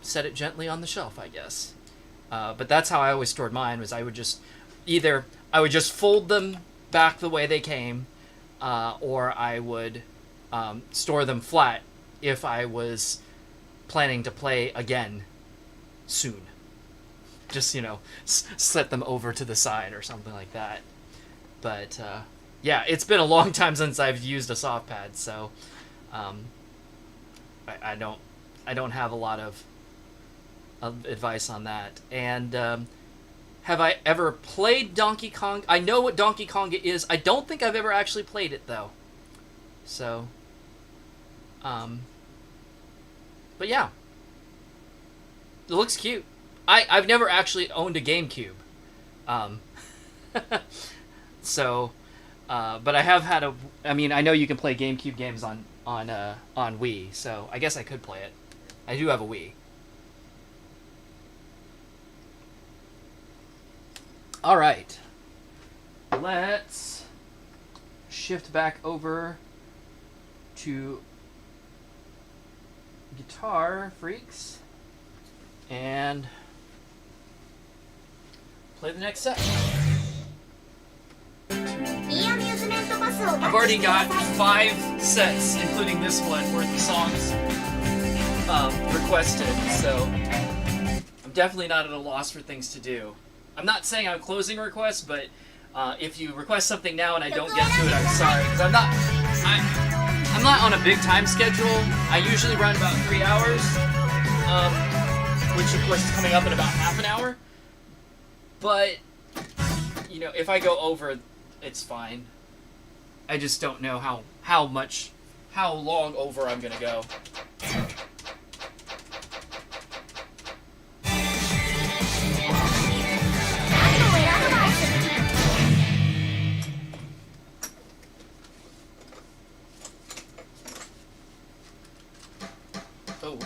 Speaker 1: set it gently on the shelf, I guess. But that's how I always stored mine, was I would just fold them back the way they came, or I would store them flat if I was planning to play again soon. Just, set them over to the side or something like that. But yeah, it's been a long time since I've used a soft pad, so I don't have a lot of advice on that. And have I ever played Donkey Kong? I know what Donkey Konga is. I don't think I've ever actually played it, though. So, but yeah, it looks cute. I've never actually owned a GameCube, so, but I have had I know you can play GameCube games on Wii, so I guess I could play it. I do have a Wii. All right, let's shift back over to Guitar Freaks and play the next set. I've already got 5 sets, including this one, worth of songs requested, so I'm definitely not at a loss for things to do. I'm not saying I'm closing requests, but if you request something now and I don't get to it, I'm sorry, because I'm not on a big time schedule. I usually run about 3 hours, which of course is coming up in about half an hour. But if I go over, it's fine. I just don't know how long over I'm gonna go.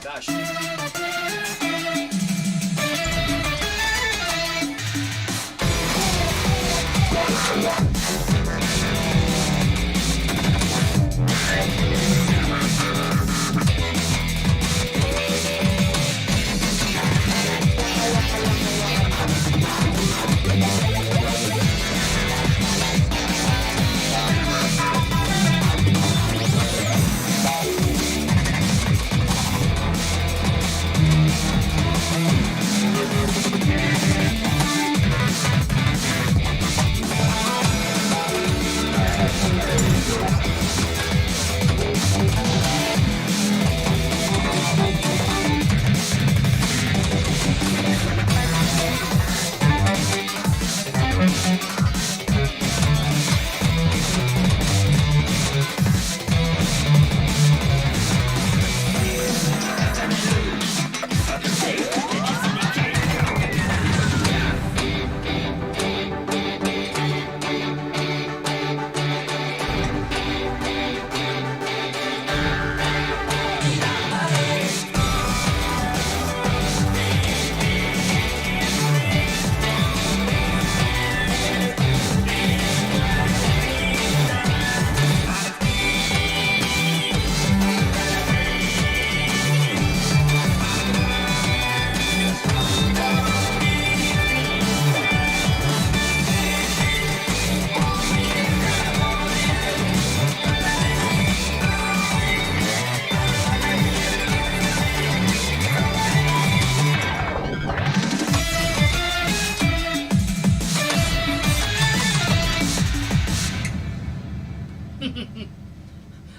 Speaker 1: gosh.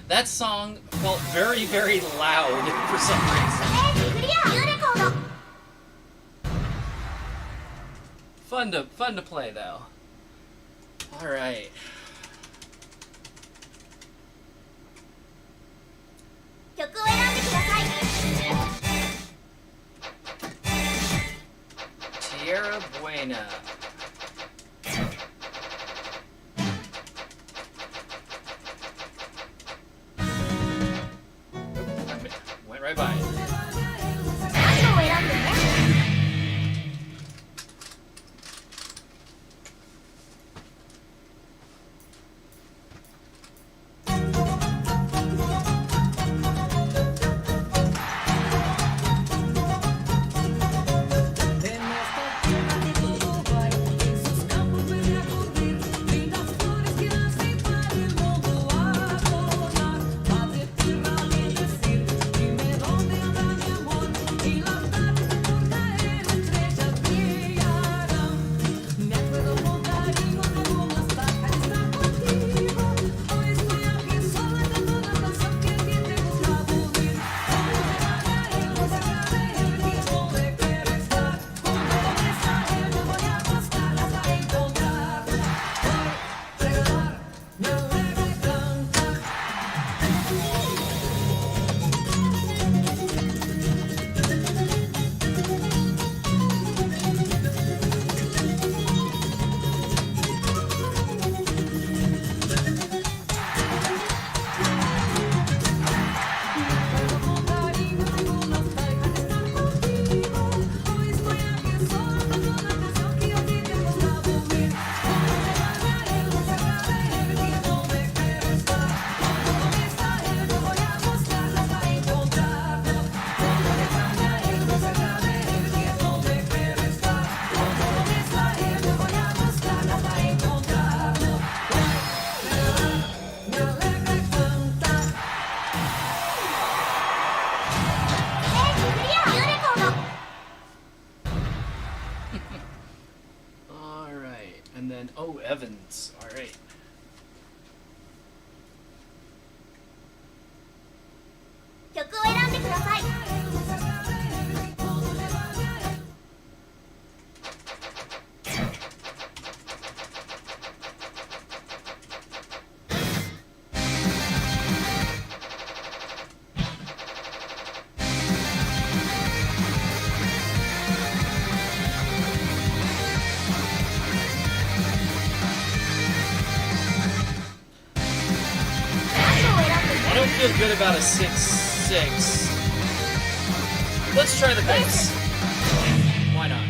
Speaker 1: That song felt very, very loud for some reason.
Speaker 2: クリア U レコード
Speaker 1: Fun to play though. All right.
Speaker 2: 曲を選んでください
Speaker 1: Tierra Buena. Went right by it.
Speaker 2: 何を選んでね
Speaker 1: And then, oh, Evans. All right.
Speaker 2: 曲を選んでください
Speaker 1: I don't feel good about a 6-6. Let's try the bass. Why not?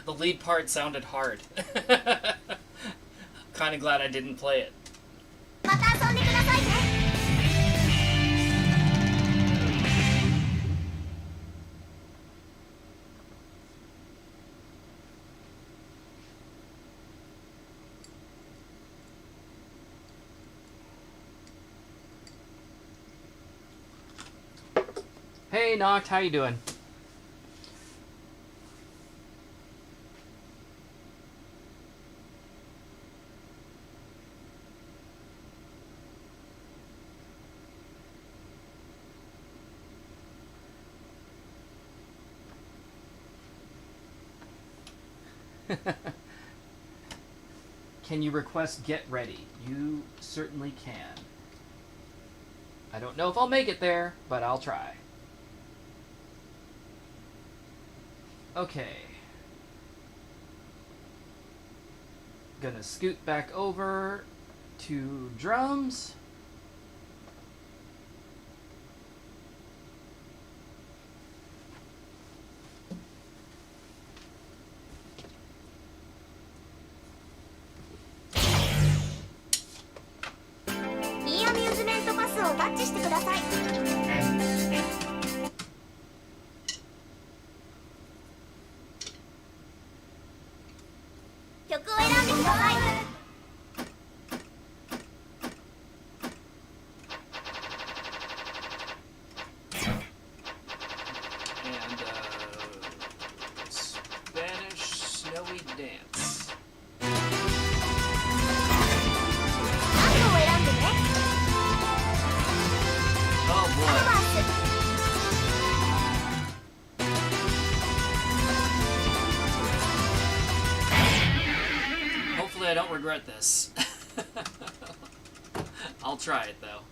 Speaker 1: The lead part sounded hard. Kinda glad I didn't play it.
Speaker 2: また遊んでくださいね。
Speaker 1: Hey Noct, how you doing? Can you request Get Ready? You certainly can. I don't know if I'll make it there, but I'll try. Okay. Gonna scoot back over to drums.
Speaker 2: E アミューズメントパスをタッチしてください。曲を選んでください。
Speaker 1: And Spanish Snowy Dance.
Speaker 2: 何を選んでね。
Speaker 1: Oh
Speaker 2: アド
Speaker 1: boy.
Speaker 2: バンス。
Speaker 1: Hopefully I don't regret this. I'll try it though.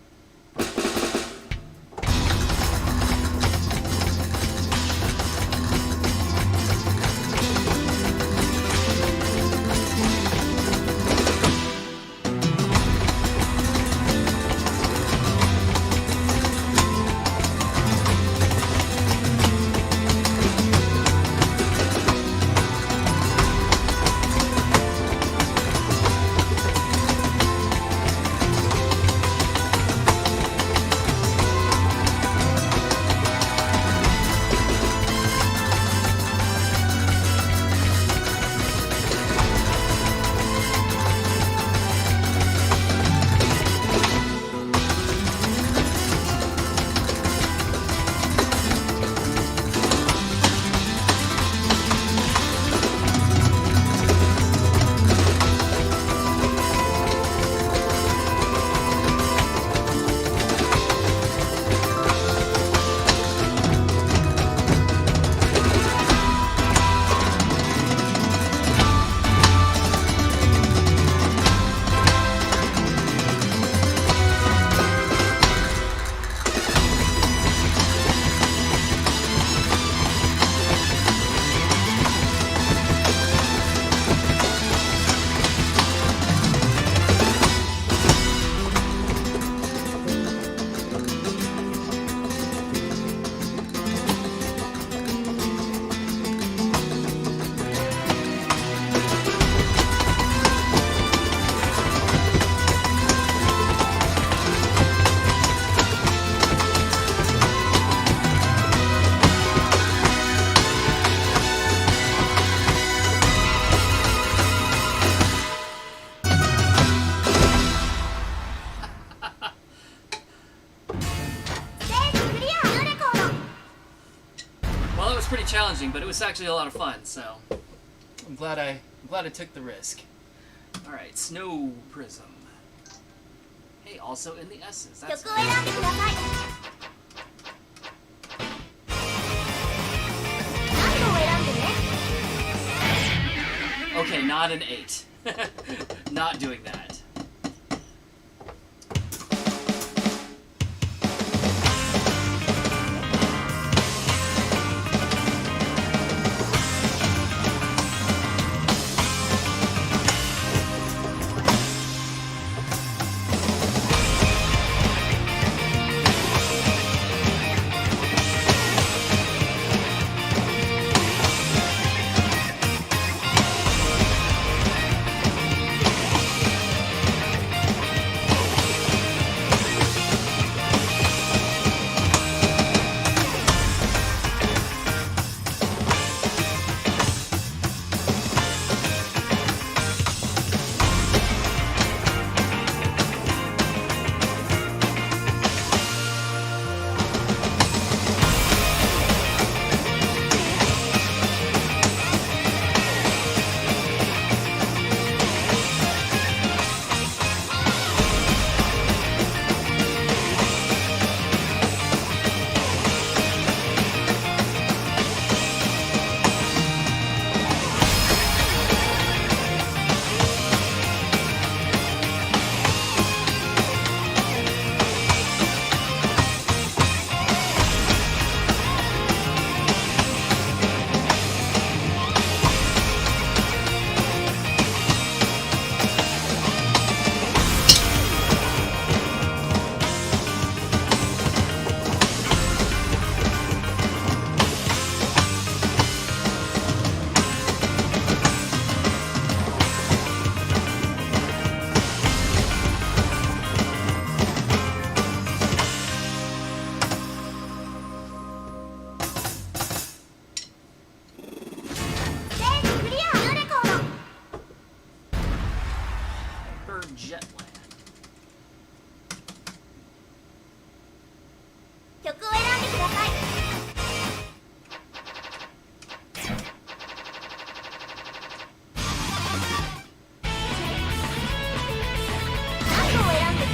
Speaker 1: challenging, but it was actually a lot of fun. So I'm glad I took the risk. All right, Snow Prism. Hey, also in the S's. That's
Speaker 2: 曲を選んでください。何度を選んでね。
Speaker 1: okay. Not an 8. Not doing that. Jetland.
Speaker 2: 曲を選んでください。何度を選んでね。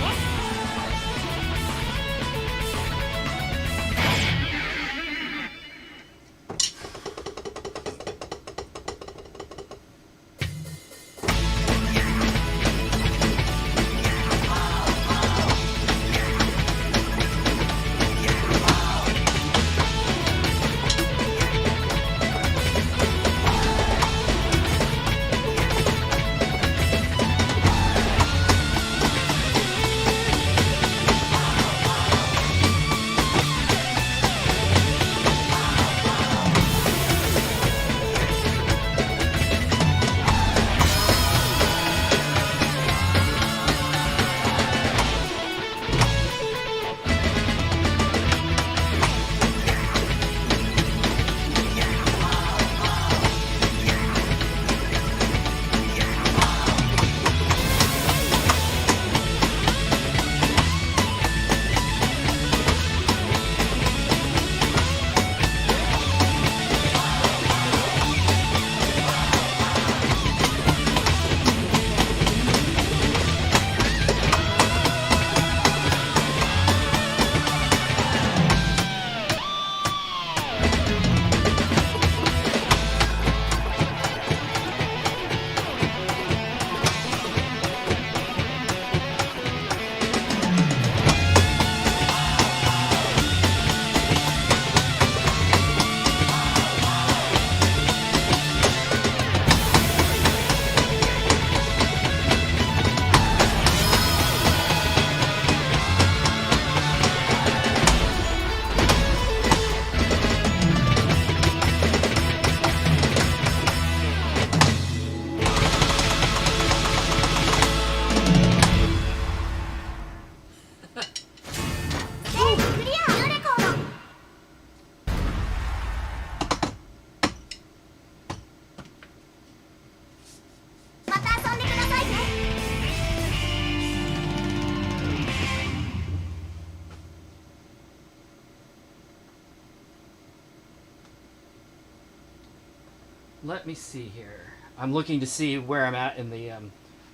Speaker 1: let me see here. I'm looking to see where I'm at in the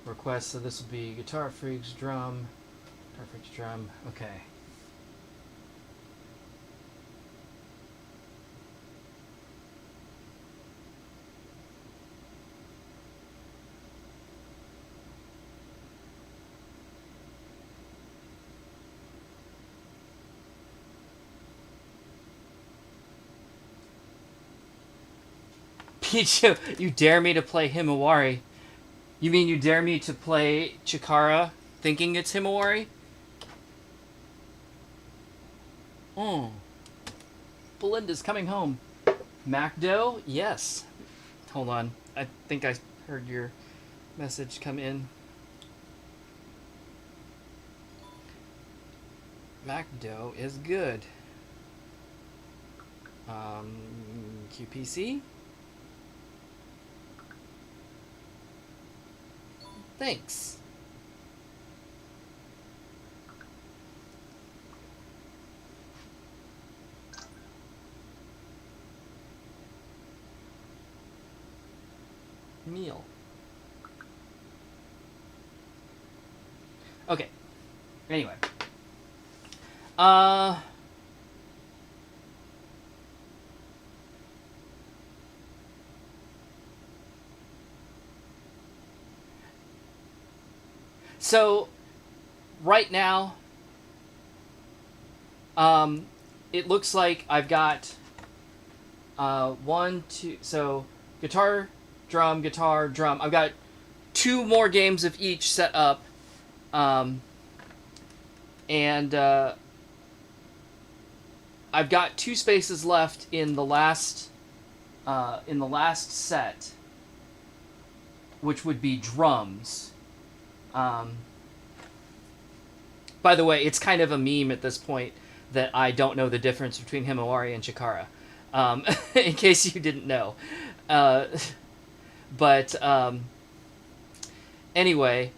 Speaker 1: request. So this will be Guitar Freaks drum. Guitar Freaks drum. Okay. Pichu, you dare me to play Himawari? You mean you dare me to play Chikara thinking it's Himawari? Belinda's coming home. Macdo? Yes. Hold on. I think I heard your message come in. Macdo is good. QPC? Thanks. Meal. Okay. Anyway. So, right now, it looks like I've got, 1, 2, so, guitar, drum. I've got 2 more games of each set up, and, I've got 2 spaces left in the last set, which would be drums. By the way, it's kind of a meme at this point that I don't know the difference between Himawari and Chikara, in case you didn't know. But anyway,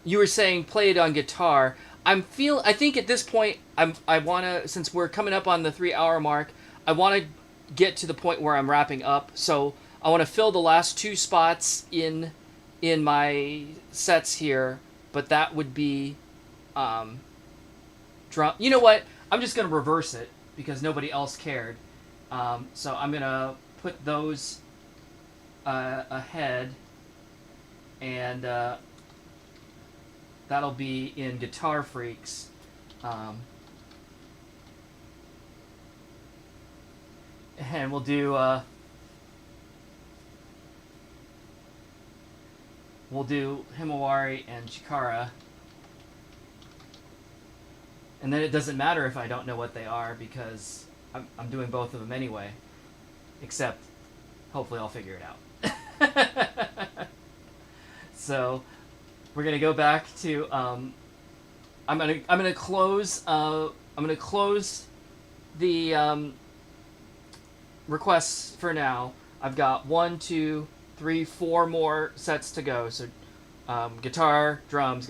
Speaker 1: you were saying play it on guitar. I think at this point I want to, since we're coming up on the 3-hour mark, I want to get to the point where I'm wrapping up. So I want to fill the last 2 spots in my sets here, but that would be drum. You know what? I'm just going to reverse it because nobody else cared. So I'm going to put those ahead, and that'll be in Guitar Freaks. And we'll do Himawari and Chikara. And then it doesn't matter if I don't know what they are because I'm doing both of them anyway. Except, hopefully I'll figure it out. So, we're gonna go back to I'm gonna close the requests for now. I've got 1, 2, 3, 4 more sets to go. So guitar, drums,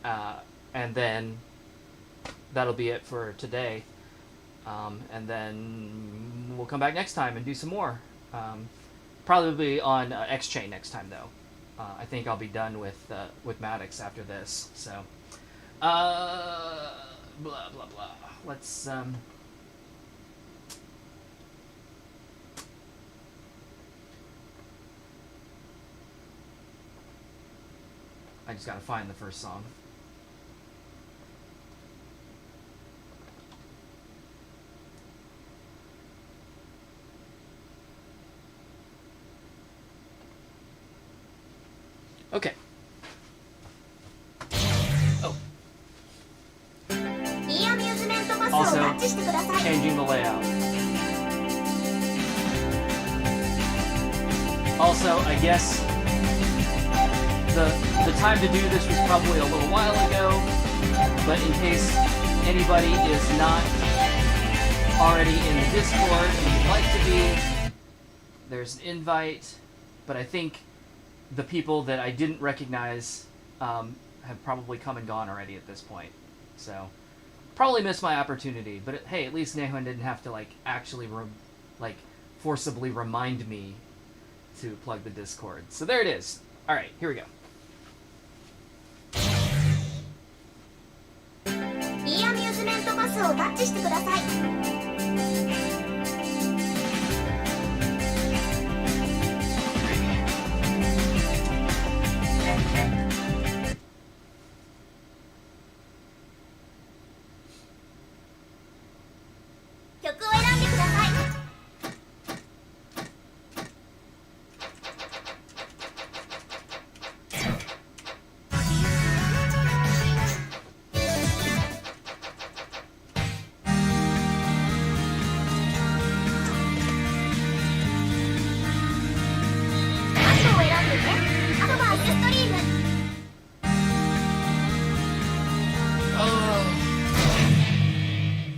Speaker 1: and then that'll be it for today. And then we'll come back next time and do some more. Probably on EXCHAIN next time though. I think I'll be done with Matixx after this. So blah blah blah. Let's I just gotta find the first song. Okay. Oh.
Speaker 2: いいアミューズメントパスを
Speaker 1: Also,
Speaker 2: タッチしてください。
Speaker 1: changing the layout. Also, I guess the time to do this was probably a little while ago, but in case anybody is not already in the Discord and would like to be, there's an invite, but I think the people that I didn't recognize have probably come and gone already at this point. So, Probably missed my opportunity, but hey, at least Nehun didn't have to like actually forcibly remind me to plug the Discord. So there it is. All right, here we go.
Speaker 2: いいアミューズメントパスをタッチしてください。曲を選んでください。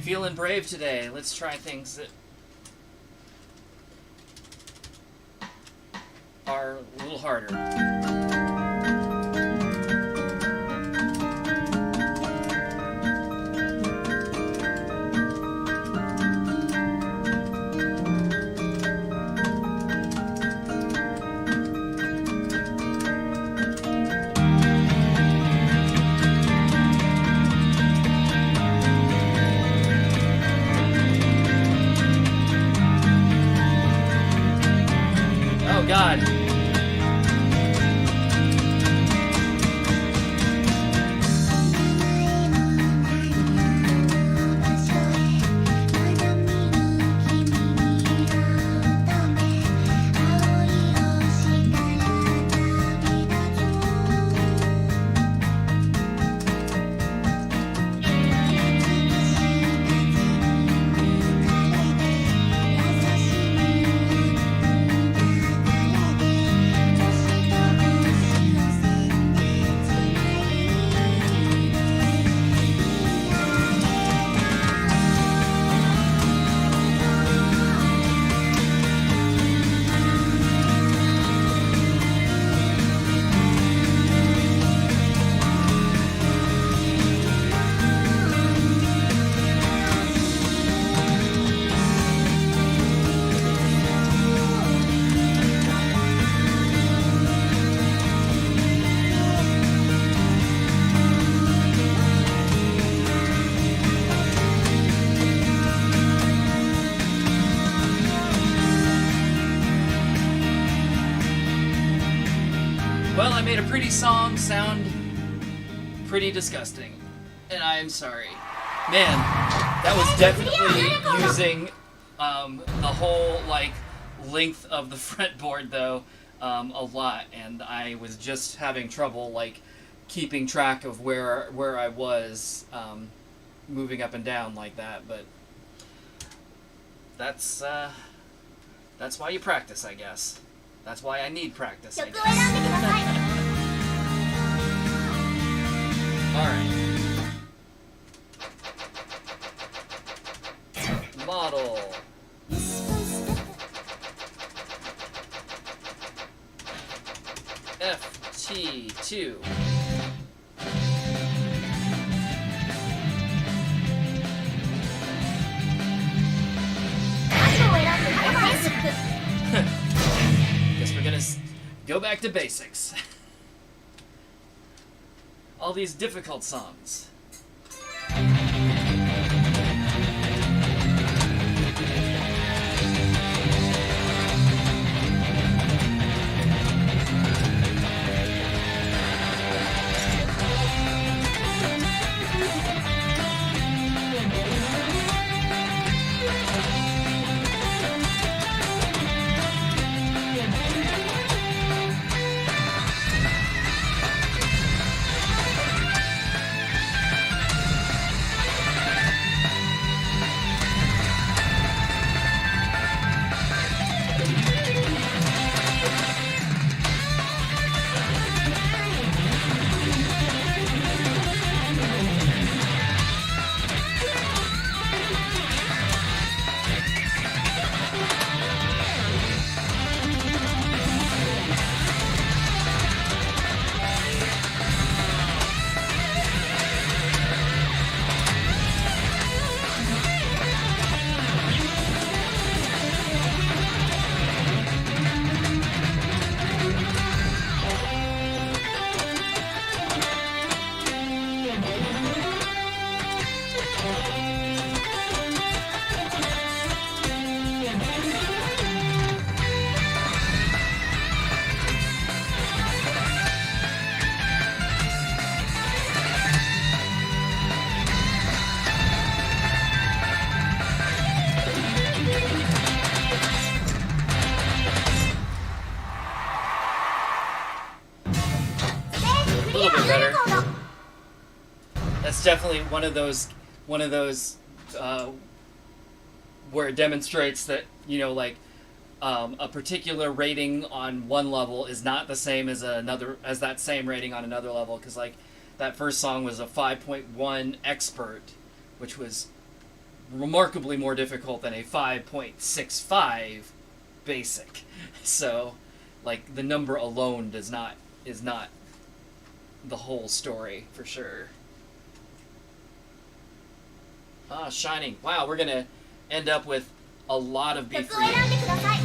Speaker 1: Feeling brave today. Let's try things that are a little harder. God. Well, I made a pretty song sound pretty disgusting, and I am sorry. Man, that was definitely using the whole like length of the fretboard though a lot, and I was just having trouble like keeping track of where I was moving up and down like that. But that's why you practice, I guess. That's why I need practice, I
Speaker 2: 曲を選んでください。
Speaker 1: guess. Alright. Model. FT2. Guess we're gonna go back to basics. All these difficult songs. little bit better. That's definitely one of those where it demonstrates that, you know, like a particular rating on one level is not the same as that same rating on another level, because like that first song was a 5.1 expert, which was remarkably more difficult than a 5.65 basic. So like the number alone is not the whole story for sure. Shining. Wow, we're gonna end up with a lot of
Speaker 2: 曲を
Speaker 1: B3.
Speaker 2: 選んでください。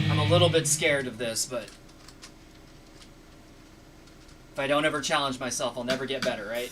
Speaker 1: I'm a little bit scared of this, but if I don't ever challenge myself, I'll never get better, right?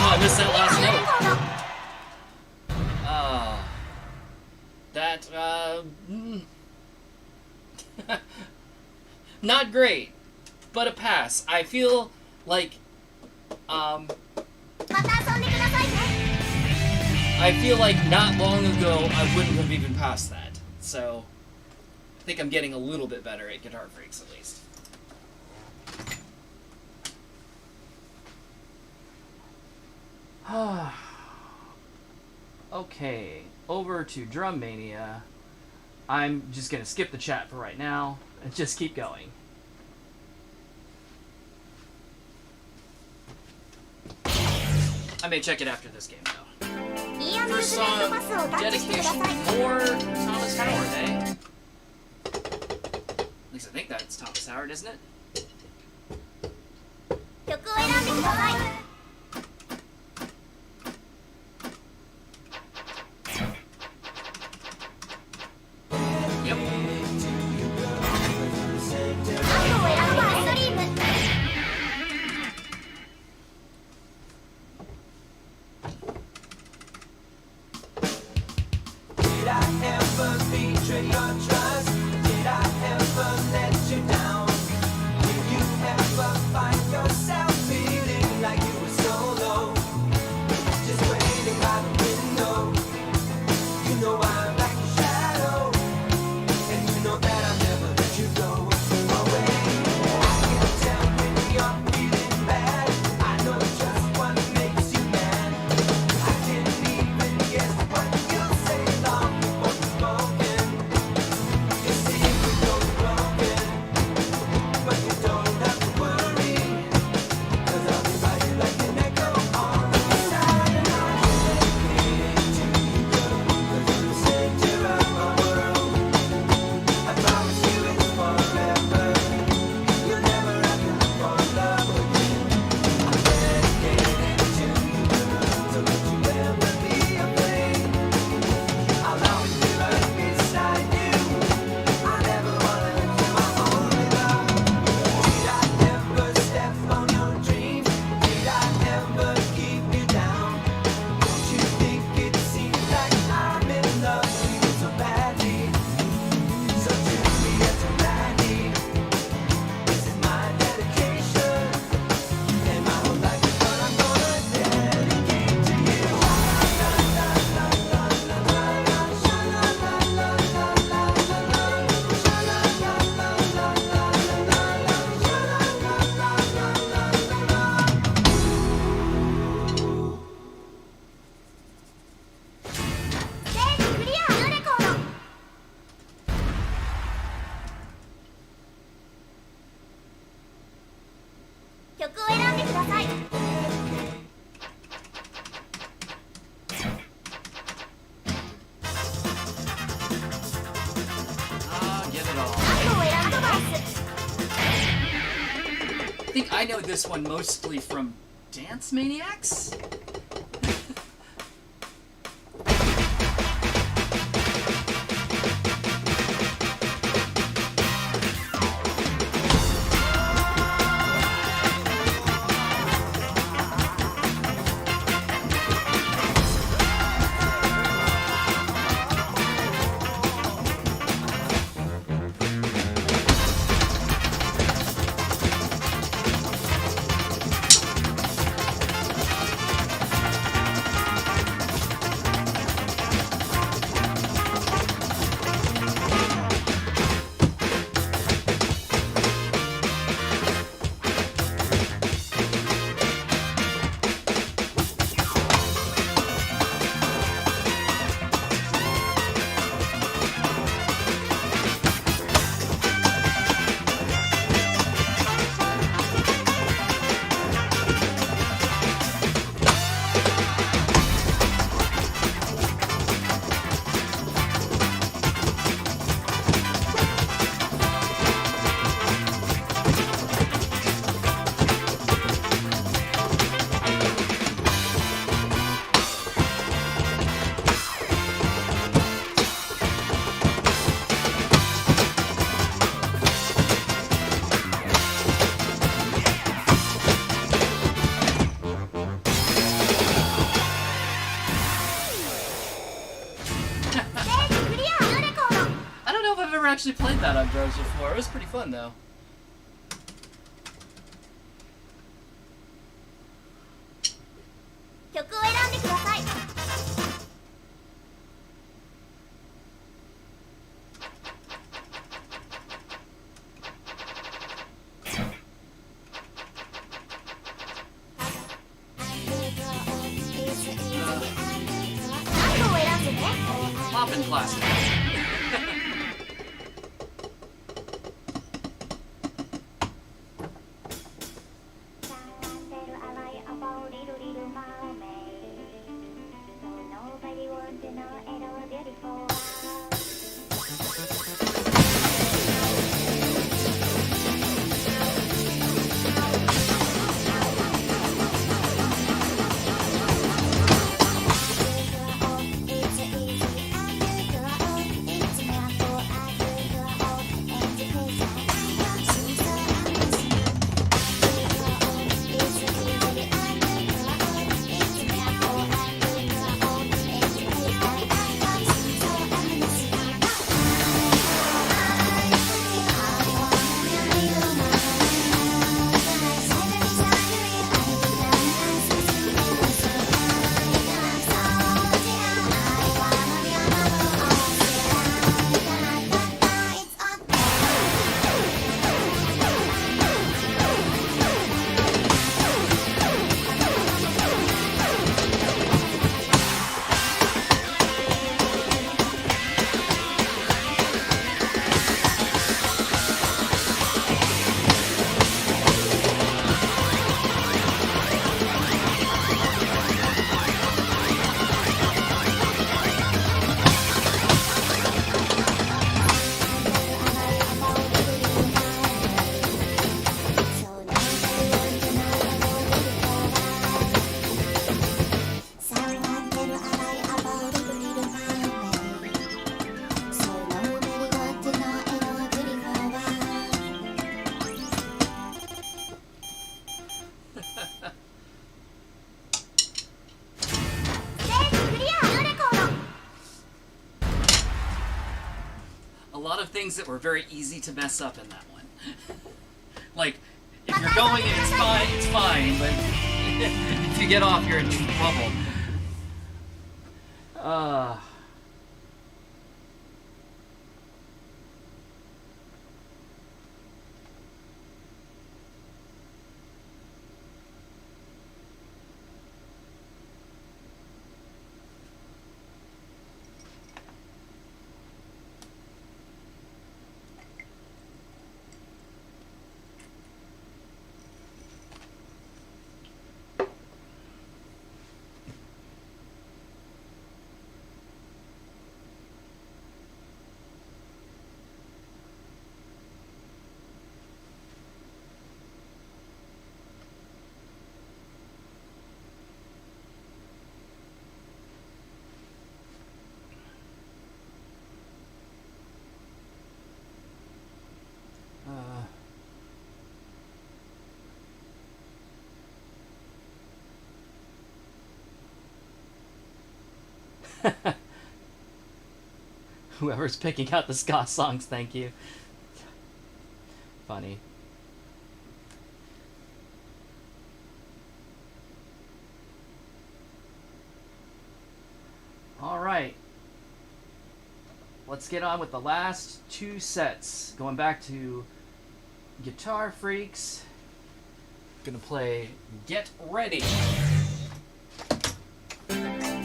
Speaker 1: I missed that last note. Not great, but a pass. I feel like, I feel like not long ago I wouldn't have even passed that. So, I think I'm getting a little bit better at Guitar Freaks at least. Okay, over to DrumMania. I'm just gonna skip the chat for right now and just keep going. I may check it after this game though. First song, dedication for Thomas Howard, eh? At least I think that's Thomas Howard, isn't it?
Speaker 2: 曲を選んでください。
Speaker 1: Yep.
Speaker 5: 「
Speaker 2: 曲を選んでください。
Speaker 1: Get it all.
Speaker 2: 何を選んでます。
Speaker 1: I think I know this one mostly from Dance Maniacs? Actually played that on drums before. It was pretty fun though.
Speaker 2: 曲を選んでください。何を選んでね。
Speaker 1: Poppin' classic. Things that were very easy to mess up in that one. Like, if you're going and it's fine, but if you get off, you're in trouble. Whoever's picking out the ska songs, thank you. Funny. All right. Let's get on with the last two sets. Going back to Guitar Freaks. Gonna play Get Ready.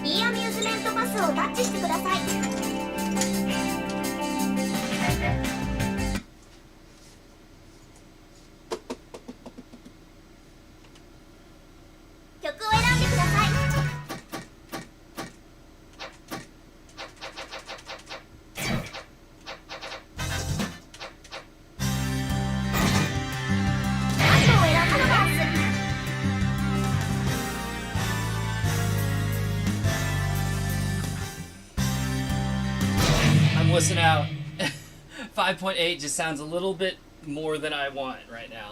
Speaker 2: いいアミューズメントパスをタッチしてください。曲を選んでください。番号を選んでください。
Speaker 1: I'm listening out. 5.8 just sounds a little bit more than I want right now.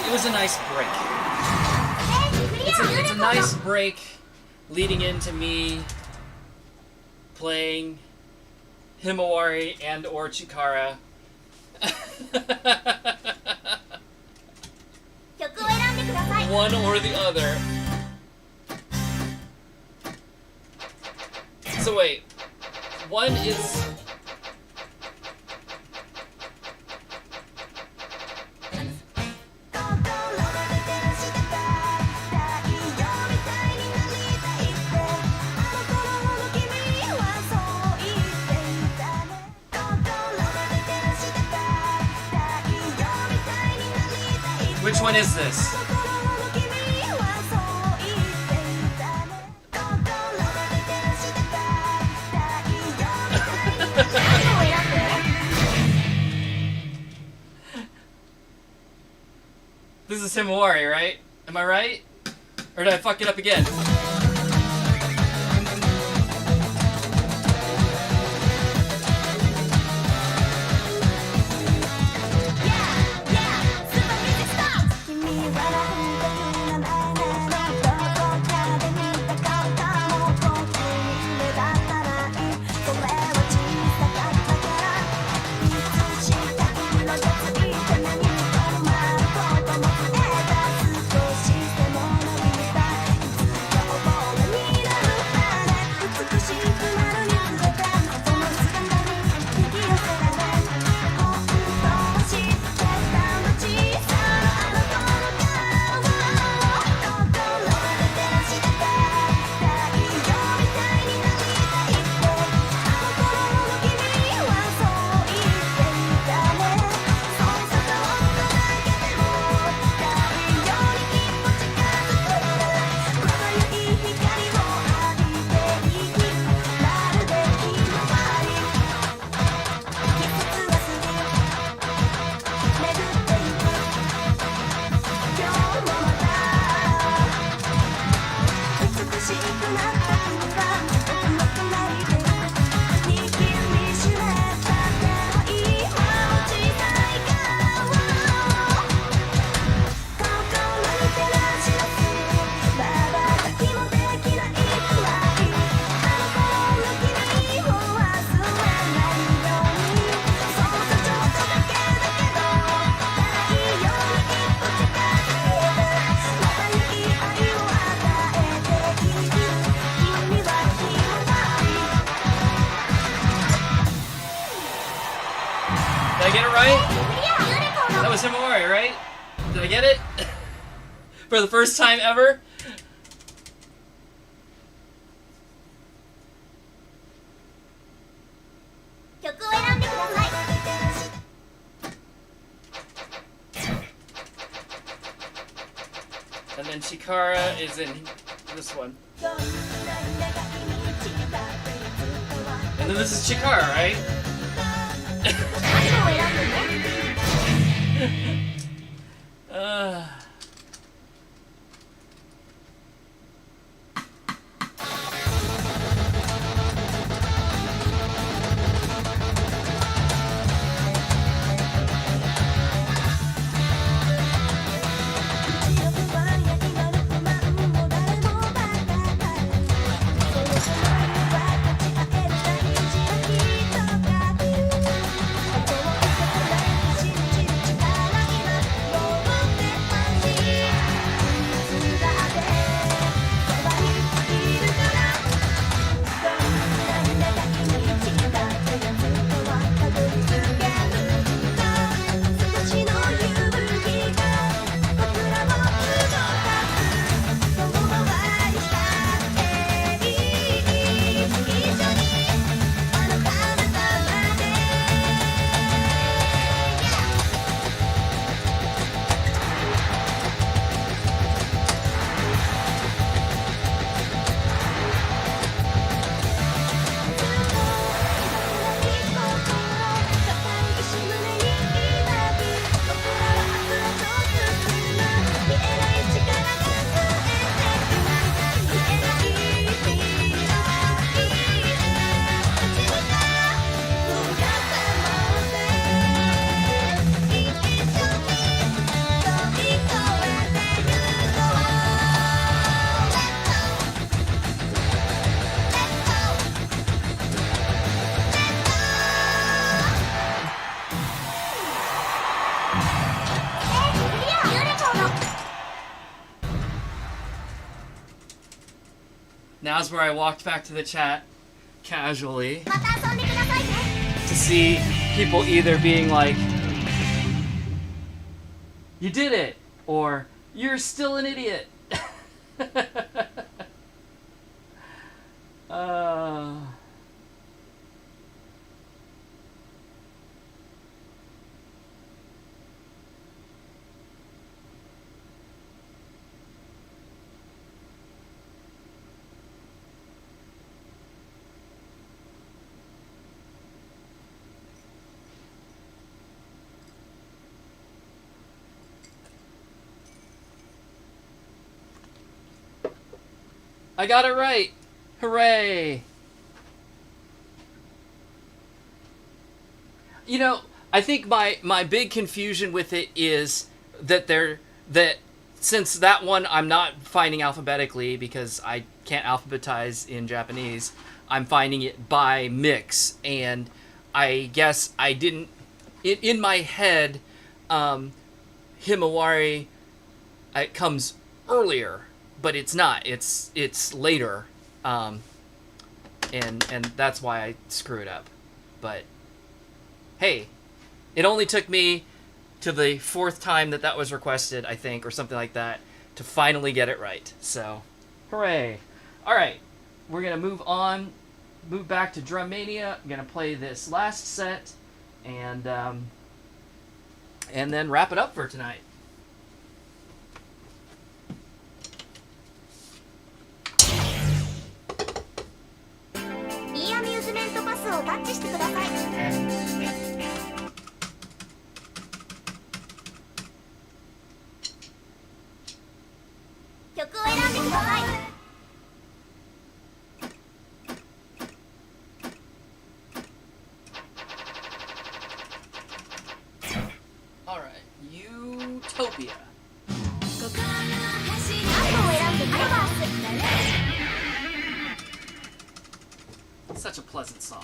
Speaker 1: It was a nice break. It's a nice break leading into me playing Himawari and or Chikara.
Speaker 2: 曲を選んでください。
Speaker 1: One or the other. So wait, one is... Which one is this? This is Himawari, right? Am I right? Or did I fuck it up again? was Himawari, right? Did I get it? For the first time ever? And then Chikara is in this one. And then this is Chikara, right? Now's where I walked back to the chat casually to see people either being like, "You did it," or "You're still an idiot." I got it right! Hooray! You know, I think my big confusion with it is that since that one I'm not finding alphabetically because I can't alphabetize in Japanese, I'm finding it by mix, and I guess I didn't in my head Himawari it comes earlier. But it's not. It's later, and that's why I screwed up. But hey, it only took me to the 4th time that was requested, I think, or something like that, to finally get it right. So, hooray! All right, we're gonna move back to DrumMania. I'm gonna play this last set, and then wrap it up for tonight.
Speaker 2: イーアミューズメントパスをタッチしてください。曲を選んでください。
Speaker 1: Alright, Utopia.
Speaker 2: 何を選んでください。
Speaker 1: Such a pleasant song.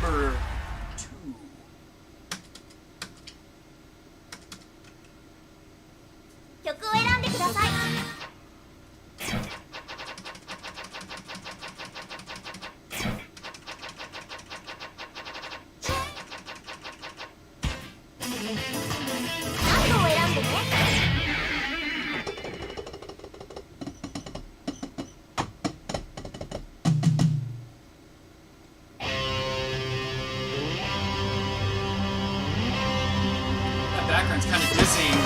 Speaker 1: number 2.
Speaker 2: Chooseを選んでください。何度を選んでね。
Speaker 1: That background's kind of dizzying.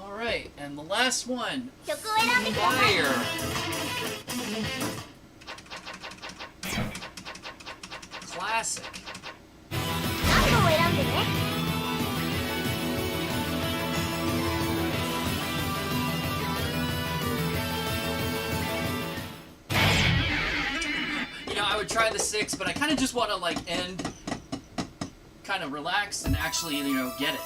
Speaker 1: Alright, and the last one.
Speaker 2: 曲を選んでください。
Speaker 1: Fire. Classic.
Speaker 2: 何度を選んでね。
Speaker 1: You know, I would try the 6, but I kind of just want to like end, kind of relax and actually, you know, get it.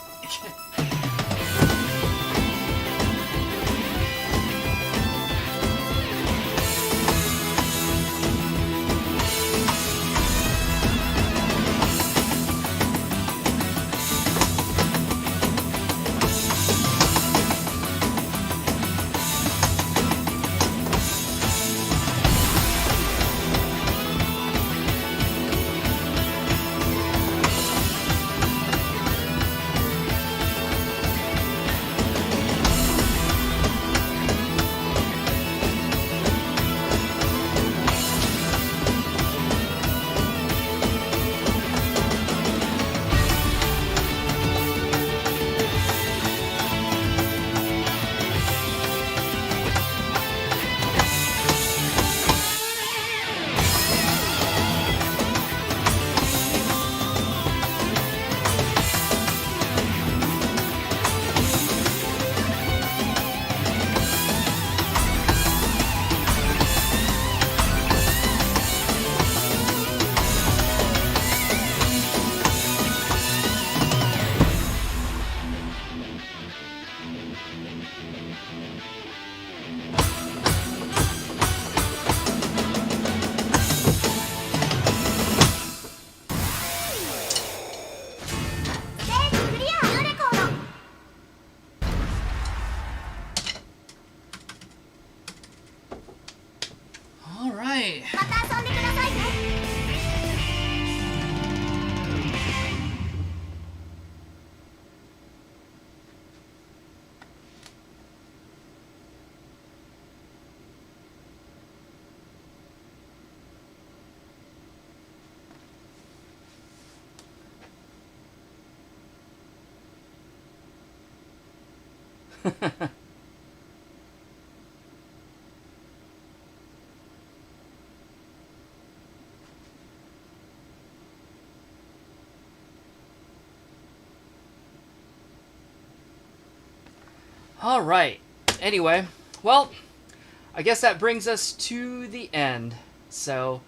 Speaker 1: Alright.
Speaker 2: また遊んでくださいね。
Speaker 1: Alright. Anyway, well, I guess that brings us to the end. So,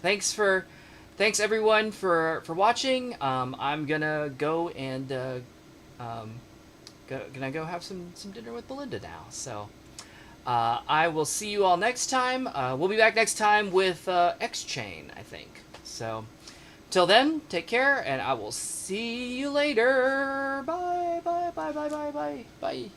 Speaker 1: thanks for thanks everyone for watching. I'm gonna go and gonna go have some dinner with Belinda now. So I will see you all next time. We'll be back next time with EXCHAIN, I think. So till then, take care, and I will see you later. Bye, bye, bye, bye, bye, bye, bye.